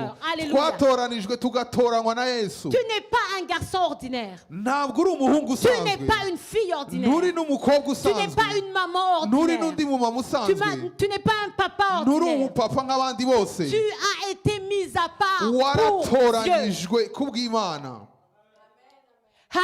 Speaker 2: Twatoranijwe tugatoranywa na Yesu.
Speaker 1: Tu n'es pas un garçon ordinaire.
Speaker 2: Ntabwo uri umuhungu
Speaker 1: Tu
Speaker 2: usanzwe.
Speaker 1: n'es pas une fille ordinaire.
Speaker 2: Nturi n'umukobwa
Speaker 1: Tu n'es
Speaker 2: usanzwe.
Speaker 1: pas une maman
Speaker 2: Nturi
Speaker 1: ordinaire.
Speaker 2: n'undi mumama usanzwe.
Speaker 1: Tu n'es pas un papa
Speaker 2: Nturi
Speaker 1: ordinaire.
Speaker 2: umupapa nk'abandi bose.
Speaker 1: Tu as été mis à part pour Dieu.
Speaker 2: Waratoranijwe ku bw'Imana.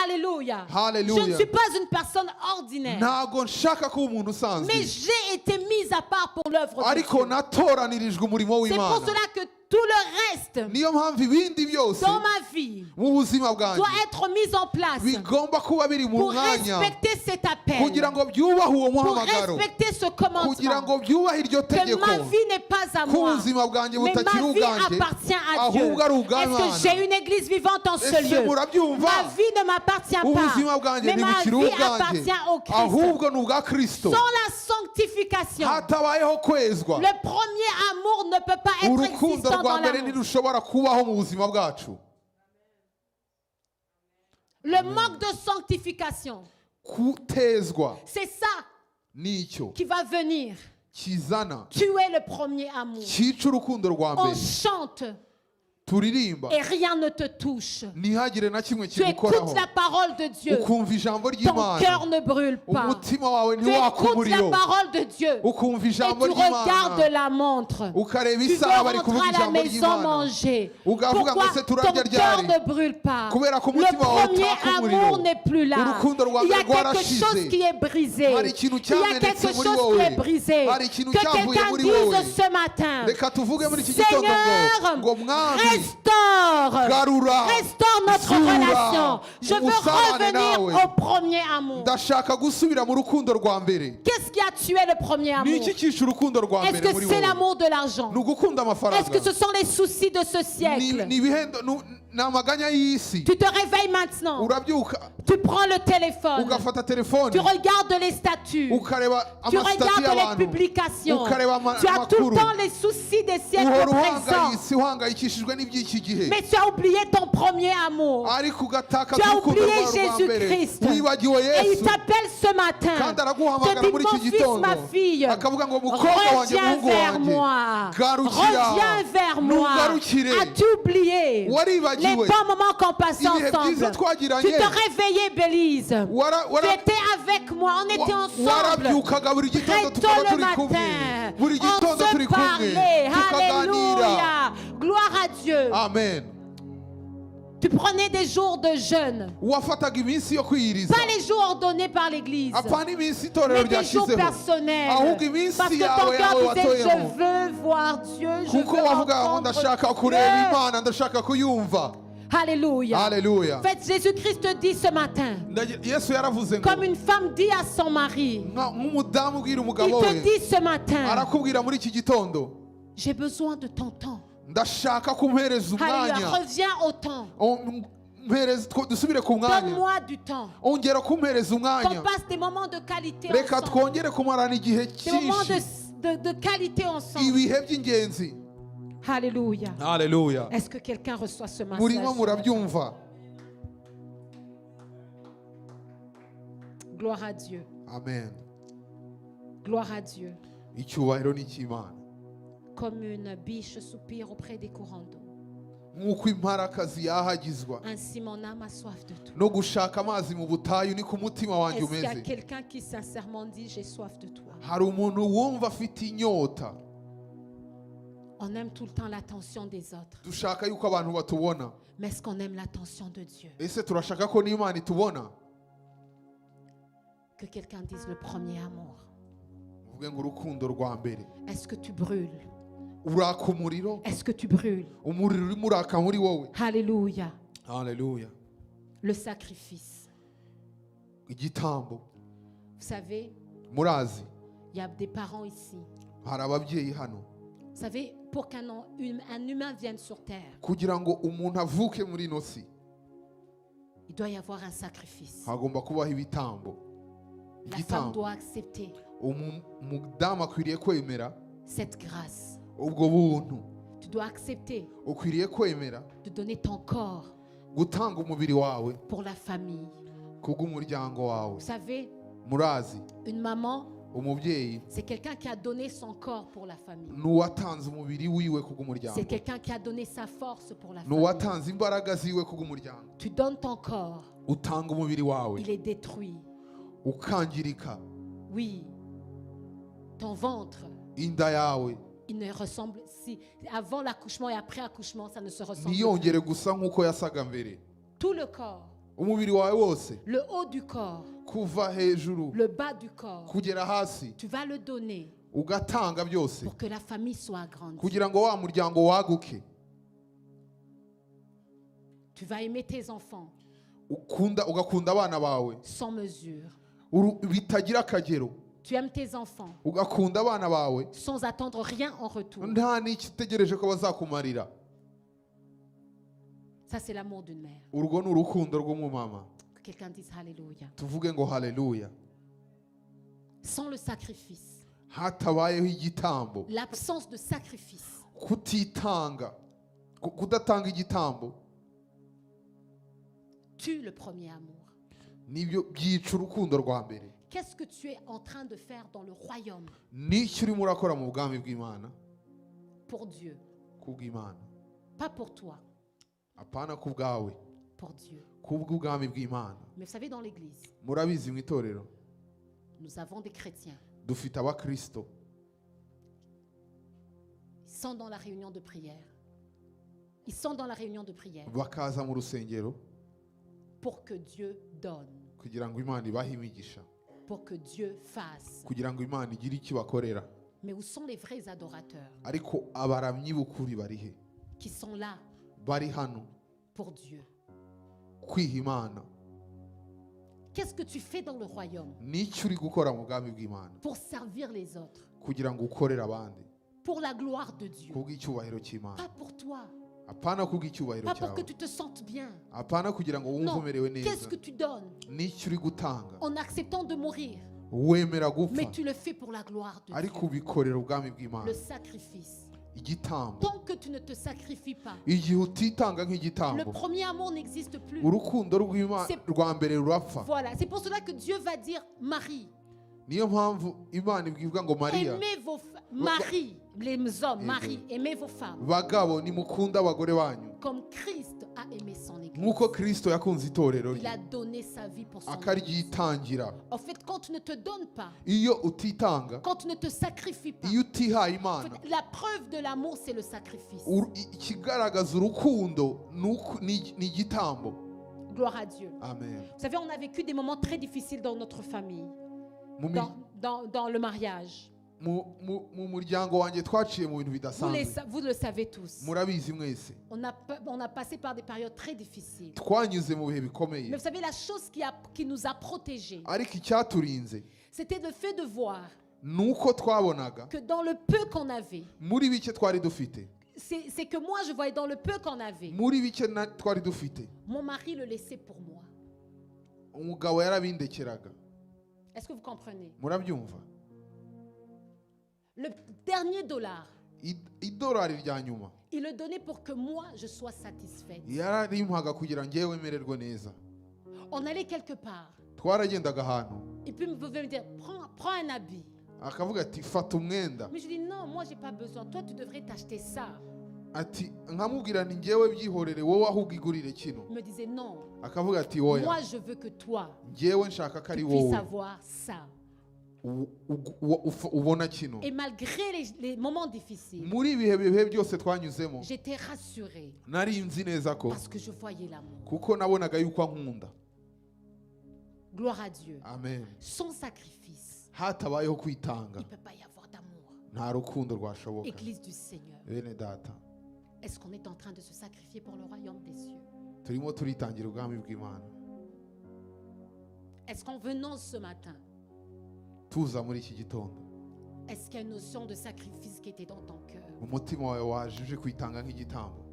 Speaker 1: Alléluia.
Speaker 2: Hallelujah.
Speaker 1: Je ne suis pas une personne ordinaire.
Speaker 2: Ntabwo nshaka kuba umuntu usanzwe.
Speaker 1: Mais j'ai été mise à part pour l'œuvre de
Speaker 2: Ariko
Speaker 1: Dieu.
Speaker 2: natoranirijwe umurimo
Speaker 1: C'est
Speaker 2: w'Imana.
Speaker 1: pour cela que tout le reste
Speaker 2: Niyo mpamvu ibindi byose
Speaker 1: dans ma vie
Speaker 2: mu buzima bwanjye
Speaker 1: doit être mis en place
Speaker 2: bigomba kuba biri mu
Speaker 1: pour
Speaker 2: mwanya
Speaker 1: respecter cet appel,
Speaker 2: kugira ngo byubahe uwo
Speaker 1: pour
Speaker 2: muhamagaro,
Speaker 1: respecter ce
Speaker 2: kugira
Speaker 1: commandement.
Speaker 2: ngo byubahe iryo
Speaker 1: Que
Speaker 2: tegeko,
Speaker 1: ma vie n'est pas à
Speaker 2: ko
Speaker 1: moi,
Speaker 2: ubuzima bwanjye
Speaker 1: mais
Speaker 2: butakiri
Speaker 1: ma vie
Speaker 2: ubwanjye,
Speaker 1: appartient à Dieu.
Speaker 2: ahubwo ari ubw'Imana.
Speaker 1: Est-ce que j'ai une église vivante en ce
Speaker 2: Ese
Speaker 1: lieu?
Speaker 2: murabyumva?
Speaker 1: Ma vie ne m'appartient
Speaker 2: ubuzima
Speaker 1: pas,
Speaker 2: bwanjye
Speaker 1: mais ma
Speaker 2: ntibukiri
Speaker 1: vie
Speaker 2: ubwanjye,
Speaker 1: appartient au Christ.
Speaker 2: ahubwo ni ubwa Kristo.
Speaker 1: Sans la sanctification,
Speaker 2: Hatabayeho kwezwa,
Speaker 1: le premier amour ne peut pas être
Speaker 2: urukundo
Speaker 1: existant
Speaker 2: rwa
Speaker 1: dans
Speaker 2: mbere
Speaker 1: l'amour.
Speaker 2: ntirushobora kubaho mu buzima bwacu.
Speaker 1: Le manque de sanctification,
Speaker 2: Kutezwa
Speaker 1: c'est ça
Speaker 2: nicyo
Speaker 1: qui va venir
Speaker 2: kizana
Speaker 1: tuer le premier amour.
Speaker 2: cyica urukundo rwa
Speaker 1: On
Speaker 2: mbere.
Speaker 1: chante
Speaker 2: Turirimba
Speaker 1: et rien ne te touche.
Speaker 2: ntihagire na kimwe
Speaker 1: Tu écoutes
Speaker 2: kigukoraho,
Speaker 1: la parole de Dieu.
Speaker 2: ukumva ijambo
Speaker 1: Ton
Speaker 2: ry'Imana,
Speaker 1: cœur ne brûle pas.
Speaker 2: umutima wawe
Speaker 1: Tu
Speaker 2: ntiwaka
Speaker 1: écoutes
Speaker 2: umuriro,
Speaker 1: la parole de Dieu
Speaker 2: ukumva
Speaker 1: et
Speaker 2: ijambo
Speaker 1: tu regardes
Speaker 2: ry'Imana,
Speaker 1: la montre.
Speaker 2: ukareba
Speaker 1: Tu veux
Speaker 2: isaha bari
Speaker 1: rentrer
Speaker 2: kuvuga
Speaker 1: à la
Speaker 2: ijambo
Speaker 1: maison
Speaker 2: ry'Imana,
Speaker 1: manger.
Speaker 2: ukavuga ngo
Speaker 1: Pourquoi
Speaker 2: ese
Speaker 1: ton
Speaker 2: turarya
Speaker 1: cœur
Speaker 2: ryari?
Speaker 1: ne brûle pas?
Speaker 2: Kubera ko
Speaker 1: Le
Speaker 2: umutima wawe
Speaker 1: premier
Speaker 2: utaka
Speaker 1: amour
Speaker 2: umuriro,
Speaker 1: n'est plus là.
Speaker 2: urukundo rwa
Speaker 1: Il y a
Speaker 2: mbere
Speaker 1: quelque
Speaker 2: rwarashize,
Speaker 1: chose qui est brisé.
Speaker 2: hari ikintu
Speaker 1: Il y a
Speaker 2: cyamenetse
Speaker 1: quelque
Speaker 2: muri
Speaker 1: chose qui
Speaker 2: wowe,
Speaker 1: est brisé.
Speaker 2: hari ikintu
Speaker 1: Que
Speaker 2: cyavuye
Speaker 1: quelqu'un
Speaker 2: muri
Speaker 1: dise
Speaker 2: wowe.
Speaker 1: ce matin,
Speaker 2: Reka tuvuge muri iki gitondo
Speaker 1: Seigneur,
Speaker 2: ngo mwami
Speaker 1: restaure notre
Speaker 2: Zura,
Speaker 1: relation. Je veux
Speaker 2: ubusabane
Speaker 1: revenir
Speaker 2: nawe.
Speaker 1: au premier amour.
Speaker 2: ndashaka gusubira mu rukundo rwa mbere.
Speaker 1: Qu'est-ce qui a tué le premier amour?
Speaker 2: Ni iki cyishe urukundo rwa
Speaker 1: Est-ce
Speaker 2: mbere muri
Speaker 1: que c'est
Speaker 2: wowe?
Speaker 1: l'amour de l'argent?
Speaker 2: Ni ugukunda amafaranga.
Speaker 1: Est-ce que ce sont les soucis de ce siècle?
Speaker 2: Ni ibihendo, ni amaganya y'isi.
Speaker 1: Tu te réveilles maintenant.
Speaker 2: Urabyuka
Speaker 1: Tu prends le téléphone.
Speaker 2: ugafata telefone,
Speaker 1: Tu regardes les statuts.
Speaker 2: ukareba
Speaker 1: Tu
Speaker 2: amasitati
Speaker 1: regardes les
Speaker 2: y'abantu,
Speaker 1: publications.
Speaker 2: ukareba
Speaker 1: Tu as tout le
Speaker 2: amakuru,
Speaker 1: temps les soucis des siècles
Speaker 2: uhora
Speaker 1: présents.
Speaker 2: uhangayikishijwe n'iby'iki gihe,
Speaker 1: Mais tu as oublié ton premier amour.
Speaker 2: ariko ugatakaza
Speaker 1: Tu as
Speaker 2: urukundo
Speaker 1: oublié
Speaker 2: rwawe rwa mbere.
Speaker 1: Jésus-Christ.
Speaker 2: Wibagiwe
Speaker 1: Et il
Speaker 2: Yesu,
Speaker 1: t'appelle ce matin.
Speaker 2: kandi
Speaker 1: Te
Speaker 2: araguhamagara
Speaker 1: dit,
Speaker 2: muri
Speaker 1: mon
Speaker 2: iki
Speaker 1: fils,
Speaker 2: gitondo,
Speaker 1: ma fille,
Speaker 2: akavuga ngo mukobwa wanjye,
Speaker 1: reviens
Speaker 2: muhungu
Speaker 1: vers
Speaker 2: wanjye,
Speaker 1: moi.
Speaker 2: garukira,
Speaker 1: Reviens vers moi.
Speaker 2: ntugarukire.
Speaker 1: As-tu oublié les
Speaker 2: Waribagiwe
Speaker 1: bons moments qu'on passait
Speaker 2: ibihe byiza
Speaker 1: ensemble?
Speaker 2: twagiranye.
Speaker 1: Tu te réveillais, Belize. Tu étais avec moi. On était ensemble.
Speaker 2: warabyukaga buri gitondo
Speaker 1: Très
Speaker 2: tukaba
Speaker 1: tôt le
Speaker 2: turi kumwe,
Speaker 1: matin.
Speaker 2: buri
Speaker 1: On
Speaker 2: gitondo
Speaker 1: se
Speaker 2: turi kumwe
Speaker 1: parlait.
Speaker 2: tukaganira.
Speaker 1: Alléluia. Gloire à Dieu.
Speaker 2: Amen.
Speaker 1: Tu prenais des jours de jeûne.
Speaker 2: wafataga iminsi yo kwiyiriza,
Speaker 1: Pas les jours ordonnés par l'Église.
Speaker 2: apana iminsi itorero
Speaker 1: Mais des jours
Speaker 2: ryashyizeho,
Speaker 1: personnels.
Speaker 2: ahubwo iminsi
Speaker 1: Parce que ton
Speaker 2: yawe
Speaker 1: cœur
Speaker 2: yawe
Speaker 1: disait,
Speaker 2: watoyemo,
Speaker 1: je veux voir Dieu, je
Speaker 2: kuko
Speaker 1: veux
Speaker 2: wavuga ngo
Speaker 1: entendre
Speaker 2: ndashaka
Speaker 1: Dieu.
Speaker 2: kureba Imana, ndashaka kuyumva.
Speaker 1: Alléluia.
Speaker 2: Haleluya.
Speaker 1: En fait, Jésus-Christ dit ce matin,
Speaker 2: Yesu yaravuze ngo,
Speaker 1: comme une femme dit à son mari,
Speaker 2: nk'umudamu ubwira
Speaker 1: il
Speaker 2: umugabo
Speaker 1: te
Speaker 2: we,
Speaker 1: dit ce matin,
Speaker 2: arakubwira muri iki gitondo,
Speaker 1: j'ai besoin de ton temps.
Speaker 2: ndashaka kumpereza
Speaker 1: Alléluia.
Speaker 2: umwanya,
Speaker 1: Reviens au temps.
Speaker 2: dusubire ku mwanya,
Speaker 1: Donne-moi du temps.
Speaker 2: ongera kumpereza
Speaker 1: Qu'on
Speaker 2: umwanya,
Speaker 1: passe des moments de qualité
Speaker 2: reka
Speaker 1: ensemble.
Speaker 2: twongere kumarana igihe
Speaker 1: Des moments
Speaker 2: cyinshi,
Speaker 1: de qualité ensemble.
Speaker 2: ibihe by'ingenzi.
Speaker 1: Alléluia.
Speaker 2: Haleluya.
Speaker 1: Est-ce que quelqu'un reçoit ce message?
Speaker 2: Murimo murabyumva.
Speaker 1: Gloire à Dieu.
Speaker 2: Amen.
Speaker 1: Gloire à Dieu.
Speaker 2: Icyubahiro ni icy'Imana.
Speaker 1: Comme une biche soupire auprès des courants d'eau.
Speaker 2: Nk'uko imparakazi yahagizwa
Speaker 1: Ainsi mon âme a soif de toi.
Speaker 2: no gushaka amazi mu butayu, niko umutima wanjye
Speaker 1: Est-ce qu'il y a
Speaker 2: umeze.
Speaker 1: quelqu'un qui sincèrement dit j'ai soif de toi?
Speaker 2: Hari umuntu wumva afite inyota.
Speaker 1: On aime tout le temps l'attention des autres.
Speaker 2: Dushaka yuko abantu batubona.
Speaker 1: Mais est-ce qu'on aime l'attention de Dieu?
Speaker 2: Ese turashaka ko n'Imana itubona?
Speaker 1: Que quelqu'un dise le premier amour.
Speaker 2: Uvuge ngo urukundo rwa mbere.
Speaker 1: Est-ce que tu brûles?
Speaker 2: uraka umuriro,
Speaker 1: Est-ce que tu brûles?
Speaker 2: umuriro urimo uraka muri wowe.
Speaker 1: Alléluia.
Speaker 2: Haleluya.
Speaker 1: Le sacrifice.
Speaker 2: Igitambo.
Speaker 1: Vous savez,
Speaker 2: Murazi,
Speaker 1: il y a des parents ici.
Speaker 2: hari ababyeyi hano.
Speaker 1: Vous savez, pour qu'un un humain vienne sur terre,
Speaker 2: Kugira ngo umuntu avuke muri ino si,
Speaker 1: il doit y avoir un sacrifice.
Speaker 2: hagomba kubaho ibitambo.
Speaker 1: La femme doit accepter
Speaker 2: Umudamu akwiriye kwemera
Speaker 1: cette grâce.
Speaker 2: ubwo buntu.
Speaker 1: Tu dois accepter
Speaker 2: Ukwiriye kwemera
Speaker 1: de donner ton corps
Speaker 2: gutanga umubiri wawe
Speaker 1: pour la famille.
Speaker 2: kubw'umuryango wawe.
Speaker 1: Vous savez,
Speaker 2: Murazi,
Speaker 1: une maman,
Speaker 2: umubyeyi
Speaker 1: c'est quelqu'un qui a donné son corps pour la famille.
Speaker 2: n'uwatanze umubiri wiwe kubw'umuryango,
Speaker 1: C'est quelqu'un qui a donné sa force pour la famille.
Speaker 2: n'uwatanze imbaraga ziwe kubw'umuryango.
Speaker 1: Tu donnes ton corps,
Speaker 2: Utanga umubiri wawe
Speaker 1: il est détruit.
Speaker 2: ukangirika,
Speaker 1: Oui, ton ventre,
Speaker 2: inda yawe
Speaker 1: il ne ressemble, si avant l'accouchement et après l'accouchement, ça ne se ressemble
Speaker 2: ntiyongere
Speaker 1: plus.
Speaker 2: gusa nk'uko yasaga mbere.
Speaker 1: Tout le corps,
Speaker 2: Umubiri wawe wose
Speaker 1: le haut du corps,
Speaker 2: kuva hejuru
Speaker 1: le bas du corps,
Speaker 2: kugera hasi
Speaker 1: tu vas le donner
Speaker 2: ugatanga byose
Speaker 1: pour que la famille soit agrandie.
Speaker 2: kugira ngo wa muryango waguke.
Speaker 1: Tu vas aimer tes enfants
Speaker 2: Ugakunda abana bawe
Speaker 1: sans mesure.
Speaker 2: bitagira akagero,
Speaker 1: Tu aimes tes enfants
Speaker 2: ugakunda abana bawe
Speaker 1: sans attendre rien en retour.
Speaker 2: nta n'icyo utegereje ko bazakumarira.
Speaker 1: Ça, c'est l'amour d'une mère.
Speaker 2: Urwo ni urukundo rw'umumama.
Speaker 1: Que quelqu'un dise Alléluia.
Speaker 2: Tuvuge ngo haleluya.
Speaker 1: Sans le sacrifice,
Speaker 2: Hatabayeho igitambo,
Speaker 1: l'absence de sacrifice,
Speaker 2: kutitanga, kudatanga igitambo
Speaker 1: tue le premier amour.
Speaker 2: nibyo byica urukundo rwa mbere.
Speaker 1: Qu'est-ce que tu es en train de faire dans le royaume
Speaker 2: N'icyo urimo urakora mu bwami bw'Imana
Speaker 1: pour Dieu?
Speaker 2: kubw'Imana,
Speaker 1: Pas pour toi,
Speaker 2: apana ku bwawe,
Speaker 1: pour Dieu.
Speaker 2: kubw'ubwami bw'Imana.
Speaker 1: Mais vous savez, dans l'église,
Speaker 2: Murabizi mu itorero
Speaker 1: nous avons des chrétiens.
Speaker 2: dufite abakristo
Speaker 1: Ils sont dans la réunion de prière. Ils sont dans la réunion de prière
Speaker 2: bakaza mu rusengero
Speaker 1: pour que Dieu donne,
Speaker 2: kugira ngo Imana ibahe imigisha,
Speaker 1: pour que Dieu fasse.
Speaker 2: kugira ngo Imana igire icyo ibakorera.
Speaker 1: Mais où sont les vrais adorateurs
Speaker 2: Ariko abaramyi b'ukuri bari he?
Speaker 1: qui sont là
Speaker 2: Bari hano
Speaker 1: pour Dieu?
Speaker 2: kwiha Imana.
Speaker 1: Qu'est-ce que tu fais dans le royaume
Speaker 2: N'icyo uri gukora mu bwami bw'Imana
Speaker 1: pour servir les autres,
Speaker 2: kugira ngo ukorere abandi
Speaker 1: pour la gloire de Dieu?
Speaker 2: kubw'icyubahiro cy'Imana,
Speaker 1: Pas pour toi,
Speaker 2: apana kubw'icyubahiro
Speaker 1: pas pour que
Speaker 2: cyawe,
Speaker 1: tu te sentes bien.
Speaker 2: apana kugira ngo wumve
Speaker 1: Non,
Speaker 2: umerewe
Speaker 1: qu'est-ce
Speaker 2: neza.
Speaker 1: que tu donnes
Speaker 2: N'icyo uri gutanga
Speaker 1: en acceptant de mourir?
Speaker 2: wemera gupfa,
Speaker 1: Mais tu le fais pour la gloire de
Speaker 2: ariko
Speaker 1: Dieu.
Speaker 2: ubikorera ubwami bw'Imana.
Speaker 1: Le sacrifice.
Speaker 2: Igitambo,
Speaker 1: Tant que tu ne te sacrifies pas,
Speaker 2: igihe utitanga
Speaker 1: le
Speaker 2: nk'igitambo,
Speaker 1: premier amour n'existe plus.
Speaker 2: urukundo
Speaker 1: C'est-
Speaker 2: rwa mbere rurapfa.
Speaker 1: Voilà, c'est pour cela que Dieu va dire Marie,
Speaker 2: Niyo mpamvu Imana ibwirwa ngo Mariya,
Speaker 1: aimez vos Marie, les hommes, Marie, aimez vos femmes,
Speaker 2: bagabo nimukunde abagore banyu
Speaker 1: comme Christ a aimé son église.
Speaker 2: nk'uko Kristo yakunze itorero
Speaker 1: Il
Speaker 2: rye
Speaker 1: a donné sa vie pour son église.
Speaker 2: akaryitangira.
Speaker 1: En fait, quand tu ne te donnes pas,
Speaker 2: Iyo utitanga,
Speaker 1: quand tu ne te sacrifies pas,
Speaker 2: iyo utihaye
Speaker 1: en
Speaker 2: Imana,
Speaker 1: fait, la preuve de l'amour, c'est le sacrifice.
Speaker 2: ikigaragaza urukundo ni igitambo.
Speaker 1: Gloire à Dieu.
Speaker 2: Amen.
Speaker 1: Vous savez, on a vécu des moments très difficiles dans notre famille,
Speaker 2: Mu mi-
Speaker 1: dans le mariage.
Speaker 2: mu muryango wanjye twaciye mu bintu bidasanzwe,
Speaker 1: Vous le savez tous.
Speaker 2: murabizi mwese.
Speaker 1: On a passé par des périodes très difficiles.
Speaker 2: Twanyuze mu bihe
Speaker 1: Mais
Speaker 2: bikomeye,
Speaker 1: vous savez, la chose qui nous a protégés,
Speaker 2: ariko icyaturinze
Speaker 1: c'était le fait de voir
Speaker 2: ni uko twabonaga
Speaker 1: que dans le peu qu'on avait,
Speaker 2: muri bike twari dufite,
Speaker 1: c'est que moi, je voyais dans le peu qu'on avait,
Speaker 2: muri bike twari dufite,
Speaker 1: mon mari le laissait pour moi.
Speaker 2: umugabo yarabindekeraga.
Speaker 1: Est-ce que vous comprenez?
Speaker 2: Murabyumva?
Speaker 1: Le dernier dollar,
Speaker 2: Idolari rya nyuma
Speaker 1: il le donnait pour que moi, je sois satisfaite.
Speaker 2: yararimpaga kugira njyewe mererwe neza.
Speaker 1: On allait quelque part.
Speaker 2: Twaragendaga ahantu
Speaker 1: Et puis, il pouvait me dire, prends un habit.
Speaker 2: akavuga ati fata umwenda,
Speaker 1: Mais je dis, non, moi, j'ai pas besoin. Toi, tu devrais t'acheter ça.
Speaker 2: ati nkamubwira nti njyewe byihorere wowe ahubwo igurire kino.
Speaker 1: Il me disait, non,
Speaker 2: Akavuga ati oya,
Speaker 1: moi, je veux que toi,
Speaker 2: njyewe nshaka ko ari
Speaker 1: tu puisses
Speaker 2: wowe
Speaker 1: avoir ça.
Speaker 2: ubona kino.
Speaker 1: Et malgré les moments difficiles,
Speaker 2: Muri ibihe byose twanyuzemo
Speaker 1: j'étais rassurée
Speaker 2: nari nzi neza ko,
Speaker 1: parce que je voyais l'amour.
Speaker 2: kuko nabonaga yuko ankunda.
Speaker 1: Gloire à Dieu.
Speaker 2: Amen.
Speaker 1: Sans sacrifice,
Speaker 2: Hatabayeho
Speaker 1: il
Speaker 2: kwitanga
Speaker 1: ne peut pas y avoir d'amour.
Speaker 2: nta rukundo rwashoboka.
Speaker 1: Église du Seigneur,
Speaker 2: Bene data,
Speaker 1: est-ce qu'on est en train de se sacrifier pour le royaume des cieux?
Speaker 2: turimo turitangira ubwami bw'Imana.
Speaker 1: Est-ce qu'en venant ce matin,
Speaker 2: Tuza muri iki gitondo,
Speaker 1: est-ce qu'il y a une notion de sacrifice qui était dans ton cœur?
Speaker 2: umutima wawe waje uje kwitanga nk'igitambo,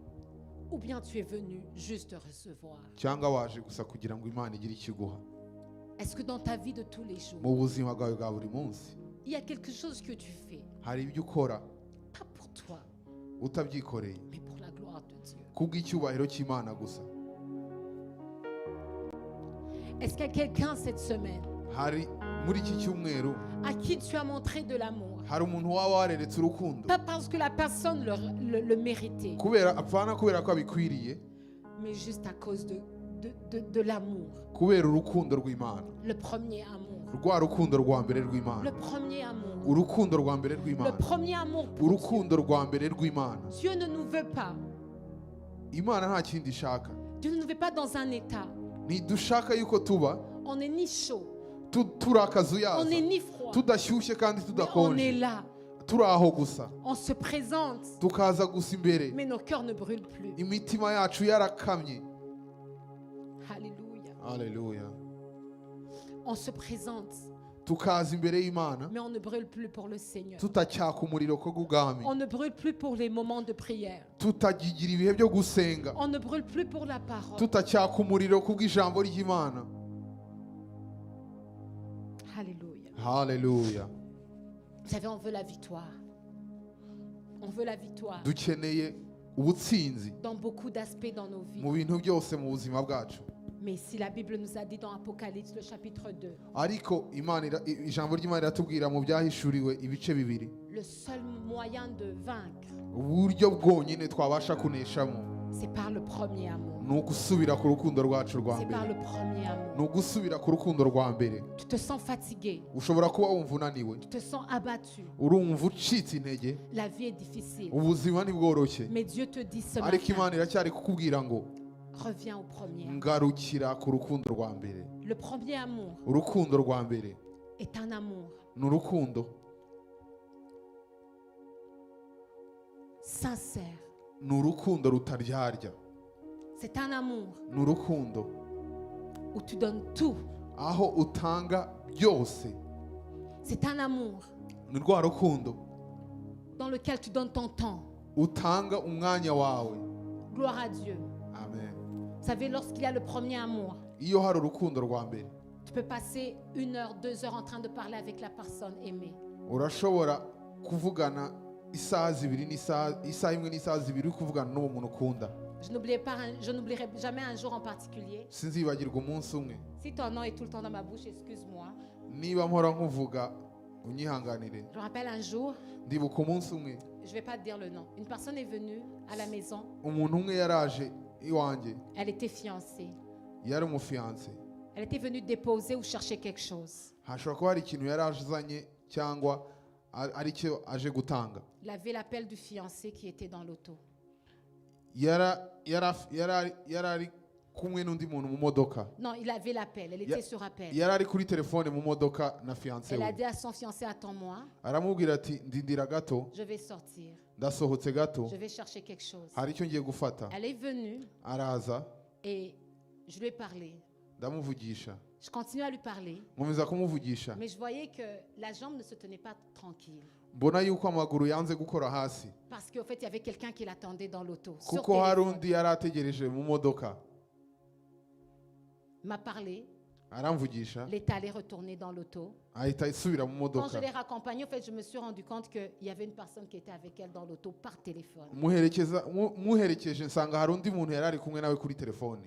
Speaker 1: Ou bien tu es venu juste recevoir?
Speaker 2: cyangwa waje gusa kugira ngo Imana igire icyo iguha
Speaker 1: Est-ce que dans ta vie de tous les jours,
Speaker 2: mu buzima bwawe bwa buri munsi?
Speaker 1: il y a quelque chose que tu fais,
Speaker 2: Hari ibyo ukora
Speaker 1: pas pour toi,
Speaker 2: utabyikoreye
Speaker 1: mais pour la gloire de Dieu?
Speaker 2: kubw'icyubahiro cy'Imana gusa.
Speaker 1: Est-ce qu'il y a quelqu'un cette semaine
Speaker 2: Hari muri iki cyumweru
Speaker 1: à qui tu as montré de l'amour?
Speaker 2: hari umuntu waba wareretse urukundo,
Speaker 1: Pas parce que la personne le méritait,
Speaker 2: apana kubera ko abikwiriye,
Speaker 1: mais juste à cause de l'amour.
Speaker 2: kubera urukundo rw'Imana,
Speaker 1: Le premier amour.
Speaker 2: rwa rukundo rwa mbere
Speaker 1: Le
Speaker 2: rw'Imana,
Speaker 1: premier amour.
Speaker 2: urukundo rwa mbere
Speaker 1: Le
Speaker 2: rw'Imana,
Speaker 1: premier amour pour Dieu.
Speaker 2: urukundo rwa mbere rw'Imana.
Speaker 1: Dieu ne nous veut pas.
Speaker 2: Imana nta kindi ishaka,
Speaker 1: Dieu ne nous veut pas dans un état.
Speaker 2: ntidushaka yuko tuba
Speaker 1: On n'est ni chaud,
Speaker 2: turi
Speaker 1: on
Speaker 2: akazuyaza,
Speaker 1: n'est ni froid.
Speaker 2: tudashyushye kandi
Speaker 1: Mais on est
Speaker 2: tudakonje,
Speaker 1: là,
Speaker 2: turi aho gusa,
Speaker 1: on se présente,
Speaker 2: tukaza gusa imbere,
Speaker 1: mais nos cœurs ne brûlent plus.
Speaker 2: imitima yacu yarakamye.
Speaker 1: Alléluia.
Speaker 2: Haleluya.
Speaker 1: On se présente,
Speaker 2: Tukaza imbere y'Imana
Speaker 1: mais on ne brûle plus pour le Seigneur.
Speaker 2: tutacyaka umuriro ko bw'ubwami,
Speaker 1: On ne brûle plus pour les moments de prière.
Speaker 2: tutagigira ibihe byo gusenga,
Speaker 1: On ne brûle plus pour la parole.
Speaker 2: tutacyaka umuriro kubw'ijambo ry'Imana.
Speaker 1: Alléluia.
Speaker 2: Haleluya.
Speaker 1: Vous savez, on veut la victoire. On veut la victoire
Speaker 2: Dukeneye ubutsinzi
Speaker 1: dans beaucoup d'aspects dans nos vies.
Speaker 2: mu bintu byose mu buzima bwacu,
Speaker 1: Mais si la Bible nous a dit dans Apocalypse, le chapitre 2,
Speaker 2: ariko ijambo ry'Imana riratubwira mu byahishuriwe ibice bibiri
Speaker 1: le seul moyen de vaincre,
Speaker 2: uburyo bwonyine twabasha kuneshamo
Speaker 1: c'est par le premier amour.
Speaker 2: ni ugusubira ku rukundo rwacu rwa
Speaker 1: C'est par
Speaker 2: mbere,
Speaker 1: le premier amour.
Speaker 2: ni ugusubira ku rukundo rwa mbere.
Speaker 1: Tu te sens fatigué,
Speaker 2: Ushobora kuba wumva unaniwe,
Speaker 1: tu te sens abattu.
Speaker 2: urumva ucitse intege,
Speaker 1: La vie est difficile.
Speaker 2: ubuzima ntibworoshye,
Speaker 1: Mais Dieu te dit ce
Speaker 2: ariko
Speaker 1: matin,
Speaker 2: Imana iracyari kukubwira ngo
Speaker 1: reviens au premier amour.
Speaker 2: ngarukira ku rukundo rwa mbere.
Speaker 1: Le premier amour
Speaker 2: Urukundo rwa mbere
Speaker 1: est un amour
Speaker 2: ni urukundo
Speaker 1: sincère.
Speaker 2: ni urukundo rutaryarya,
Speaker 1: C'est un amour
Speaker 2: ni urukundo
Speaker 1: où tu donnes tout.
Speaker 2: aho utanga byose,
Speaker 1: C'est un amour
Speaker 2: ni rwa rukundo
Speaker 1: dans lequel tu donnes ton temps.
Speaker 2: utanga umwanya wawe.
Speaker 1: Gloire à Dieu.
Speaker 2: Amen.
Speaker 1: Vous savez, lorsqu'il y a le premier amour,
Speaker 2: Iyo hari urukundo rwa mbere,
Speaker 1: tu peux passer 1 heure, 2 heures en train de parler avec la personne aimée.
Speaker 2: urashobora kuvugana isaha zibiri isaha imwe n'isaha zibiri uri kuvugana n'uwo muntu ukunda.
Speaker 1: Je n'oublierai jamais un jour en particulier.
Speaker 2: Sinzibagirwa umunsi umwe,
Speaker 1: Si ton nom est tout le temps dans ma bouche, excuse-moi.
Speaker 2: niba mpora nkuvuga unyihanganire.
Speaker 1: Je me rappelle un jour,
Speaker 2: Ndibuka umunsi umwe
Speaker 1: je ne vais pas te dire le nom. Une personne est venue à la maison.
Speaker 2: umuntu umwe yaraje iwanjye,
Speaker 1: Elle était fiancée.
Speaker 2: yari umufiyanse.
Speaker 1: Elle était venue déposer ou chercher quelque chose.
Speaker 2: Hashobora kuba hari ikintu yari azanye cyangwa ari cyo aje gutanga.
Speaker 1: Il avait l'appel du fiancé qui était dans l'auto.
Speaker 2: Yari ari kumwe n'undi muntu mu modoka,
Speaker 1: Non, il avait l'appel. Elle était sur appel.
Speaker 2: yari ari kuri telefone mu modoka na fiyanse
Speaker 1: Elle a
Speaker 2: we.
Speaker 1: dit à son fiancé, attends-moi,
Speaker 2: Aramubwira ati ndindira gato,
Speaker 1: je vais sortir.
Speaker 2: ndasohotse gato,
Speaker 1: Je vais chercher quelque chose.
Speaker 2: hari icyo ngiye gufata.
Speaker 1: Elle est venue
Speaker 2: Araza
Speaker 1: et je lui ai parlé.
Speaker 2: ndamuvugisha,
Speaker 1: Je continue à lui parler,
Speaker 2: nkomeza kumuvugisha,
Speaker 1: mais je voyais que la jambe ne se tenait pas tranquille.
Speaker 2: mbona yuko amaguru yanze gukora hasi,
Speaker 1: Parce qu'en fait, il y avait quelqu'un qui l'attendait dans l'auto. Sur
Speaker 2: kuko hari
Speaker 1: téléphone.
Speaker 2: undi yari ategereje mu modoka.
Speaker 1: Il m'a parlé.
Speaker 2: Aramvugisha
Speaker 1: Elle est allée retourner dans l'auto.
Speaker 2: ahita isubira mu
Speaker 1: Quand
Speaker 2: modoka.
Speaker 1: je l'ai raccompagnée, en fait, je me suis rendu compte qu'il y avait une personne qui était avec elle dans l'auto par téléphone.
Speaker 2: Muherekeje nsanga hari undi muntu yari ari kumwe nawe kuri telefone.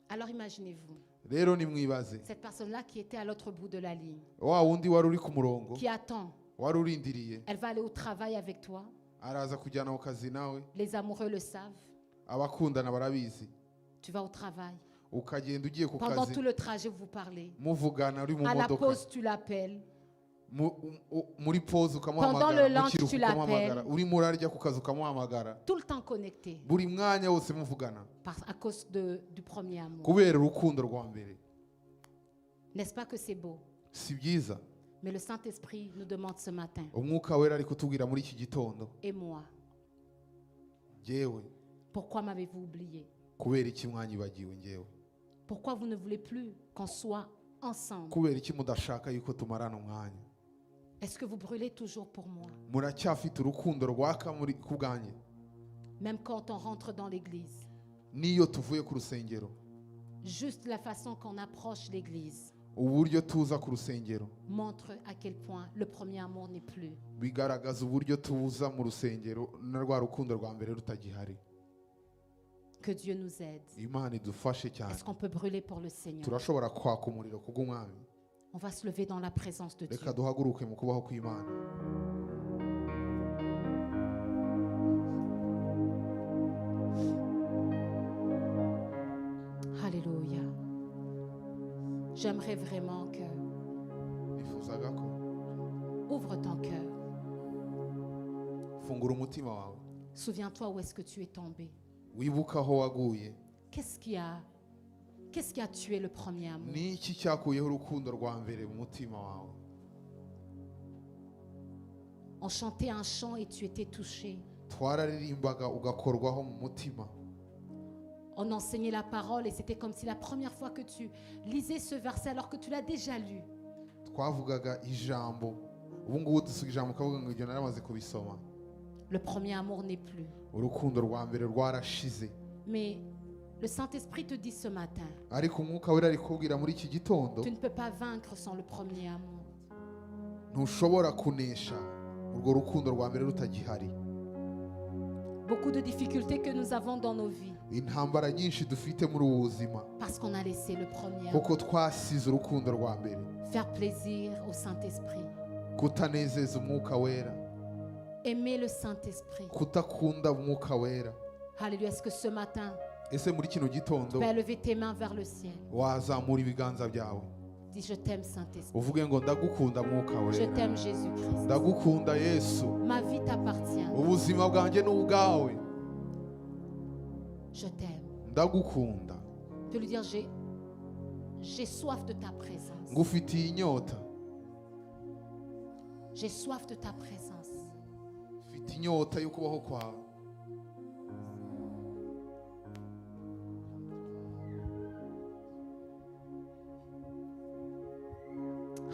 Speaker 1: Alors imaginez-vous,
Speaker 2: Rero nimwibaze,
Speaker 1: cette personne-là qui était à l'autre bout de la ligne,
Speaker 2: wa wundi wari uri ku murongo,
Speaker 1: qui attend,
Speaker 2: wari urindiriye,
Speaker 1: elle va aller au travail avec toi.
Speaker 2: araza kujyana ku kazi nawe.
Speaker 1: Les amoureux le savent.
Speaker 2: Abakundana barabizi,
Speaker 1: Tu vas au travail.
Speaker 2: ukagenda ugiye ku
Speaker 1: Pendant
Speaker 2: kazi
Speaker 1: tout le trajet, vous parlez.
Speaker 2: muvugana uri mu
Speaker 1: À la
Speaker 2: modoka,
Speaker 1: pause, tu l'appelles.
Speaker 2: muri pause
Speaker 1: Pendant
Speaker 2: ukamuhamagara,
Speaker 1: le
Speaker 2: mu
Speaker 1: lunch,
Speaker 2: kiruhuko
Speaker 1: tu
Speaker 2: ukamuhamagara,
Speaker 1: l'appelles.
Speaker 2: uri murarya ku kazi ukamuhamagara,
Speaker 1: Tout le temps connecté
Speaker 2: buri mwanya wose muvugana
Speaker 1: à cause du premier amour.
Speaker 2: kubera urukundo rwa mbere.
Speaker 1: N'est-ce pas que c'est beau?
Speaker 2: Si byiza?
Speaker 1: Mais le Saint-Esprit nous demande ce matin,
Speaker 2: umwuka wera ari kutubwira muri iki gitondo,
Speaker 1: et moi,
Speaker 2: njyewe
Speaker 1: pourquoi m'avez-vous oublié?
Speaker 2: kubera iki mwanyibagiwe njyewe?
Speaker 1: Pourquoi vous ne voulez plus qu'on soit ensemble?
Speaker 2: kubera iki mudashaka yuko tumarana umwanya?
Speaker 1: Est-ce que vous brûlez toujours pour moi?
Speaker 2: muracyafite urukundo rwaka muri ku bwanjye?
Speaker 1: Même quand on rentre dans l'église,
Speaker 2: niyo tuvuye ku rusengero,
Speaker 1: juste la façon qu'on approche l'église
Speaker 2: uburyo tuza ku rusengero
Speaker 1: montre à quel point le premier amour n'est plus.
Speaker 2: bigaragaza uburyo tuza mu rusengero na rwa rukundo rwa mbere rutagihari.
Speaker 1: Que Dieu nous aide.
Speaker 2: Imana idufashe cyane.
Speaker 1: Est-ce qu'on peut brûler pour le Seigneur?
Speaker 2: turashobora kwaka umuriro kubw'umwami.
Speaker 1: On va se lever dans la présence de Dieu.
Speaker 2: reka duhaguruke mu kubaho kw'Imana.
Speaker 1: Alléluia. J'aimerais vraiment que
Speaker 2: nifuzaga ko
Speaker 1: ouvre ton cœur.
Speaker 2: fungura umutima wawe,
Speaker 1: Souviens-toi où est-ce que tu es tombé.
Speaker 2: wibuka aho waguye.
Speaker 1: Qu'est-ce qui a tué le premier amour?
Speaker 2: ni iki cyakuyeho urukundo rwa mbere mu mutima wawe?
Speaker 1: On chantait un chant et tu étais touché.
Speaker 2: twararirimbaga ugakorwaho mu mutima.
Speaker 1: On enseignait la parole et c'était comme si la première fois que tu lisais ce verset alors que tu l'as déjà lu.
Speaker 2: twavugaga ijambo, ubu ngubu dusuga ijambo ukavuga ngo ibyo naramaze kubisoma.
Speaker 1: Le premier amour n'est plus.
Speaker 2: urukundo rwa mbere rwarashize.
Speaker 1: Mais le Saint-Esprit te dit ce matin,
Speaker 2: ariko umwuka wera ari kubwira muri iki gitondo,
Speaker 1: tu ne peux pas vaincre sans le premier amour.
Speaker 2: ntushobora kunesha urwo rukundo rwa mbere rutagihari.
Speaker 1: Beaucoup de difficultés que nous avons dans nos vies
Speaker 2: intambara nyinshi dufite muri ubu buzima
Speaker 1: parce qu'on a laissé le premier amour.
Speaker 2: kuko twasize urukundo rwa mbere.
Speaker 1: Faire plaisir au Saint-Esprit.
Speaker 2: kutanezeza umwuka wera,
Speaker 1: Aimer le Saint-Esprit.
Speaker 2: kutakunda umwuka wera.
Speaker 1: Alléluia. Est-ce que ce matin,
Speaker 2: ese muri kino gitondo
Speaker 1: tu vas lever tes mains vers le ciel?
Speaker 2: wazamura ibiganza byawe
Speaker 1: Dis, je t'aime Saint-Esprit.
Speaker 2: uvuge ngo ndagukunda mwuka
Speaker 1: Je
Speaker 2: wera,
Speaker 1: t'aime Jésus-Christ.
Speaker 2: ndagukunda Yesu,
Speaker 1: Ma vie t'appartient.
Speaker 2: ubuzima bwanjye ni ubwawe,
Speaker 1: Je t'aime.
Speaker 2: ndagukunda,
Speaker 1: Tu peux lui dire, j'ai soif de ta présence.
Speaker 2: ngufitiye inyota,
Speaker 1: J'ai soif de ta présence.
Speaker 2: mfite inyota yo kubaho kwawe.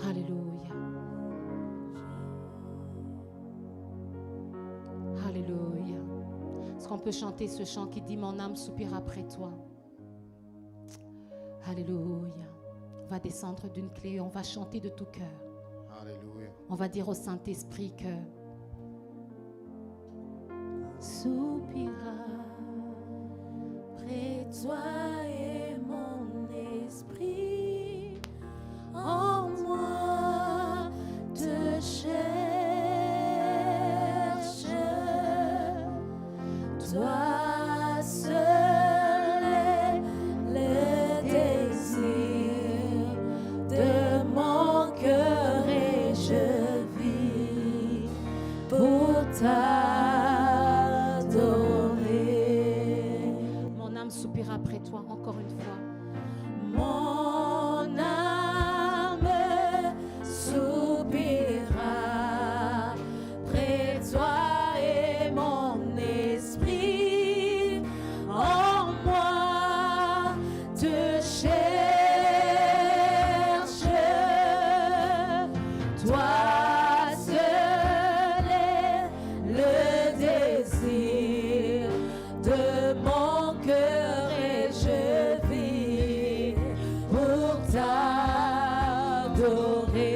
Speaker 1: Alléluia. Alléluia. Est-ce qu'on peut chanter ce chant qui dit mon âme soupire après toi? Alléluia. On va descendre d'une clé, on va chanter de tout cœur.
Speaker 2: Alléluia.
Speaker 1: On va dire au Saint-Esprit que soupira près de toi et mon esprit en moi te cherche, toi seul est le désir de mon cœur et je vis pour t'adorer. Mon âme soupira après toi encore une fois. Mon âme soupira près de toi et mon esprit en moi te cherche. Toi seul est le désir de mon cœur et je vis pour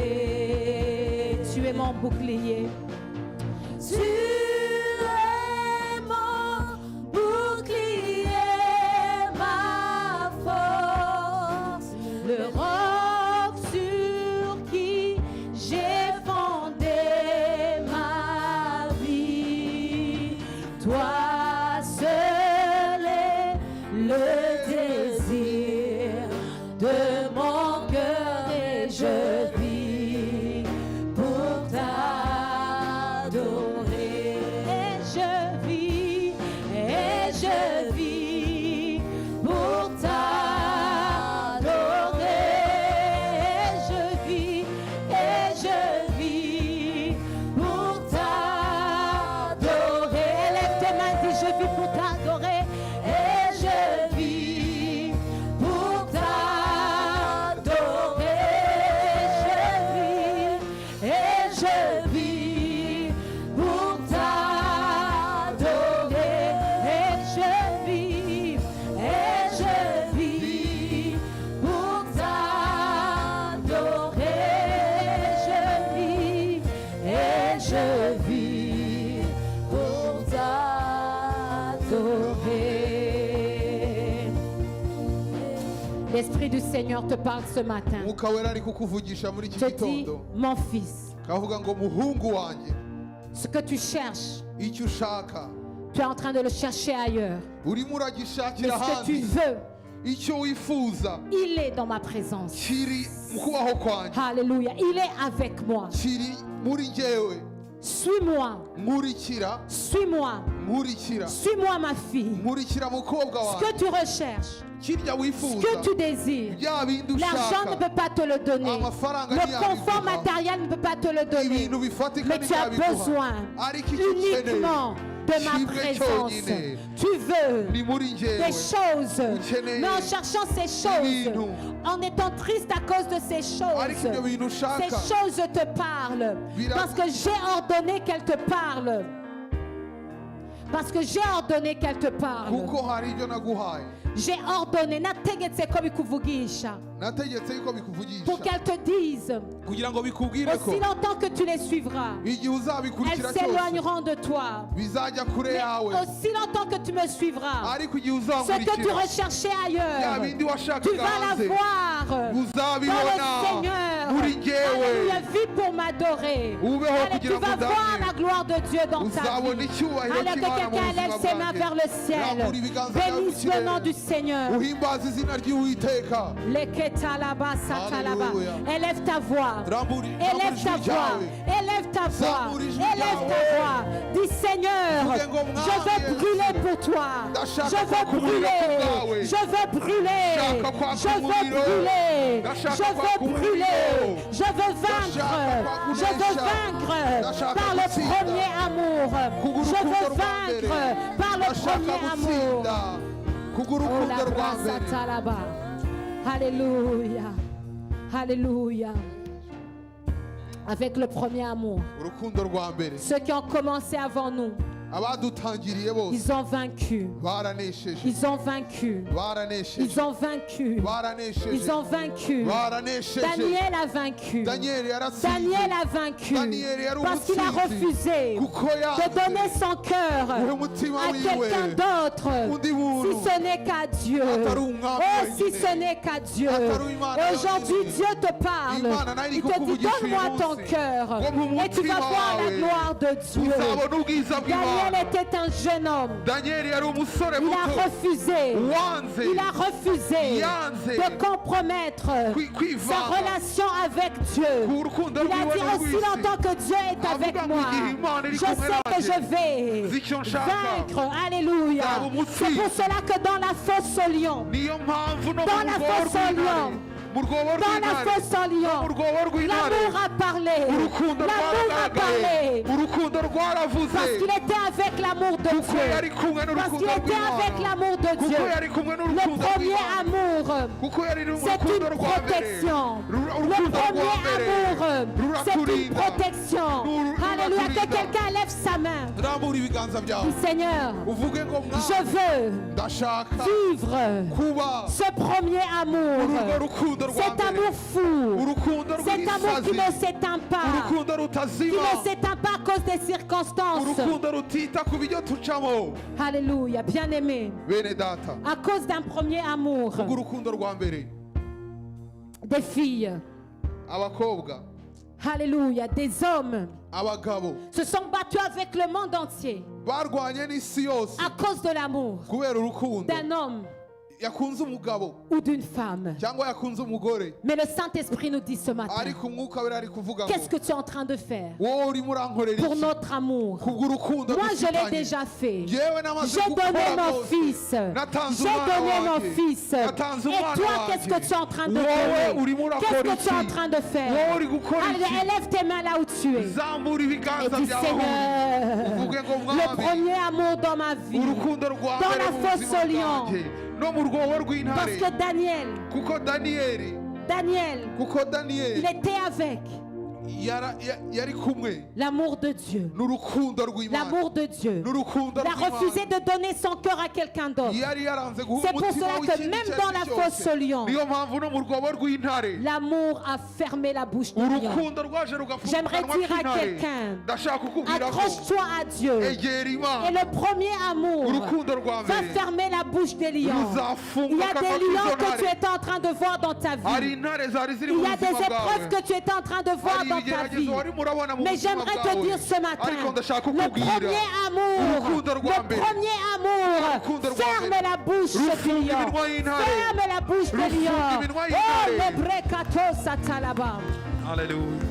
Speaker 1: t'adorer. Tu es mon bouclier. Tu es mon bouclier, ma force, le roc sur qui j'ai fondé ma vie. Toi seul est le désir de mon cœur et je vis pour t'adorer. je vis pour t'adorer. Et je vis pour t'adorer. Je vis pour t'adorer. L'Esprit du Seigneur te parle ce matin.
Speaker 2: Umwuka wera ari kukuvugisha muri iki
Speaker 1: Te dit,
Speaker 2: gitondo
Speaker 1: mon fils,
Speaker 2: kavuga ngo muhungu wanjye
Speaker 1: ce que tu cherches,
Speaker 2: icyo ushaka
Speaker 1: tu es en train de le chercher ailleurs.
Speaker 2: urimo
Speaker 1: Mais
Speaker 2: uragishakira
Speaker 1: ce que tu
Speaker 2: ahandi
Speaker 1: veux,
Speaker 2: icyo wifuza
Speaker 1: il est dans ma présence.
Speaker 2: kiri mu kubaho kwanjye
Speaker 1: Alléluia. Il est avec moi.
Speaker 2: kiri muri njyewe
Speaker 1: Suis-moi.
Speaker 2: nkurikira
Speaker 1: Suis-moi.
Speaker 2: nkurikira
Speaker 1: Suis-moi, ma fille.
Speaker 2: nkurikira mukobwa
Speaker 1: Ce
Speaker 2: wanjye
Speaker 1: que tu recherches,
Speaker 2: kirya
Speaker 1: ce
Speaker 2: wifuza
Speaker 1: que tu désires,
Speaker 2: bya bindi
Speaker 1: l'argent ne
Speaker 2: ushaka
Speaker 1: peut pas te le donner.
Speaker 2: amafaranga
Speaker 1: Le
Speaker 2: ntiyabiguha.
Speaker 1: confort matériel ne peut pas te le donner.
Speaker 2: ibintu bifatika
Speaker 1: Mais tu as
Speaker 2: ntiyabiguha
Speaker 1: besoin
Speaker 2: ariko icyo ukeneye
Speaker 1: uniquement de ma
Speaker 2: kimwe
Speaker 1: présence.
Speaker 2: cyonyine
Speaker 1: Tu veux
Speaker 2: ni muri njyewe
Speaker 1: des choses,
Speaker 2: Ukeneye
Speaker 1: mais en cherchant ces choses,
Speaker 2: ibintu.
Speaker 1: en étant triste à cause de ces
Speaker 2: ariko ibyo
Speaker 1: choses,
Speaker 2: bintu ushaka
Speaker 1: ces choses te parlent. Parce que j'ai ordonné qu'elles te parlent. Parce que j'ai ordonné qu'elles te parlent.
Speaker 2: kuko hari ibyo naguhaye
Speaker 1: J'ai ordonné, nategetse ko bikuvugisha,
Speaker 2: nategetse yuko bikuvugisha
Speaker 1: pour qu'elles te disent,
Speaker 2: kugira ngo bikubwire ko
Speaker 1: aussi longtemps que tu les suivras,
Speaker 2: igihe
Speaker 1: elles
Speaker 2: uzabikurikira cyose
Speaker 1: s'éloigneront de toi.
Speaker 2: bizajya kure
Speaker 1: Mais
Speaker 2: yawe
Speaker 1: aussi longtemps que tu me suivras,
Speaker 2: ariko igihe
Speaker 1: ce que tu
Speaker 2: uzankurikira
Speaker 1: recherchais
Speaker 2: bya
Speaker 1: ailleurs,
Speaker 2: bindi
Speaker 1: tu
Speaker 2: washakaga
Speaker 1: vas
Speaker 2: hanze
Speaker 1: l'avoir dans le
Speaker 2: uzabibona
Speaker 1: Seigneur.
Speaker 2: muri njyewe
Speaker 1: Alléluia, vis pour m'adorer.
Speaker 2: ubeho
Speaker 1: Allez, tu
Speaker 2: kugira ngo
Speaker 1: vas voir
Speaker 2: udamire
Speaker 1: la gloire de Dieu dans ta
Speaker 2: uzabona
Speaker 1: vie.
Speaker 2: icyubahiro
Speaker 1: Alors que
Speaker 2: cy'Imana mu
Speaker 1: quelqu'un lève
Speaker 2: buzima
Speaker 1: ses mains
Speaker 2: bwanjye
Speaker 1: vers le ciel.
Speaker 2: rambura ibiganza byawe mu
Speaker 1: Bénisse le nom
Speaker 2: kirere
Speaker 1: du Seigneur.
Speaker 2: uhimbaze izina ry'uwiteka
Speaker 1: Leketalaba, satalaba.
Speaker 2: Alléluia.
Speaker 1: Élève ta voix.
Speaker 2: rambura
Speaker 1: Élève ta
Speaker 2: ijwi
Speaker 1: voix.
Speaker 2: ryawe
Speaker 1: Élève ta voix.
Speaker 2: Zamura ijwi
Speaker 1: Élève ta
Speaker 2: ryawe.
Speaker 1: voix. Dis Seigneur,
Speaker 2: Uvuge ngo
Speaker 1: je
Speaker 2: Mwami
Speaker 1: veux
Speaker 2: Yesu,
Speaker 1: brûler pour toi.
Speaker 2: ndashaka
Speaker 1: Je veux
Speaker 2: kwaka umuriro
Speaker 1: brûler.
Speaker 2: ku bwawe.
Speaker 1: Je veux brûler.
Speaker 2: Ndashaka kwaka
Speaker 1: Je veux
Speaker 2: umuriro.
Speaker 1: brûler.
Speaker 2: Ndashaka
Speaker 1: Je veux
Speaker 2: kwaka
Speaker 1: brûler.
Speaker 2: umuriro.
Speaker 1: Je veux vaincre.
Speaker 2: Ndashaka kwaka
Speaker 1: Je veux
Speaker 2: unesha.
Speaker 1: vaincre
Speaker 2: Ndashaka
Speaker 1: par le
Speaker 2: gutsinda.
Speaker 1: premier amour.
Speaker 2: Kugurukundo
Speaker 1: Je veux
Speaker 2: rwa
Speaker 1: vaincre
Speaker 2: mbere.
Speaker 1: par le
Speaker 2: ndashaka
Speaker 1: premier amour.
Speaker 2: gutsinda
Speaker 1: Oh,
Speaker 2: kugurukundo
Speaker 1: la
Speaker 2: rwa
Speaker 1: grâce
Speaker 2: mbere
Speaker 1: à Talaba. Alléluia. Alléluia. Avec le premier amour.
Speaker 2: urukundo rwa mbere
Speaker 1: Ceux qui ont commencé avant nous,
Speaker 2: abadutangiriye bose
Speaker 1: ils ont vaincu.
Speaker 2: baranesheje
Speaker 1: Ils ont vaincu.
Speaker 2: baranesheje
Speaker 1: Ils ont vaincu.
Speaker 2: baranesheje
Speaker 1: Ils ont vaincu.
Speaker 2: baranesheje
Speaker 1: Daniel a vaincu.
Speaker 2: daniyeli yaratsinze
Speaker 1: Daniel a vaincu.
Speaker 2: Daniel yari
Speaker 1: Parce qu'il a
Speaker 2: umutsinzi.
Speaker 1: refusé
Speaker 2: kuko
Speaker 1: de
Speaker 2: yanze
Speaker 1: donner son cœur
Speaker 2: guha umutima
Speaker 1: à
Speaker 2: wiwe
Speaker 1: quelqu'un d'autre.
Speaker 2: undi
Speaker 1: Si
Speaker 2: muntu
Speaker 1: ce n'est qu'à Dieu.
Speaker 2: atari umwami
Speaker 1: Oh, si
Speaker 2: wenyine.
Speaker 1: ce n'est qu'à Dieu.
Speaker 2: Atari Imana
Speaker 1: Et aujourd'hui,
Speaker 2: yonyine.
Speaker 1: Dieu te parle.
Speaker 2: Imana nayo iri
Speaker 1: Il te dit,
Speaker 2: kukuvugisha uyu
Speaker 1: donne-moi ton
Speaker 2: munsi.
Speaker 1: cœur.
Speaker 2: Ngo mu
Speaker 1: Et tu vas
Speaker 2: mutima
Speaker 1: voir la
Speaker 2: wawe
Speaker 1: gloire de Dieu.
Speaker 2: uzabona ubwiza
Speaker 1: Daniel
Speaker 2: bw'imana
Speaker 1: était un jeune homme.
Speaker 2: daniyeli yari umusore
Speaker 1: Il a
Speaker 2: muto
Speaker 1: refusé.
Speaker 2: wanze
Speaker 1: Il a refusé
Speaker 2: yanze
Speaker 1: de compromettre sa
Speaker 2: kwivanga
Speaker 1: relation avec Dieu.
Speaker 2: ku rukundo
Speaker 1: Il a
Speaker 2: rwiwe
Speaker 1: dit aussi
Speaker 2: n'urw'isi
Speaker 1: longtemps que Dieu est avec
Speaker 2: Avuga ngo
Speaker 1: moi.
Speaker 2: igihe Imana iri
Speaker 1: Je
Speaker 2: kumwe
Speaker 1: sais que
Speaker 2: nanjye,
Speaker 1: je vais
Speaker 2: nzi icyo nshaka.
Speaker 1: vaincre. Alléluia.
Speaker 2: Nzaba umutsinzi.
Speaker 1: C'est pour cela que dans la fosse au lion,
Speaker 2: niyo mpamvu no
Speaker 1: Dans
Speaker 2: mu
Speaker 1: la
Speaker 2: rwobo
Speaker 1: fosse au
Speaker 2: rw'intare
Speaker 1: lion.
Speaker 2: mu rwobo
Speaker 1: dans la
Speaker 2: rw'intare
Speaker 1: fosse au
Speaker 2: mu
Speaker 1: lion,
Speaker 2: rwobo rw'intare
Speaker 1: l'amour a parlé.
Speaker 2: urukundo
Speaker 1: L'amour a
Speaker 2: rwaragaragaye
Speaker 1: parlé.
Speaker 2: urukundo rwaravuze
Speaker 1: Parce qu'il était avec l'amour de
Speaker 2: kuko yari
Speaker 1: Dieu.
Speaker 2: kumwe
Speaker 1: Parce
Speaker 2: n'urukundo
Speaker 1: qu'il était avec
Speaker 2: rw'imana
Speaker 1: l'amour de
Speaker 2: kuko
Speaker 1: Dieu.
Speaker 2: yari kumwe
Speaker 1: Le
Speaker 2: n'urukundo
Speaker 1: premier
Speaker 2: rw'imana
Speaker 1: amour,
Speaker 2: kuko yari mu
Speaker 1: c'est
Speaker 2: rukundo
Speaker 1: une
Speaker 2: rwa mbere
Speaker 1: protection. Le
Speaker 2: urukundo rwa
Speaker 1: premier
Speaker 2: mbere
Speaker 1: amour, c'est une
Speaker 2: ruraturinda
Speaker 1: protection. Alléluia. Que
Speaker 2: ruraturinda.
Speaker 1: quelqu'un lève sa main.
Speaker 2: rambura ibiganza byawe
Speaker 1: Dis, Seigneur,
Speaker 2: uvuge ngo
Speaker 1: je
Speaker 2: mwami
Speaker 1: veux
Speaker 2: ndashaka
Speaker 1: vivre
Speaker 2: kuba
Speaker 1: ce premier amour.
Speaker 2: urwo rukundo rwa
Speaker 1: Cet
Speaker 2: mbere
Speaker 1: amour fou.
Speaker 2: urukundo
Speaker 1: Cet amour qui
Speaker 2: rw'isazi
Speaker 1: ne s'éteint pas.
Speaker 2: urukundo
Speaker 1: Qui
Speaker 2: rutazima
Speaker 1: ne s'éteint pas à cause des circonstances.
Speaker 2: urukundo rutita ku bijyo tucamo
Speaker 1: Alléluia. Bien-aimé.
Speaker 2: bene data
Speaker 1: À cause d'un premier amour,
Speaker 2: kubw'urukundo rwa mbere
Speaker 1: des filles,
Speaker 2: abakobwa
Speaker 1: alléluia, des hommes
Speaker 2: abagabo
Speaker 1: se sont battus avec le monde entier
Speaker 2: barwanye n'isi yose
Speaker 1: à cause de l'amour
Speaker 2: kubera urukundo
Speaker 1: d'un homme
Speaker 2: yakunze umugabo
Speaker 1: ou d'une femme.
Speaker 2: cyangwa yakunze umugore
Speaker 1: Mais le Saint-Esprit nous dit ce matin,
Speaker 2: ariko umwuka wera ari kuvuga ngo
Speaker 1: qu'est-ce que tu es en train de faire
Speaker 2: wowe urimo urankorera
Speaker 1: pour
Speaker 2: iki
Speaker 1: notre amour?
Speaker 2: kubw'urukundo
Speaker 1: Moi, je l'ai
Speaker 2: dufitanye
Speaker 1: déjà fait.
Speaker 2: Yewe namaze
Speaker 1: J'ai donné
Speaker 2: gukora
Speaker 1: mon
Speaker 2: byose.
Speaker 1: fils.
Speaker 2: Natanze
Speaker 1: J'ai
Speaker 2: umwana
Speaker 1: donné mon
Speaker 2: wanjye.
Speaker 1: fils.
Speaker 2: Natanze
Speaker 1: Et
Speaker 2: umwana
Speaker 1: toi,
Speaker 2: wanjye.
Speaker 1: qu'est-ce que tu es en train de
Speaker 2: Wowe
Speaker 1: faire?
Speaker 2: urimo
Speaker 1: Qu'est-ce
Speaker 2: urakora
Speaker 1: que tu es en
Speaker 2: iki
Speaker 1: train de faire?
Speaker 2: wowe uri gukora
Speaker 1: Allez,
Speaker 2: iki
Speaker 1: élève tes mains là où tu es.
Speaker 2: zambura
Speaker 1: Et
Speaker 2: ibiganza
Speaker 1: dis,
Speaker 2: byawe
Speaker 1: Seigneur,
Speaker 2: uvuge ngo
Speaker 1: le
Speaker 2: mwami
Speaker 1: premier amour dans ma vie.
Speaker 2: urukundo rwa
Speaker 1: Dans
Speaker 2: mbere
Speaker 1: la
Speaker 2: mu
Speaker 1: fosse
Speaker 2: buzima
Speaker 1: au lion.
Speaker 2: bwanjye no mu rwobo
Speaker 1: Parce
Speaker 2: rw'intare
Speaker 1: que Daniel,
Speaker 2: kuko daniyeli
Speaker 1: Daniel,
Speaker 2: kuko
Speaker 1: il
Speaker 2: daniyeli
Speaker 1: était avec
Speaker 2: yari kumwe
Speaker 1: L'amour de Dieu.
Speaker 2: n'urukundo rw'Imana
Speaker 1: L'amour de Dieu.
Speaker 2: n'urukundo
Speaker 1: Il a refusé
Speaker 2: rw'Imana
Speaker 1: de donner son cœur à quelqu'un d'autre.
Speaker 2: yari yaranze guha
Speaker 1: C'est pour
Speaker 2: umutima
Speaker 1: cela que
Speaker 2: w'ikindi
Speaker 1: même
Speaker 2: icyo
Speaker 1: dans
Speaker 2: ari
Speaker 1: la
Speaker 2: cyo
Speaker 1: fosse
Speaker 2: cyose
Speaker 1: au lion,
Speaker 2: niyo mpamvu no mu rwobo rw'intare
Speaker 1: l'amour a fermé la bouche du lion.
Speaker 2: urukundo rwaje rugafunga
Speaker 1: J'aimerais
Speaker 2: akanwa
Speaker 1: dire à
Speaker 2: k'intare
Speaker 1: quelqu'un,
Speaker 2: ndashaka kukubwira ko
Speaker 1: accroche-toi à Dieu.
Speaker 2: egera
Speaker 1: Et
Speaker 2: Imana
Speaker 1: le premier amour
Speaker 2: urukundo rwa
Speaker 1: va
Speaker 2: mbere
Speaker 1: fermer la bouche des lions. Il
Speaker 2: ruzafunga
Speaker 1: y a
Speaker 2: akanwa
Speaker 1: des lions
Speaker 2: k'izo
Speaker 1: que tu
Speaker 2: ntare
Speaker 1: étais en train de voir dans ta
Speaker 2: hari
Speaker 1: vie.
Speaker 2: intare zari ziri
Speaker 1: Il
Speaker 2: mu
Speaker 1: y a des
Speaker 2: buzima
Speaker 1: épreuves
Speaker 2: bwawe
Speaker 1: que tu étais en train de voir
Speaker 2: hari
Speaker 1: dans ta
Speaker 2: ibigeragezo
Speaker 1: vie.
Speaker 2: warimo urabona mu
Speaker 1: Mais
Speaker 2: buzima
Speaker 1: j'aimerais te
Speaker 2: bwawe
Speaker 1: dire ce matin,
Speaker 2: ariko ndashaka
Speaker 1: le
Speaker 2: kukubwira
Speaker 1: premier amour,
Speaker 2: urukundo rwa
Speaker 1: le
Speaker 2: mbere
Speaker 1: premier amour,
Speaker 2: urukundo rwa
Speaker 1: ferme
Speaker 2: mbere
Speaker 1: la bouche du
Speaker 2: rufunga
Speaker 1: lion.
Speaker 2: iminwa y'intare
Speaker 1: Ferme la bouche du
Speaker 2: rufunga
Speaker 1: lion.
Speaker 2: iminwa
Speaker 1: Oh,
Speaker 2: y'intare
Speaker 1: le brekato satalaba.
Speaker 2: haleluya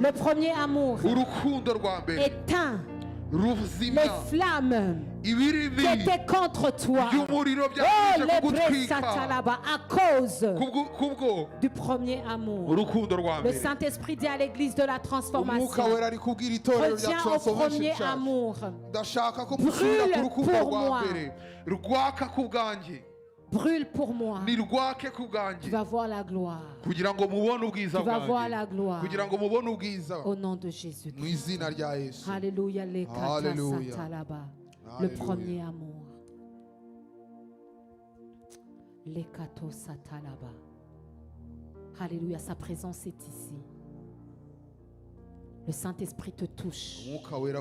Speaker 1: Le premier amour
Speaker 2: urukundo rwa mbere
Speaker 1: éteint
Speaker 2: ruzimya
Speaker 1: les flammes
Speaker 2: ibirimi
Speaker 1: qui étaient contre toi.
Speaker 2: by'umuriro
Speaker 1: Oh,
Speaker 2: byashije
Speaker 1: le
Speaker 2: kugutwika
Speaker 1: bresatalaba, à cause
Speaker 2: kubwo
Speaker 1: du premier amour.
Speaker 2: urukundo rwa
Speaker 1: Le
Speaker 2: mbere
Speaker 1: Saint-Esprit dit à l'église de la
Speaker 2: umwuka
Speaker 1: transformation,
Speaker 2: wera ari kubwira itorero rya
Speaker 1: reviens au
Speaker 2: transformation
Speaker 1: premier
Speaker 2: church
Speaker 1: amour.
Speaker 2: ndashaka ko musubira ku rukundo
Speaker 1: pour
Speaker 2: rwa
Speaker 1: moi.
Speaker 2: mbere rwaka ku bwanjye
Speaker 1: Brûle pour moi.
Speaker 2: ni rwake ku
Speaker 1: Tu
Speaker 2: bwanjye
Speaker 1: vas voir la gloire.
Speaker 2: kugira ngo mubone ubwiza
Speaker 1: Tu vas voir
Speaker 2: bwanjye
Speaker 1: la gloire.
Speaker 2: kugira ngo mubone ubwiza
Speaker 1: Au nom de Jésus.
Speaker 2: mu izina rya Yesu
Speaker 1: Alléluia. Les
Speaker 2: Alléluia.
Speaker 1: là-bas. Le
Speaker 2: Alléluia.
Speaker 1: premier amour. Les là-bas. Alléluia. Sa présence est ici. Le Saint-Esprit te touche.
Speaker 2: umwuka wera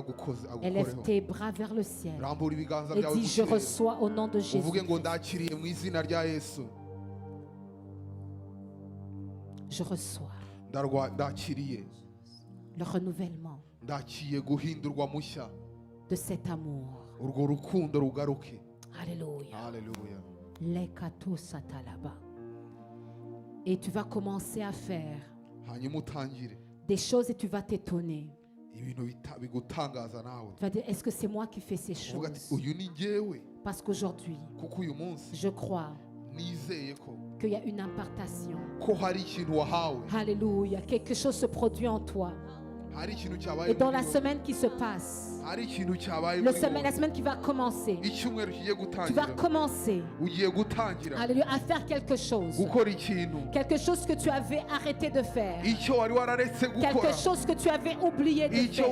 Speaker 1: Élève
Speaker 2: agukoreho
Speaker 1: tes bras vers le ciel
Speaker 2: rambura ibiganza
Speaker 1: et
Speaker 2: byawe
Speaker 1: dis,
Speaker 2: ku
Speaker 1: je
Speaker 2: kirere
Speaker 1: reçois au nom de Jésus.
Speaker 2: uvuge ngo ndakiriye mu izina rya Yesu
Speaker 1: Je reçois
Speaker 2: ndakiriye
Speaker 1: le renouvellement
Speaker 2: ndakiye guhindurwa mushya
Speaker 1: de cet amour.
Speaker 2: urwo rukundo rugaruke
Speaker 1: Alléluia.
Speaker 2: haleluya
Speaker 1: Lekato satalaba. Et tu vas commencer à faire
Speaker 2: hanyuma utangire
Speaker 1: des choses et tu vas t'étonner.
Speaker 2: ibintu bigutangaza nawe
Speaker 1: Tu vas dire, est-ce que c'est moi qui fais ces
Speaker 2: uvuga ati
Speaker 1: choses?
Speaker 2: uyu ni njyewe
Speaker 1: Parce qu'aujourd'hui,
Speaker 2: kuko uyu munsi
Speaker 1: je crois
Speaker 2: nizeye ko
Speaker 1: qu'il y a une impartation.
Speaker 2: ko hari ikintu wahawe
Speaker 1: Alléluia. Quelque chose se produit en toi.
Speaker 2: hari ikintu cyabaye
Speaker 1: Et dans
Speaker 2: muri
Speaker 1: la
Speaker 2: wowe.
Speaker 1: semaine qui se passe,
Speaker 2: hari ikintu cyabaye
Speaker 1: la
Speaker 2: muri wowe.
Speaker 1: semaine qui va commencer,
Speaker 2: icyumweru kigiye
Speaker 1: tu vas
Speaker 2: gutangira
Speaker 1: commencer,
Speaker 2: ugiye gutangira
Speaker 1: alléluia, à faire quelque chose.
Speaker 2: gukora ikintu
Speaker 1: Quelque chose que tu avais arrêté de faire.
Speaker 2: icyo wari wararetse gukora
Speaker 1: Quelque chose que tu avais oublié de
Speaker 2: icyo
Speaker 1: faire.